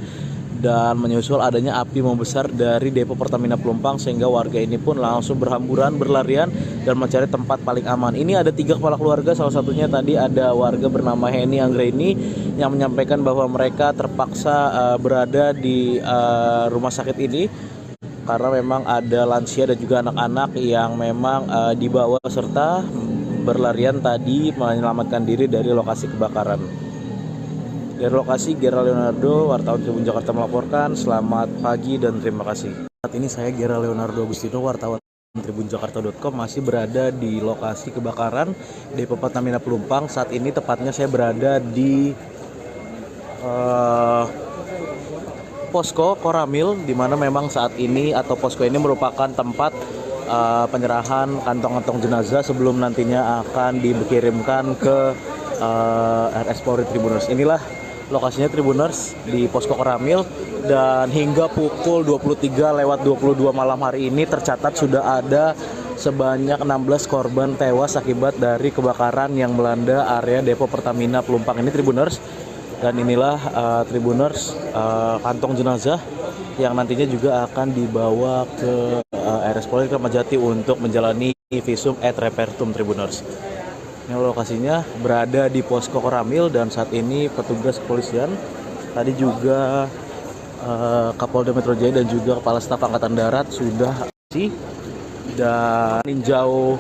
[SPEAKER 2] dan menyusul adanya api membesar dari depo Pertamina Pelumpang, sehingga warga ini pun langsung berhamburan, berlarian dan mencari tempat paling aman. Ini ada 3 kepala keluarga, salah satunya tadi ada warga bernama Heni Anggraini yang menyampaikan bahwa mereka terpaksa berada di rumah sakit ini karena memang ada lansia dan juga anak-anak yang memang dibawa serta berlarian tadi menyelamatkan diri dari lokasi kebakaran. Dari lokasi, Gera Leonardo, wartawan Tribun Jakarta melaporkan. Selamat pagi dan terima kasih. Saat ini saya Gera Leonardo Agustino, wartawan tribunjakarta.com, masih berada di lokasi kebakaran depo Pertamina Pelumpang. Saat ini tepatnya saya berada di posko Koramil, di mana memang saat ini atau posko ini merupakan tempat penyerahan kantong-kantong jenazah sebelum nantinya akan dikirimkan ke RS Polri, Tribuners. Inilah lokasinya Tribuners di Posko Koramil, dan hingga pukul 23:22 malam hari ini tercatat sudah ada sebanyak 16 korban tewas akibat dari kebakaran yang melanda area depo Pertamina Pelumpang ini Tribuners. Dan inilah Tribuners kantong jenazah yang nantinya juga akan dibawa ke RS Polri Kramat Jati untuk menjalani visum et repertum Tribuners. Ini lokasinya berada di Posko Koramil, dan saat ini petugas kepolisian tadi juga Kapolda Metro Jaya dan juga Kepala Staf Angkatan Darat sudah dan meninjau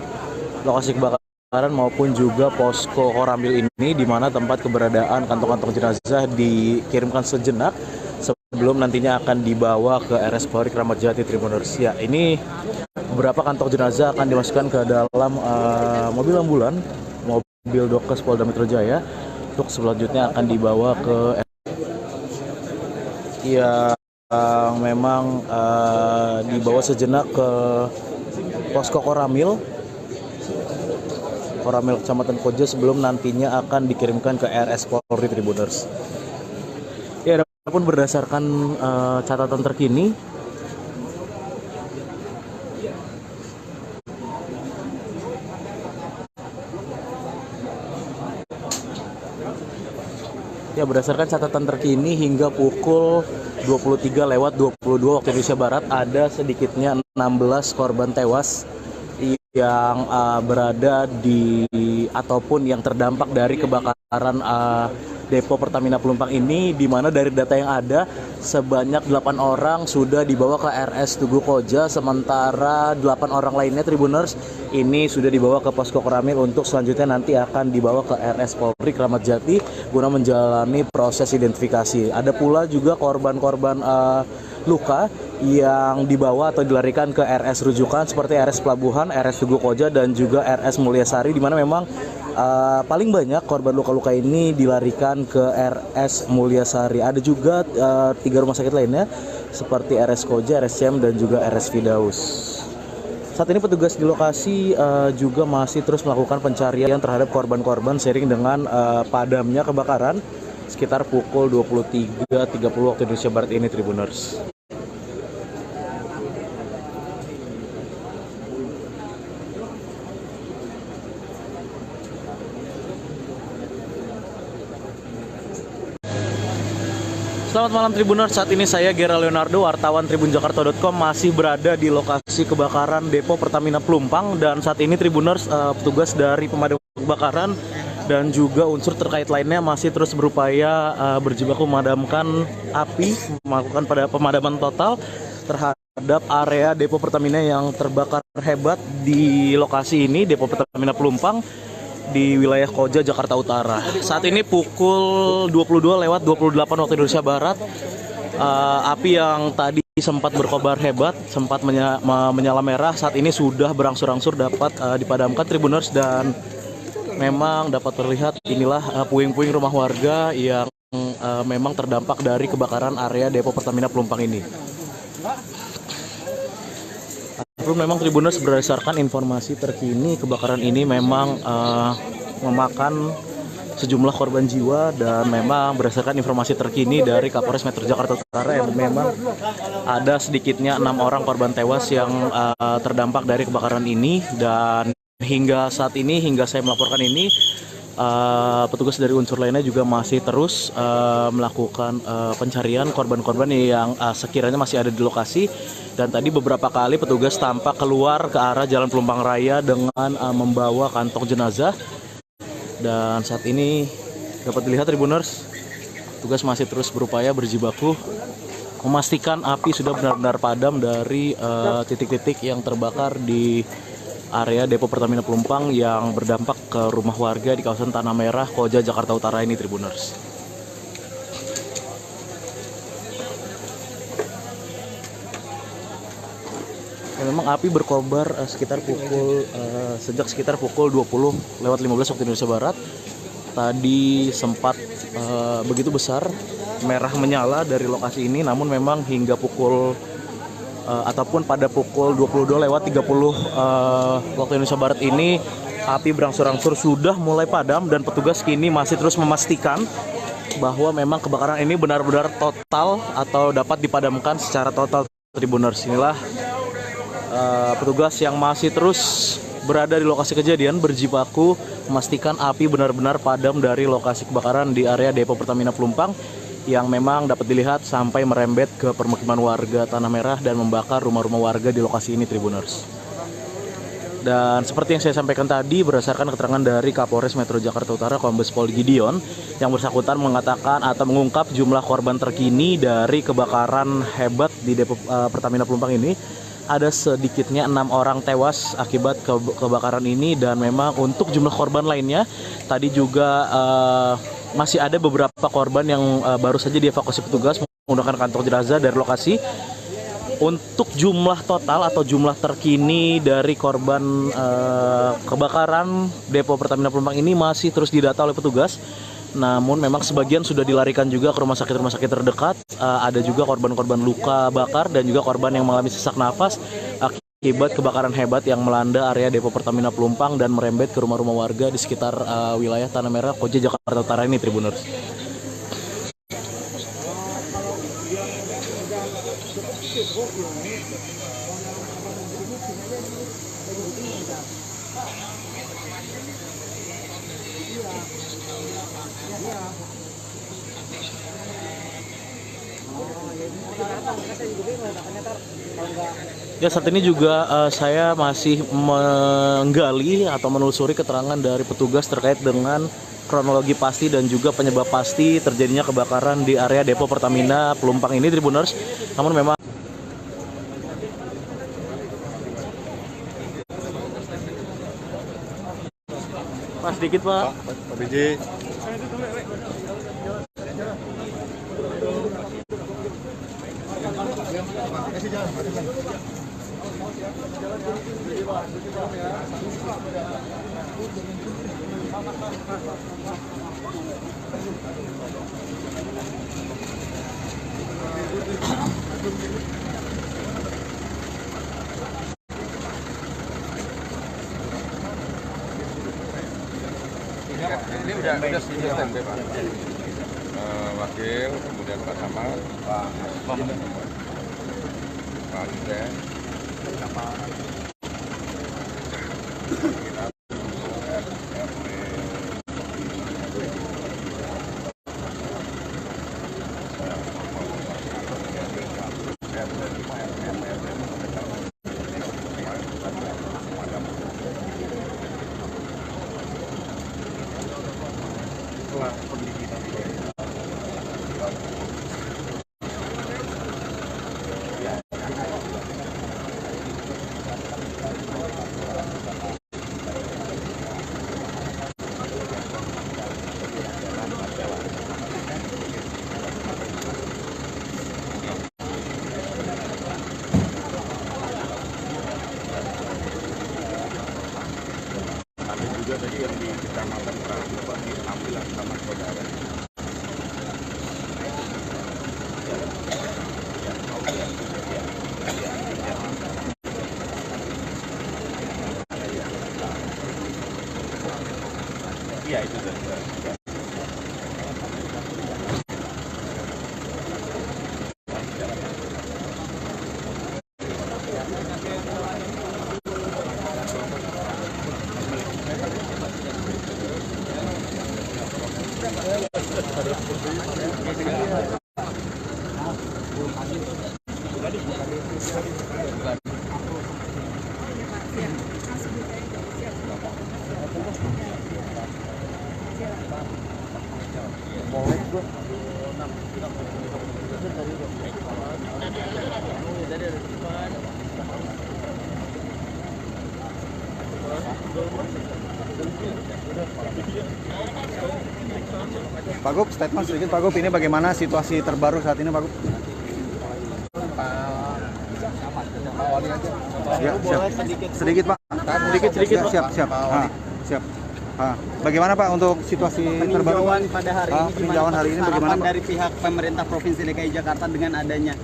[SPEAKER 2] lokasi kebakaran maupun juga Posko Koramil ini, di mana tempat keberadaan kantong-kantong jenazah dikirimkan sejenak sebelum nantinya akan dibawa ke RS Polri Kramat Jati Tribuners. Ya, ini beberapa kantong jenazah akan dimasukkan ke dalam mobil ambulan, mobil Dokes Polda Metro Jaya, untuk selanjutnya akan dibawa ke memang dibawa sejenak ke Posko Koramil Kecamatan Koja sebelum nantinya akan dikirimkan ke RS Polri Tribuners. Ya, adapun berdasarkan catatan terkini, hingga pukul 23:22 waktu Indonesia Barat ada sedikitnya 16 korban tewas yang berada di ataupun yang terdampak dari kebakaran depo Pertamina Pelumpang ini, di mana dari data yang ada sebanyak 8 orang sudah dibawa ke RS Tugu Koja, sementara 8 orang lainnya Tribuners ini sudah dibawa ke Posko Koramil untuk selanjutnya nanti akan dibawa ke RS Polri Kramat Jati guna menjalani proses identifikasi. Ada pula juga korban-korban luka yang dibawa atau dilarikan ke RS rujukan seperti RS Pelabuhan, RS Tugu Koja, dan juga RS Mulyasari, di mana memang paling banyak korban luka-luka ini dilarikan ke RS Mulyasari. Ada juga 3 rumah sakit lainnya seperti RS Koja, RSCM, dan juga RS Firdaus. Saat ini petugas di lokasi juga masih terus melakukan pencarian terhadap korban-korban seiring dengan padamnya kebakaran sekitar pukul 23:30 waktu Indonesia Barat ini Tribuners. Selamat malam Tribuners, saat ini saya Gera Leonardo, wartawan tribunjakarta.com, masih berada di lokasi kebakaran depo Pertamina Pelumpang, dan saat ini Tribuners petugas dari pemadam kebakaran dan juga unsur terkait lainnya masih terus berupaya berjibaku memadamkan api, melakukan pemadaman total terhadap area depo Pertamina yang terbakar hebat di lokasi ini, depo Pertamina Pelumpang di wilayah Koja, Jakarta Utara. Saat ini pukul 22:28 waktu Indonesia Barat, api yang tadi sempat berkobar hebat, sempat menyala merah, saat ini sudah berangsur-angsur dapat dipadamkan Tribuners, dan memang dapat terlihat inilah puing-puing rumah warga yang memang terdampak dari kebakaran area depo Pertamina Pelumpang ini. Memang Tribuners berdasarkan informasi terkini, kebakaran ini memang memakan sejumlah korban jiwa, dan memang berdasarkan informasi terkini dari Kapolres Metro Jakarta Utara yang memang ada sedikitnya 6 orang korban tewas yang terdampak dari kebakaran ini, dan hingga saat ini, hingga saya melaporkan ini, petugas dari unsur lainnya juga masih terus melakukan pencarian korban-korban yang sekiranya masih ada di lokasi. Dan tadi beberapa kali petugas tampak keluar ke arah Jalan Pelumpang Raya dengan membawa kantong jenazah. Dan saat ini dapat dilihat Tribuners, petugas masih terus berupaya berjibaku memastikan api sudah benar-benar padam dari titik-titik yang terbakar di area depo Pertamina Pelumpang yang berdampak ke rumah warga di kawasan Tanah Merah, Koja, Jakarta Utara ini Tribuners. Memang api berkobar sejak sekitar pukul 20:15 waktu Indonesia Barat. Tadi sempat begitu besar merah menyala dari lokasi ini, namun memang hingga pukul ataupun pada pukul 22:30 waktu Indonesia Barat ini api berangsur-angsur sudah mulai padam, dan petugas kini masih terus memastikan bahwa memang kebakaran ini benar-benar total atau dapat dipadamkan secara total, Tribuners. Inilah petugas yang masih terus berada di lokasi kejadian berjibaku memastikan api benar-benar padam dari lokasi kebakaran di area Depo Pertamina Pelumpang yang memang dapat dilihat sampai merembet ke permukiman warga Tanah Merah dan membakar rumah-rumah warga di lokasi ini, Tribuners. Dan seperti yang saya sampaikan tadi, berdasarkan keterangan dari Kapolres Metro Jakarta Utara Kombes Pol Gideon, yang bersangkutan mengatakan atau mengungkap jumlah korban terkini dari kebakaran hebat di Depo Pertamina Pelumpang ini. Ada sedikitnya 6 orang tewas akibat kebakaran ini, dan memang untuk jumlah korban lainnya tadi juga masih ada beberapa korban yang baru saja dievakuasi petugas menggunakan kantong jenazah dari lokasi. Untuk jumlah total atau jumlah terkini dari korban kebakaran Depo Pertamina Pelumpang ini masih terus didata oleh petugas. Namun memang sebagian sudah dilarikan juga ke rumah sakit terdekat. Ada juga korban-korban luka bakar dan juga korban yang mengalami sesak nafas akibat kebakaran hebat yang melanda area Depo Pertamina Pelumpang dan merembet ke rumah-rumah warga di sekitar wilayah Tanah Merah, Koja, Jakarta Utara ini, Tribuners. Ya, saat ini juga saya masih menggali atau menelusuri keterangan dari petugas terkait dengan kronologi pasti dan juga penyebab pasti terjadinya kebakaran di area Depo Pertamina Pelumpang ini, Tribuners. Namun memang Pak, sedikit Pak.
[SPEAKER 9] Pak BJ.
[SPEAKER 20] Ini udah standby Pak. Wakil, kemudian Pak Samad, Pak Liden, juga tadi yang di Kecamatan Pramuka diambil sama saudara. Iya itu tuh.
[SPEAKER 11] Pak Gub, statement sedikit Pak Gub, ini bagaimana situasi terbaru saat ini Pak Gub? Ya, siap. Sedikit Pak. Sedikit. Siap. Siap. Bagaimana Pak untuk situasi terbaru?
[SPEAKER 21] Peninjauan pada hari ini
[SPEAKER 11] peninjauan hari ini bagaimana Pak?
[SPEAKER 21] Dari pihak pemerintah Provinsi DKI Jakarta dengan adanya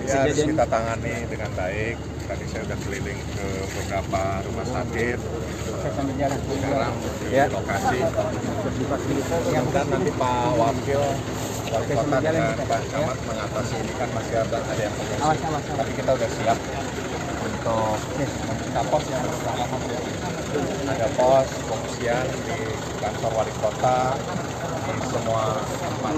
[SPEAKER 9] ya, harus kita tangani dengan baik. Tadi saya udah keliling ke beberapa rumah sakit. Sekarang di lokasi. Mudah-mudahan nanti Pak Wakil Wali Kota dengan Pak Camat mengatasi ini kan masih ada yang potensi. Tapi kita udah siap untuk membuka pos yang bersama. Ada pos pengungsian di kantor Wali Kota, di semua tempat.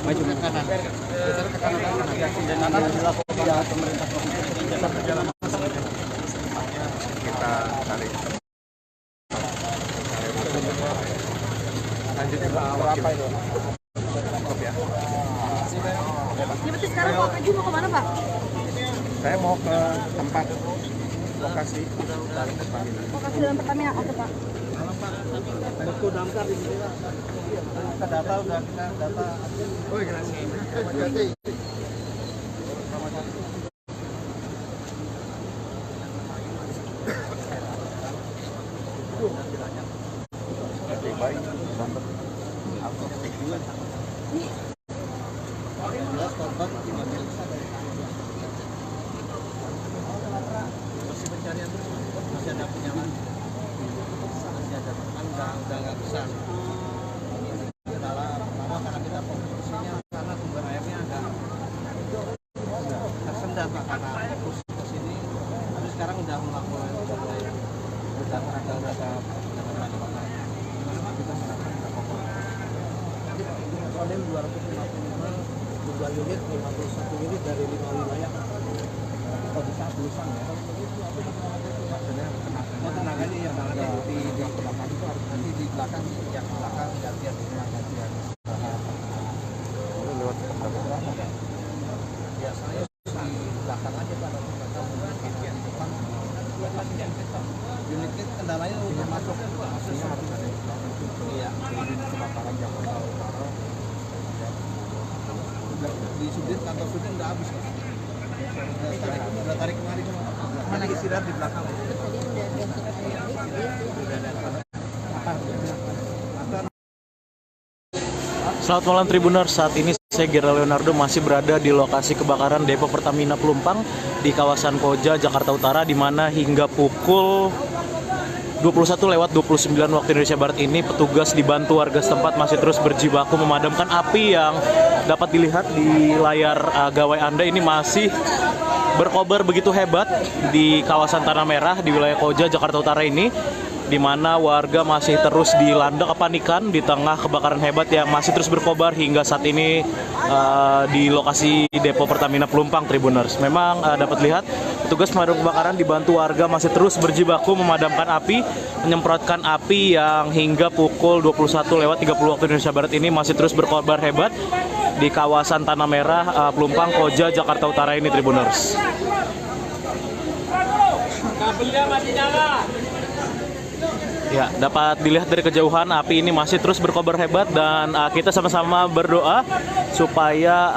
[SPEAKER 11] Maju ke kanan. Geser ke kanan. Dan nanti dilakukan pemerintah provinsi.
[SPEAKER 9] Kita cari lanjutnya berapa itu? Cukup ya.
[SPEAKER 17] Berarti sekarang Pak Aju mau kemana Pak?
[SPEAKER 9] Saya mau ke tempat lokasi dalam Pertamina.
[SPEAKER 17] Lokasi dalam Pertamina, oke Pak.
[SPEAKER 10] Itu damkar di sini Pak. Kita data udah kita data. Oh gracias. Masih ada penyaman, masih ada udah nggak besar. Kendala pertama karena kita posisinya karena sumber airnya agak tersendat Pak, karena fokus ke sini. Tapi sekarang udah melakukan udah kita serahkan ke Pokok. Kodem 255 beban unit 51 unit dari 5 wilayah. Kalau bisa tulisan ya. Oh tenaga ini yang ada di belakang itu harus nanti di belakang yang belakang gantian gantian. Lewat berapa? Biasanya di belakang aja Pak, nanti belakang gantian di depan. Unitnya kendalanya udah masuk harus ada. Iya, di kebakaran Jakarta Utara. Di Sudin kantor Sudin udah habis Pak. Udah tarik kemari mana istirahat di belakang.
[SPEAKER 2] Selamat malam Tribuners, saat ini saya Gerald Leonardo masih berada di lokasi kebakaran depo Pertamina Pelumpang di kawasan Koja, Jakarta Utara, di mana hingga pukul 21:29 waktu Indonesia Barat ini petugas dibantu warga setempat masih terus berjibaku memadamkan api yang dapat dilihat di layar gawai Anda. Ini masih berkobar begitu hebat di kawasan Tanah Merah di wilayah Koja, Jakarta Utara ini, di mana warga masih terus dilanda kepanikan di tengah kebakaran hebat yang masih terus berkobar hingga saat ini di lokasi depo Pertamina Pelumpang, Tribuners. Memang dapat lihat petugas pemadam kebakaran dibantu warga masih terus berjibaku memadamkan api, menyemprotkan api yang hingga pukul 21:30 waktu Indonesia Barat ini masih terus berkobar hebat di kawasan Tanah Merah, Pelumpang, Koja, Jakarta Utara ini, Tribuners.
[SPEAKER 1] Kabelnya masih nyala.
[SPEAKER 2] Ya, dapat dilihat dari kejauhan api ini masih terus berkobar hebat dan kita sama-sama berdoa supaya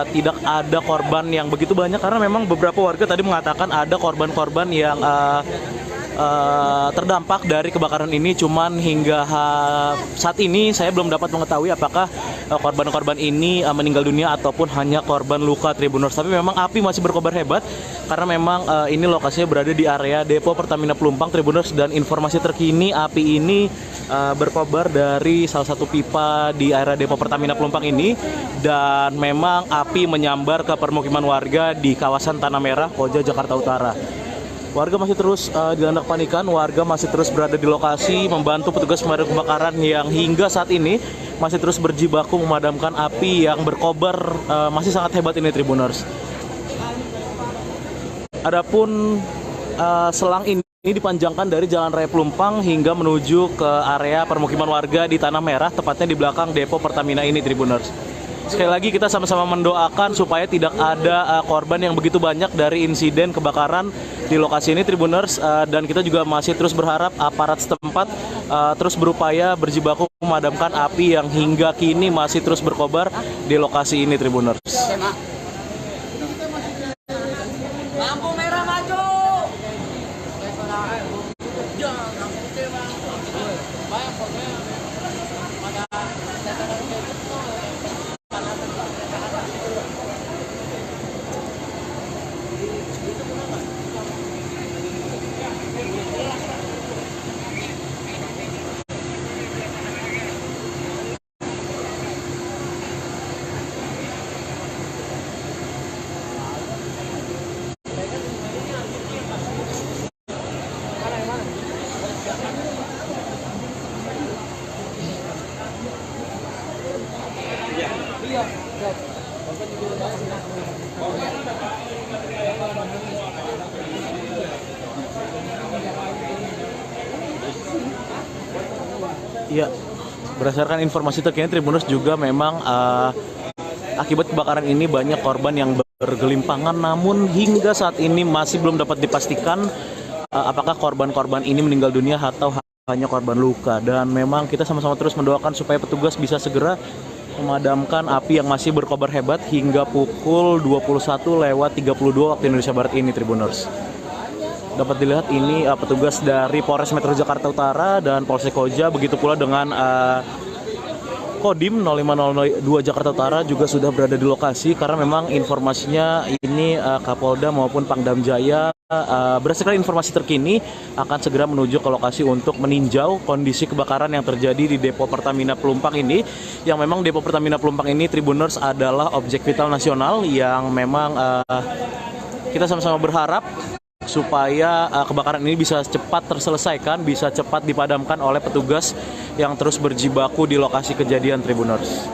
[SPEAKER 2] tidak ada korban yang begitu banyak, karena memang beberapa warga tadi mengatakan ada korban-korban yang terdampak dari kebakaran ini. Cuman hingga saat ini saya belum dapat mengetahui apakah korban-korban ini meninggal dunia ataupun hanya korban luka, Tribuners. Tapi memang api masih berkobar hebat karena memang ini lokasinya berada di area depo Pertamina Pelumpang, Tribuners, dan informasi terkini api ini berkobar dari salah satu pipa di area depo Pertamina Pelumpang ini, dan memang api menyambar ke permukiman warga di kawasan Tanah Merah, Koja, Jakarta Utara. Warga masih terus dilanda kepanikan, warga masih terus berada di lokasi membantu petugas pemadam kebakaran yang hingga saat ini masih terus berjibaku memadamkan api yang berkobar masih sangat hebat ini, Tribuners. Adapun selang ini dipanjangkan dari Jalan Raya Pelumpang hingga menuju ke area permukiman warga di Tanah Merah, tepatnya di belakang depo Pertamina ini, Tribuners. Sekali lagi kita sama-sama mendoakan supaya tidak ada korban yang begitu banyak dari insiden kebakaran di lokasi ini, Tribuners, dan kita juga masih terus berharap aparat setempat terus berupaya berjibaku memadamkan api yang hingga kini masih terus berkobar di lokasi ini, Tribuners.
[SPEAKER 1] Lampu merah maju.
[SPEAKER 2] Iya, berdasarkan informasi terkini Tribuners juga memang akibat kebakaran ini banyak korban yang bergelimpangan, namun hingga saat ini masih belum dapat dipastikan apakah korban-korban ini meninggal dunia atau hanya korban luka. Dan memang kita sama-sama terus mendoakan supaya petugas bisa segera memadamkan api yang masih berkobar hebat hingga pukul 21.32 waktu Indonesia Barat ini, Tribuners. Dapat dilihat ini petugas dari Polres Metro Jakarta Utara dan Polsek Koja, begitu pula dengan Kodim 0502 Jakarta Utara juga sudah berada di lokasi, karena memang informasinya ini Kapolda maupun Pangdam Jaya berdasarkan informasi terkini akan segera menuju ke lokasi untuk meninjau kondisi kebakaran yang terjadi di Depo Pertamina Pelumpang ini, yang memang Depo Pertamina Pelumpang ini, Tribuners, adalah objek vital nasional yang memang kita sama-sama berharap supaya kebakaran ini bisa cepat terselesaikan, bisa cepat dipadamkan oleh petugas yang terus berjibaku di lokasi kejadian, Tribuners.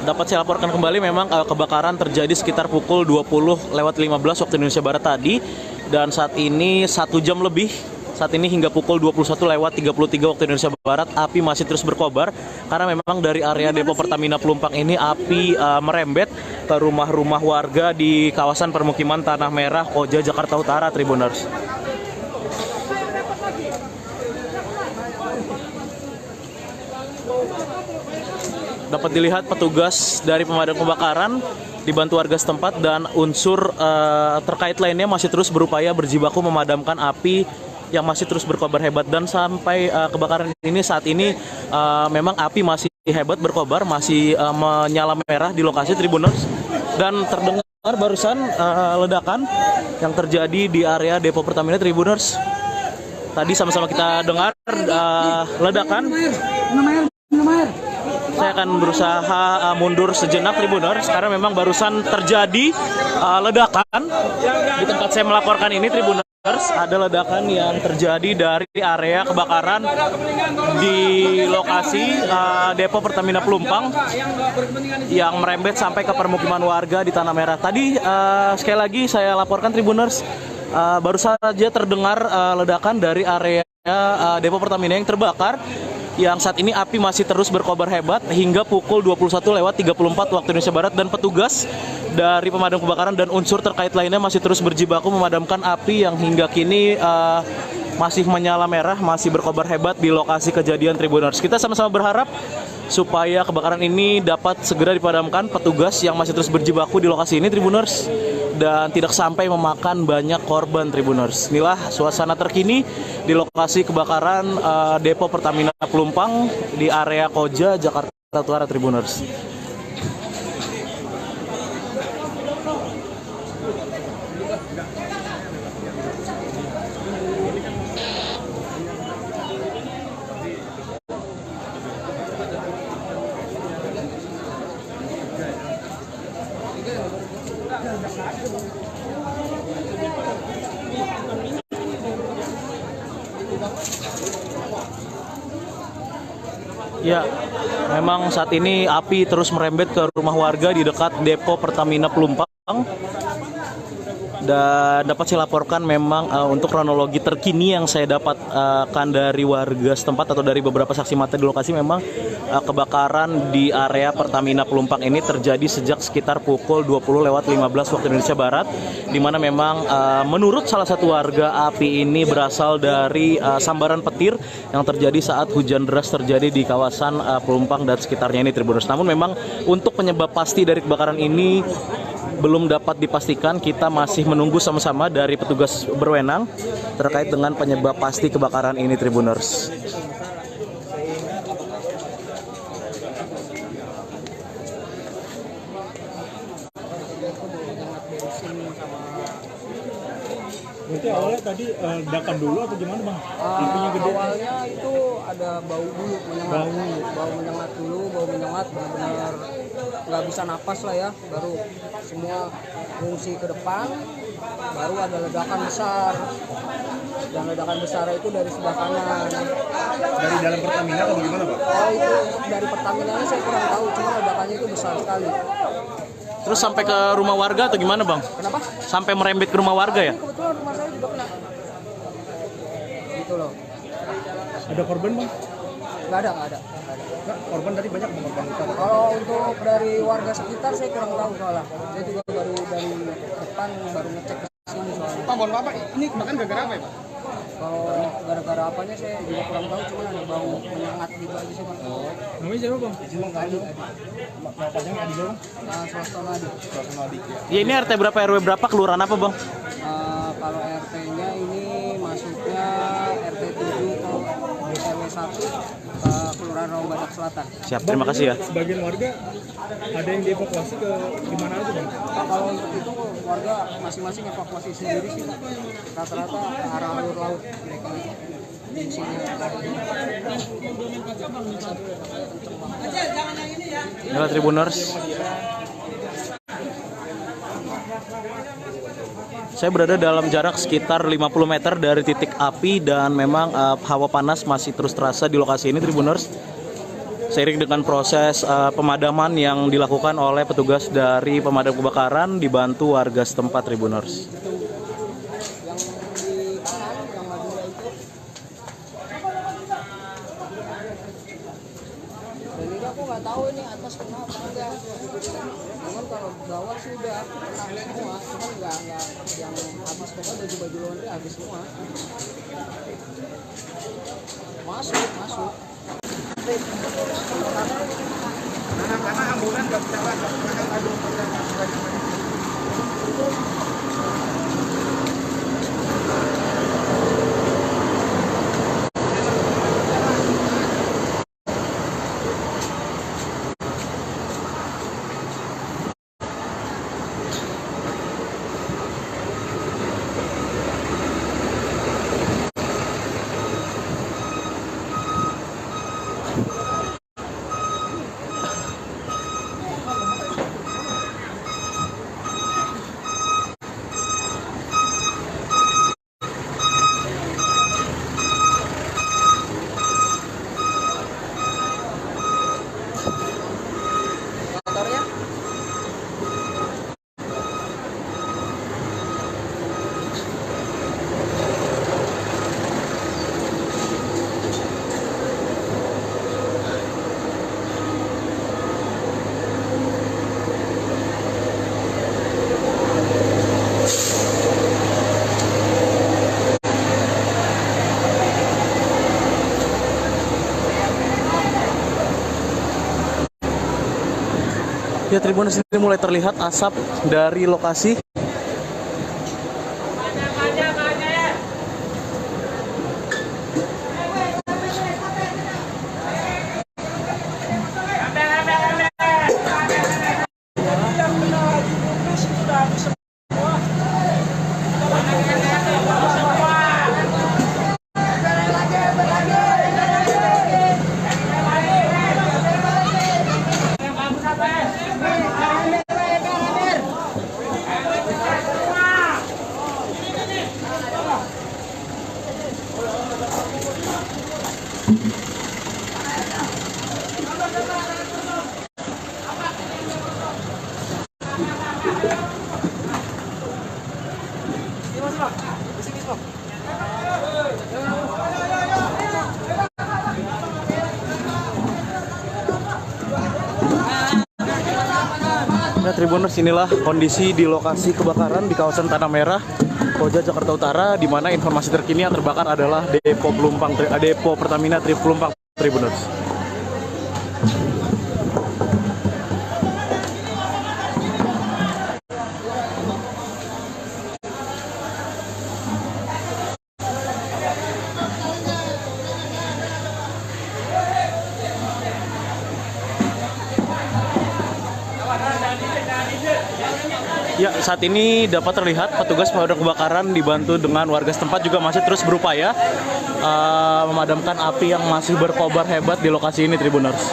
[SPEAKER 2] Dapat saya laporkan kembali, memang kebakaran terjadi sekitar pukul 20.15 waktu Indonesia Barat tadi, dan saat ini 1 jam lebih. Saat ini hingga pukul 21.33 waktu Indonesia Barat, api masih terus berkobar karena memang dari area Depo Pertamina Pelumpang ini api merembet ke rumah-rumah warga di kawasan permukiman Tanah Merah, Koja, Jakarta Utara, Tribuners. Dapat dilihat petugas dari pemadam kebakaran dibantu warga setempat dan unsur terkait lainnya masih terus berupaya berjibaku memadamkan api yang masih terus berkobar hebat. Dan sampai kebakaran ini saat ini memang api masih hebat berkobar, masih menyala merah di lokasi, Tribuners. Dan terdengar barusan ledakan yang terjadi di area Depo Pertamina, Tribuners. Tadi sama-sama kita dengar ledakan. Saya akan berusaha mundur sejenak, Tribuners, karena memang barusan terjadi ledakan di tempat saya melaporkan ini, Tribuners. Ada ledakan yang terjadi dari area kebakaran di lokasi Depo Pertamina Pelumpang yang merembet sampai ke permukiman warga di Tanah Merah. Tadi sekali lagi saya laporkan, Tribuners, baru saja terdengar ledakan dari area Depo Pertamina yang terbakar, yang saat ini api masih terus berkobar hebat hingga pukul 21.34 waktu Indonesia Barat, dan petugas dari pemadam kebakaran dan unsur terkait lainnya masih terus berjibaku memadamkan api yang hingga kini masih menyala merah, masih berkobar hebat di lokasi kejadian, Tribuners. Kita sama-sama berharap supaya kebakaran ini dapat segera dipadamkan petugas yang masih terus berjibaku di lokasi ini, Tribuners, dan tidak sampai memakan banyak korban, Tribuners. Inilah suasana terkini di lokasi kebakaran Depo Pertamina Pelumpang di area Koja, Jakarta Utara, Tribuners. Ya, memang saat ini api terus merembet ke rumah warga di dekat Depo Pertamina Pelumpang. Dan dapat saya laporkan memang untuk kronologi terkini yang saya dapatkan dari warga setempat atau dari beberapa saksi mata di lokasi, memang kebakaran di area Pertamina Pelumpang ini terjadi sejak sekitar pukul 20.15 waktu Indonesia Barat, di mana memang menurut salah satu warga api ini berasal dari sambaran petir yang terjadi saat hujan deras terjadi di kawasan Pelumpang dan sekitarnya ini, Tribuners. Namun memang untuk penyebab pasti dari kebakaran ini belum dapat dipastikan. Kita masih menunggu sama-sama dari petugas berwenang terkait dengan penyebab pasti kebakaran ini, Tribuners.
[SPEAKER 4] Berarti awalnya tadi ledakan dulu atau gimana, Bang? Apinya gede.
[SPEAKER 10] Awalnya itu ada bau dulu, bau menyengat dulu, bau menyengat benar-benar nggak bisa napas lah ya. Baru semua fungsi ke depan, baru ada ledakan besar. Dan ledakan besar itu dari sebelah kanan.
[SPEAKER 11] Dari dalam Pertamina atau bagaimana, Pak?
[SPEAKER 10] Oh, itu dari Pertamina saya kurang tahu, cuma ledakannya itu besar sekali.
[SPEAKER 2] Terus sampai ke rumah warga atau gimana, Bang?
[SPEAKER 10] Kenapa?
[SPEAKER 2] Sampai merembet ke rumah warga ya?
[SPEAKER 10] Kebetulan rumah saya juga kena. Gitu loh.
[SPEAKER 11] Ada korban, Bang?
[SPEAKER 10] Nggak ada.
[SPEAKER 11] Nggak, korban tadi banyak korban luka.
[SPEAKER 10] Kalau untuk dari warga sekitar saya kurang tahu soalnya. Saya juga baru dari depan baru ngecek ke sini soalnya.
[SPEAKER 11] Pak, mohon maaf, Pak. Ini bahkan gara-gara apa ya, Pak?
[SPEAKER 10] Kalau gara-gara apanya saya juga kurang tahu, cuma ada bau menyengat gitu aja sih, Bang.
[SPEAKER 11] Namanya siapa, Bang?
[SPEAKER 10] Adi.
[SPEAKER 11] Bapaknya Adi dong?
[SPEAKER 10] Suasana Adi.
[SPEAKER 11] Suasana Adi.
[SPEAKER 2] Ya ini RT berapa, RW berapa, kelurahan apa, Bang?
[SPEAKER 10] Kalau RT-nya ini masuknya RT 7 ke RW 1 Kelurahan Raung Badak Selatan.
[SPEAKER 2] Siap, terima kasih ya.
[SPEAKER 11] Sebagian warga ada yang dievakuasi ke gimana aja, Bang?
[SPEAKER 10] Kalau untuk itu warga masing-masing evakuasi sendiri sih. Rata-rata ke arah alur laut mereka di sini.
[SPEAKER 2] Inilah Tribuners. Saya berada dalam jarak sekitar 50 meter dari titik api dan memang hawa panas masih terus terasa di lokasi ini, Tribuners. Seiring dengan proses pemadaman yang dilakukan oleh petugas dari pemadam kebakaran dibantu warga setempat, Tribuners.
[SPEAKER 10] Dan ini aku nggak tahu ini atas kenapa enggak. Cuman kalau bawah sudah kena semua, cuman nggak yang habis, pokoknya baju-baju laundry habis semua. Masuk.
[SPEAKER 18] Karena ambulan nggak bisa masuk.
[SPEAKER 2] Ya, Tribuners, ini mulai terlihat asap dari lokasi. Ya, Tribuners, inilah kondisi di lokasi kebakaran di kawasan Tanah Merah, Koja, Jakarta Utara, di mana informasi terkini yang terbakar adalah depo Pertamina Pelumpang, Tribuners. Ya, saat ini dapat terlihat petugas pemadam kebakaran dibantu dengan warga setempat juga masih terus berupaya memadamkan api yang masih berkobar hebat di lokasi ini, Tribuners.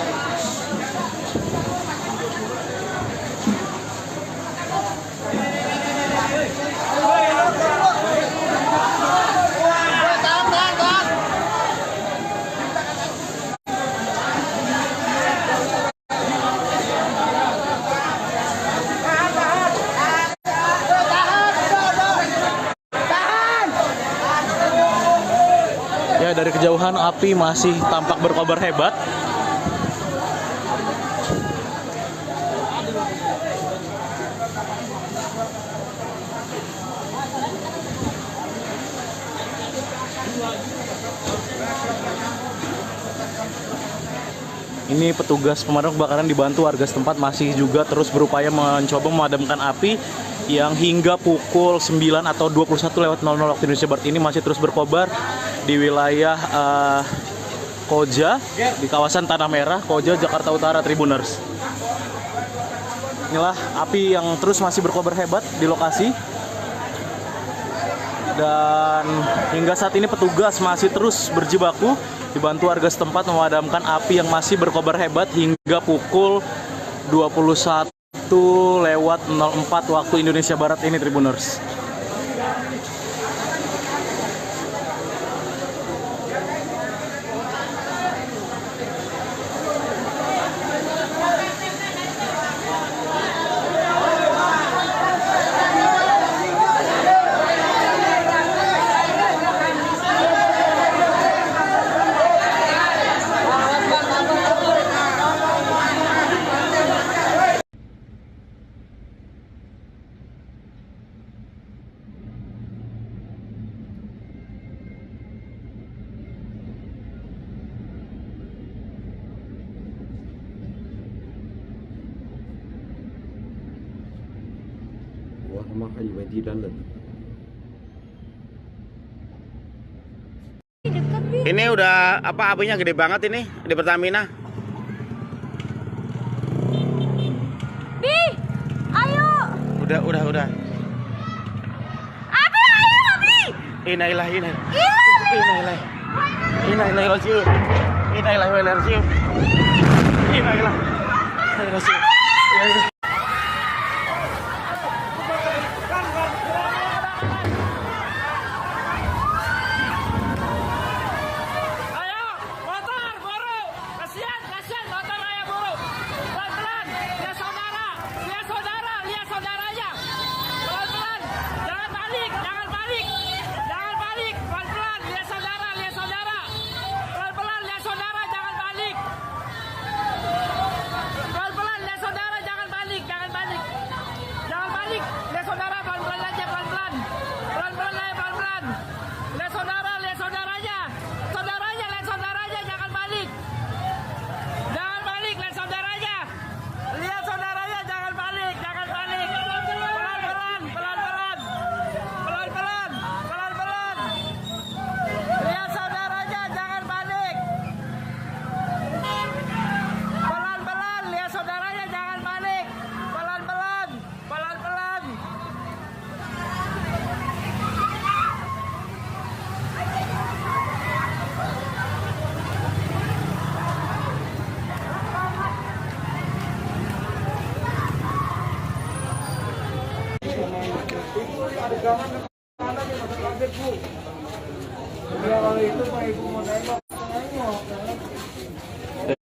[SPEAKER 2] dengan api masih tampak berkobar hebat. Ini petugas pemadam kebakaran dibantu warga setempat masih juga terus berupaya mencoba memadamkan api yang hingga pukul 9 atau 21:00 waktu Indonesia Barat ini masih terus berkobar di wilayah Koja, di kawasan Tanah Merah, Koja, Jakarta Utara, Tribuners. Inilah api yang terus masih berkobar hebat di lokasi. Dan hingga saat ini petugas masih terus berjibaku dibantu warga setempat memadamkan api yang masih berkobar hebat hingga pukul 21:04 waktu Indonesia Barat ini, Tribuners.
[SPEAKER 19] Wah, makanya di dalam.
[SPEAKER 21] Ini udah apa apinya gede banget ini di Pertamina.
[SPEAKER 18] Bi, ayo.
[SPEAKER 21] Udah.
[SPEAKER 18] Abi, ayo, Abi.
[SPEAKER 21] Innalillahi.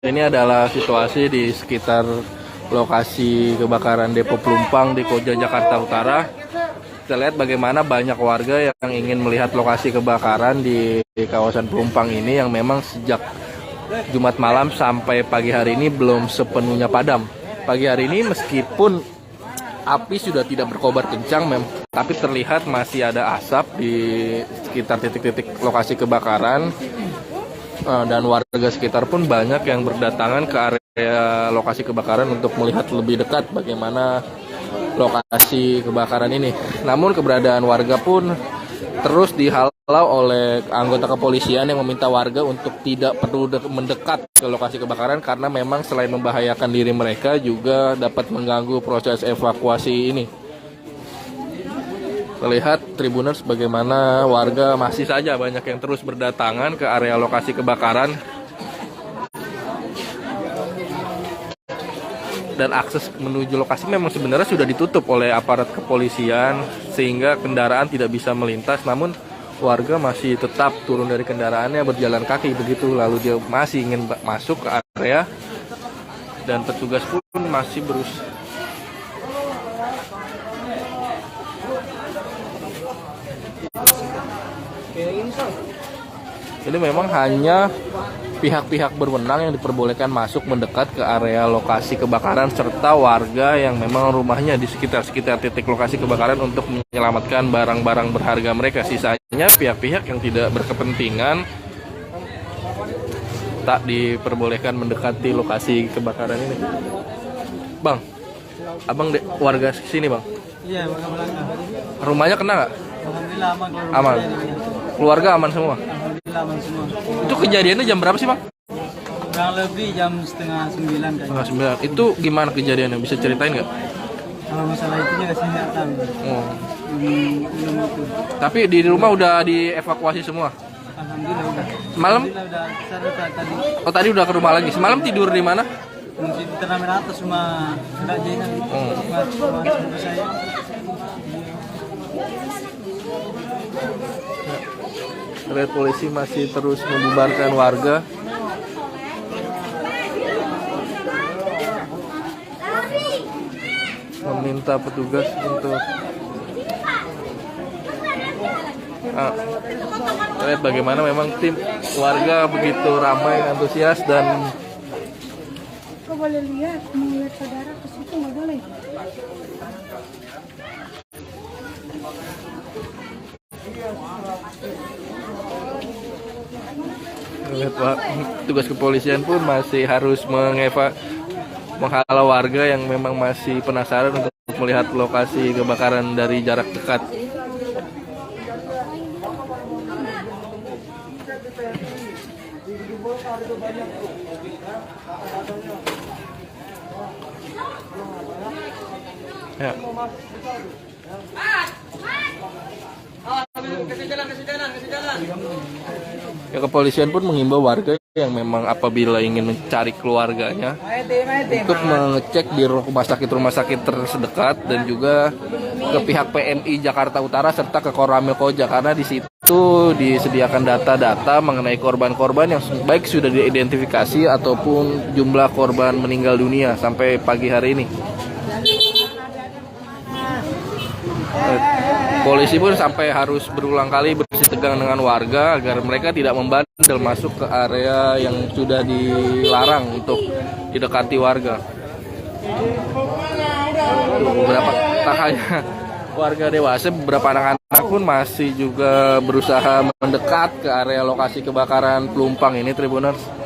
[SPEAKER 12] Ini adalah situasi di sekitar lokasi kebakaran Depo Pelumpang di Koja, Jakarta Utara. Kita lihat bagaimana banyak warga yang ingin melihat lokasi kebakaran di kawasan Pelumpang ini yang memang sejak Jumat malam sampai pagi hari ini belum sepenuhnya padam. Pagi hari ini meskipun api sudah tidak berkobar kencang, tapi terlihat masih ada asap di sekitar titik-titik lokasi kebakaran. Dan warga sekitar pun banyak yang berdatangan ke area lokasi kebakaran untuk melihat lebih dekat bagaimana lokasi kebakaran ini. Namun keberadaan warga pun terus dihalau oleh anggota kepolisian yang meminta warga untuk tidak perlu mendekat ke lokasi kebakaran karena memang selain membahayakan diri mereka juga dapat mengganggu proses evakuasi ini. Terlihat Tribuners bagaimana warga masih saja banyak yang terus berdatangan ke area lokasi kebakaran dan akses menuju lokasi memang sebenarnya sudah ditutup oleh aparat kepolisian sehingga kendaraan tidak bisa melintas, namun warga masih tetap turun dari kendaraannya berjalan kaki begitu, lalu dia masih ingin masuk ke area dan petugas pun masih berusaha. Ini memang hanya pihak-pihak berwenang yang diperbolehkan masuk mendekat ke area lokasi kebakaran serta warga yang memang rumahnya di sekitar titik lokasi kebakaran untuk menyelamatkan barang-barang berharga mereka. Sisanya pihak-pihak yang tidak berkepentingan tak diperbolehkan mendekati lokasi kebakaran ini. Bang, abang warga sini bang?
[SPEAKER 10] Iya, warga belakang.
[SPEAKER 12] Rumahnya kena nggak?
[SPEAKER 10] Alhamdulillah aman.
[SPEAKER 12] Aman. Keluarga aman semua?
[SPEAKER 10] Alhamdulillah aman semua.
[SPEAKER 12] Itu kejadiannya jam berapa sih bang?
[SPEAKER 10] Kurang lebih jam 8:30 kayaknya.
[SPEAKER 12] 9. Itu gimana kejadiannya? Bisa ceritain nggak?
[SPEAKER 10] Kalau masalah itunya saya nggak tahu.
[SPEAKER 12] Oh.
[SPEAKER 10] Belum itu.
[SPEAKER 12] Tapi di rumah udah dievakuasi semua?
[SPEAKER 10] Alhamdulillah udah.
[SPEAKER 12] Semalam?
[SPEAKER 10] Alhamdulillah udah. Saya tadi.
[SPEAKER 12] Oh tadi udah ke rumah lagi. Semalam tidur di mana?
[SPEAKER 10] Mungkin di Ternamen atas rumah Mbak Jena. Rumah saya.
[SPEAKER 12] Terlihat polisi masih terus membubarkan warga. Meminta petugas untuk lihat bagaimana memang tim warga begitu ramai, antusias dan
[SPEAKER 14] Kok boleh lihat, mau lihat saudara ke situ nggak boleh.
[SPEAKER 12] lihat tugas kepolisian pun masih harus menghalau warga yang memang masih penasaran untuk melihat lokasi kebakaran dari jarak dekat. Ya. Ya, kepolisian pun menghimbau warga yang memang apabila ingin mencari keluarganya untuk mengecek di rumah sakit terdekat dan juga ke pihak PMI Jakarta Utara serta ke Koramil Koja, karena di situ disediakan data-data mengenai korban-korban yang baik sudah diidentifikasi ataupun jumlah korban meninggal dunia sampai pagi hari ini. Polisi pun sampai harus berulang kali bersitegang dengan warga agar mereka tidak membandel masuk ke area yang sudah dilarang untuk didekati warga. Beberapa tak hanya warga dewasa, beberapa anak-anak pun masih juga berusaha mendekat ke area lokasi kebakaran Pelumpang ini, Tribuners.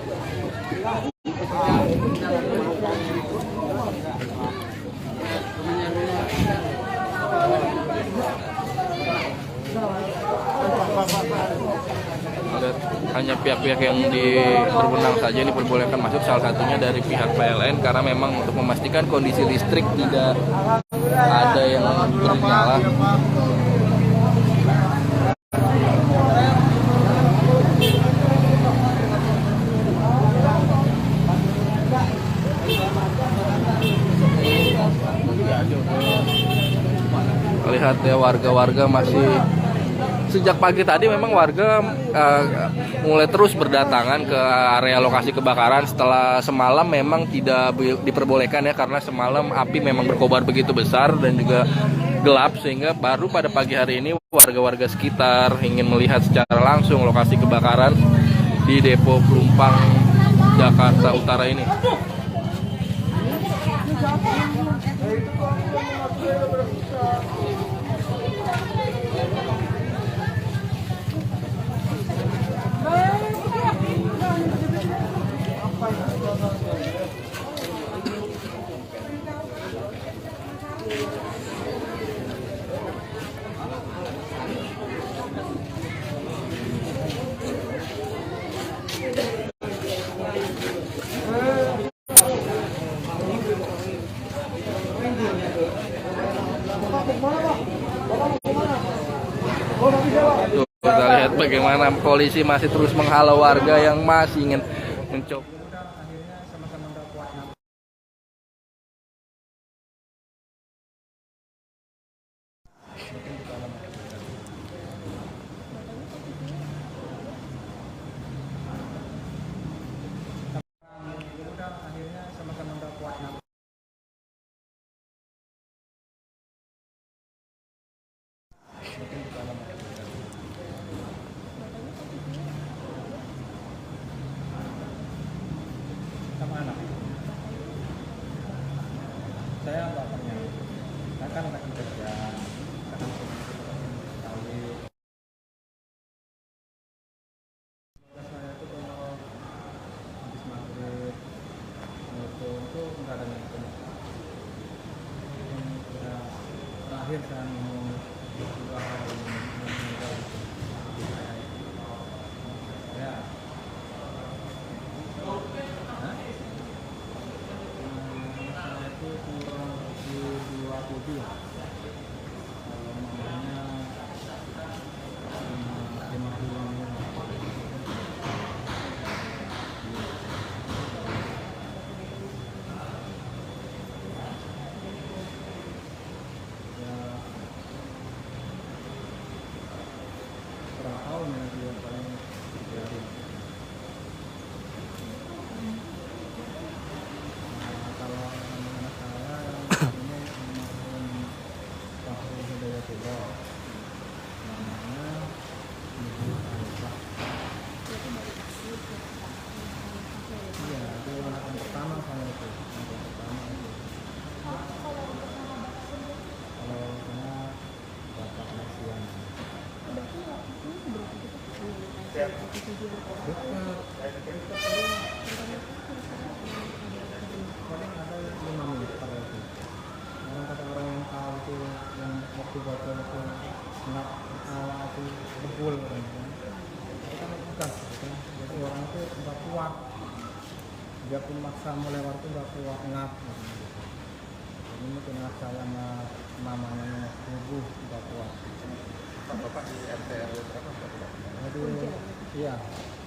[SPEAKER 12] Hanya pihak-pihak yang berwenang saja ini diperbolehkan masuk, salah satunya dari pihak PLN karena memang untuk memastikan kondisi listrik tidak ada yang bernyala. Lihat ya, warga-warga masih sejak pagi tadi memang warga mulai terus berdatangan ke area lokasi kebakaran setelah semalam memang tidak diperbolehkan ya, karena semalam api memang berkobar begitu besar dan juga gelap, sehingga baru pada pagi hari ini warga-warga sekitar ingin melihat secara langsung lokasi kebakaran di Depo Pelumpang Jakarta Utara ini. Kita lihat bagaimana polisi masih terus menghalau warga yang masih ingin mencoba.
[SPEAKER 10] saya bapaknya, saya kan akan kerja, akan kali. Saya itu kalau habis maghrib itu nggak ada yang kena. Ya, terakhir saya mau dua hari meninggal ya. Saya itu kurang lebih 20 ya. Kalau mamanya 5 bulan ya. Berapa tahun ya dia paling terjadi. Kalau anak saya ini tahun Hidayah Tiba namanya Ibu Aisyah. Iya, itu anak yang pertama saya itu, anak yang pertama itu. Kalau saya bapak kasihan. Paling ada 5 menit pada itu. Orang kata orang yang tahu itu yang waktu baca itu nggak itu bebul kan. Itu kan bekas gitu. Jadi orang itu nggak kuat. Dia pun maksa mau lewat itu nggak kuat ngap. Ini mungkin saya sama mamanya tubuh nggak kuat.
[SPEAKER 9] Bapak di RT RW berapa?
[SPEAKER 10] Jadi iya,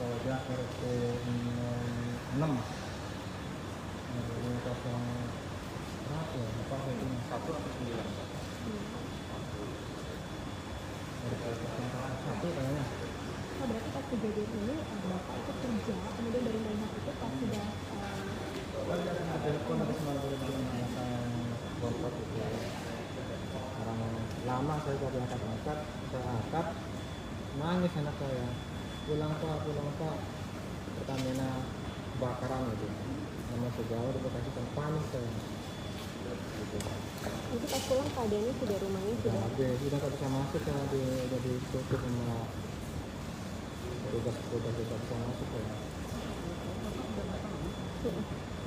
[SPEAKER 10] Polda RT 6 RW 0 berapa ya? Lupa saya ini 1 atau 9? RT 1 kayaknya.
[SPEAKER 5] Oh, berarti pas kejadian ini Bapak itu kerja, kemudian dari melihat itu pas sudah
[SPEAKER 10] Saya sempat telepon habis malam dari anak saya bokap itu. Orang lama saya dari angkat-angkat, saya angkat, nangis anak saya. Pulang pak, Pertamina kebakaran gitu. Nama sejauh di Bekasi kan panik saya. Gitu.
[SPEAKER 5] itu pas pulang keadaannya sudah rumahnya sudah
[SPEAKER 10] Sudah nggak bisa masuk ya, udah ditutup sama petugas tidak bisa masuk ya.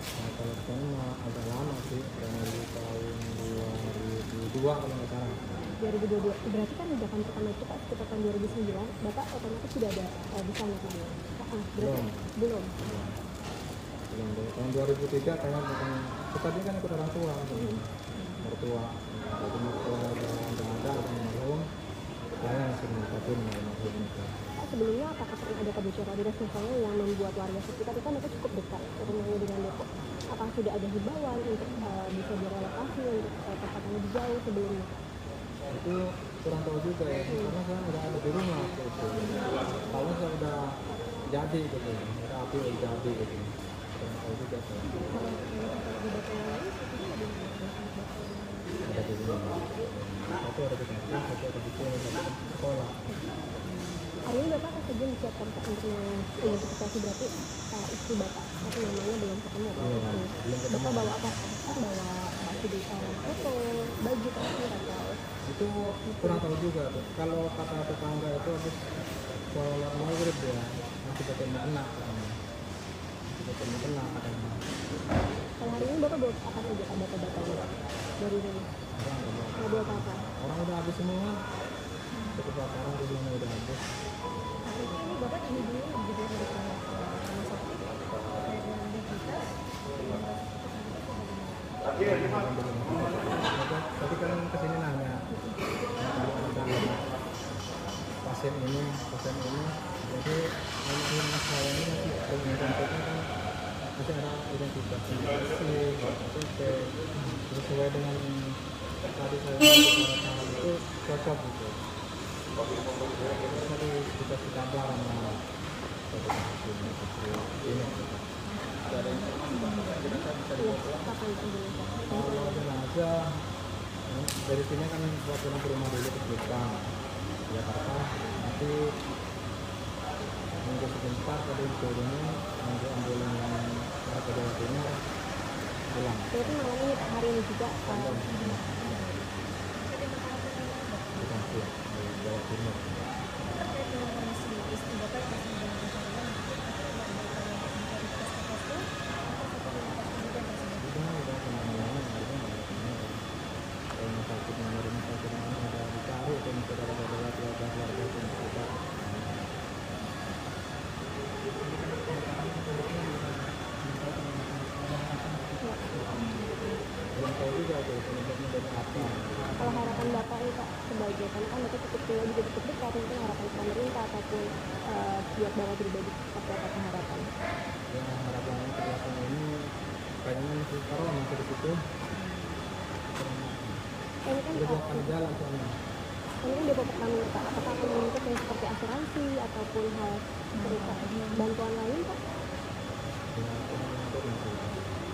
[SPEAKER 10] Nah, kalau di sana mah agak lama sih, dari tahun 2002 kalau nggak salah.
[SPEAKER 5] 2022 berarti kan ledakan pertama itu Pak sekitar tahun 2009 Bapak otomatis sudah ada di sana gitu. Belum.
[SPEAKER 10] Dari tahun 2003 kayaknya bukan, tadi kan ikut orang tua, mertua, jadi mertua udah ada almarhum, saya yang sering ngikutin almarhum itu.
[SPEAKER 5] Pak sebelumnya apakah pernah ada kebocoran gas misalnya yang membuat warga sekitar itu kan mereka cukup dekat rumahnya dengan Depok? Apakah sudah ada himbauan untuk bisa direlokasi untuk tempat yang lebih jauh sebelumnya?
[SPEAKER 10] Itu kurang tahu juga ya, karena saya nggak ada di rumah waktu itu. Kalau saya udah jadi gitu, udah api udah jadi gitu. Kurang tahu juga saya. Ada di rumah. Satu ada di kampung, satu ada di sekolah.
[SPEAKER 5] Hari ini Bapak apa saja disiapkan Pak untuk identifikasi berarti istri Bapak tapi namanya belum ketemu Pak? Bapak bawa apa? Bawa baju di foto, baju terakhir atau?
[SPEAKER 10] Itu kurang tahu juga tuh. Kalau kata tetangga itu habis sholat maghrib ya masih ketemu enak katanya. Masih ketemu enak katanya.
[SPEAKER 5] Kalau hari ini Bapak bawa apa saja Pak data-datanya dari rumah? Nggak bawa apa-apa?
[SPEAKER 10] Orang udah habis semua. Kebakaran di rumah udah habis.
[SPEAKER 5] Ini Bapak ini dulu juga dari rumah sakit.
[SPEAKER 10] Tadi kan kesini nanya kalau ada pasien ini, jadi mas saya ini masih identitasnya kan masih ada identifikasi sesuai dengan tadi saya itu cocok gitu. Tadi dikasih kabar sama ini. Kalau jenazah dari sini kan buat pulang ke rumah dulu ke Jepang, Jakarta. Nanti nunggu sebentar tadi turunnya, nunggu ambulan yang ada ke Jawa Timur pulang.
[SPEAKER 5] Berarti malam ini hari ini juga kalau harapan Bapak nih Pak sebagai kan Bapak cukup tua juga cukup dekat, mungkin harapan pemerintah ataupun buat Bapak pribadi seperti apa harapan?
[SPEAKER 10] Ya harapannya ke belakang ini kayaknya masih corona masih di situ.
[SPEAKER 5] Ini kan
[SPEAKER 10] Udah akan jalan soalnya.
[SPEAKER 5] Ini kan Depo Pertamina Pak, apakah akan menuntut yang seperti asuransi ataupun hal serupa bantuan lain Pak?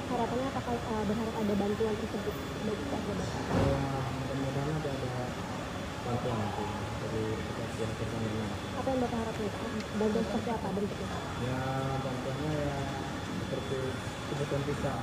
[SPEAKER 5] Harapannya apakah berharap ada bantuan tersebut bagi keluarga Bapak?
[SPEAKER 10] Ya mudah-mudahan ada bantuan nanti dari pihak Pertamina.
[SPEAKER 5] Apa yang Bapak harapkan Pak? Bantuan seperti apa bentuknya?
[SPEAKER 10] Ya bantuannya ya seperti kebutuhan kita.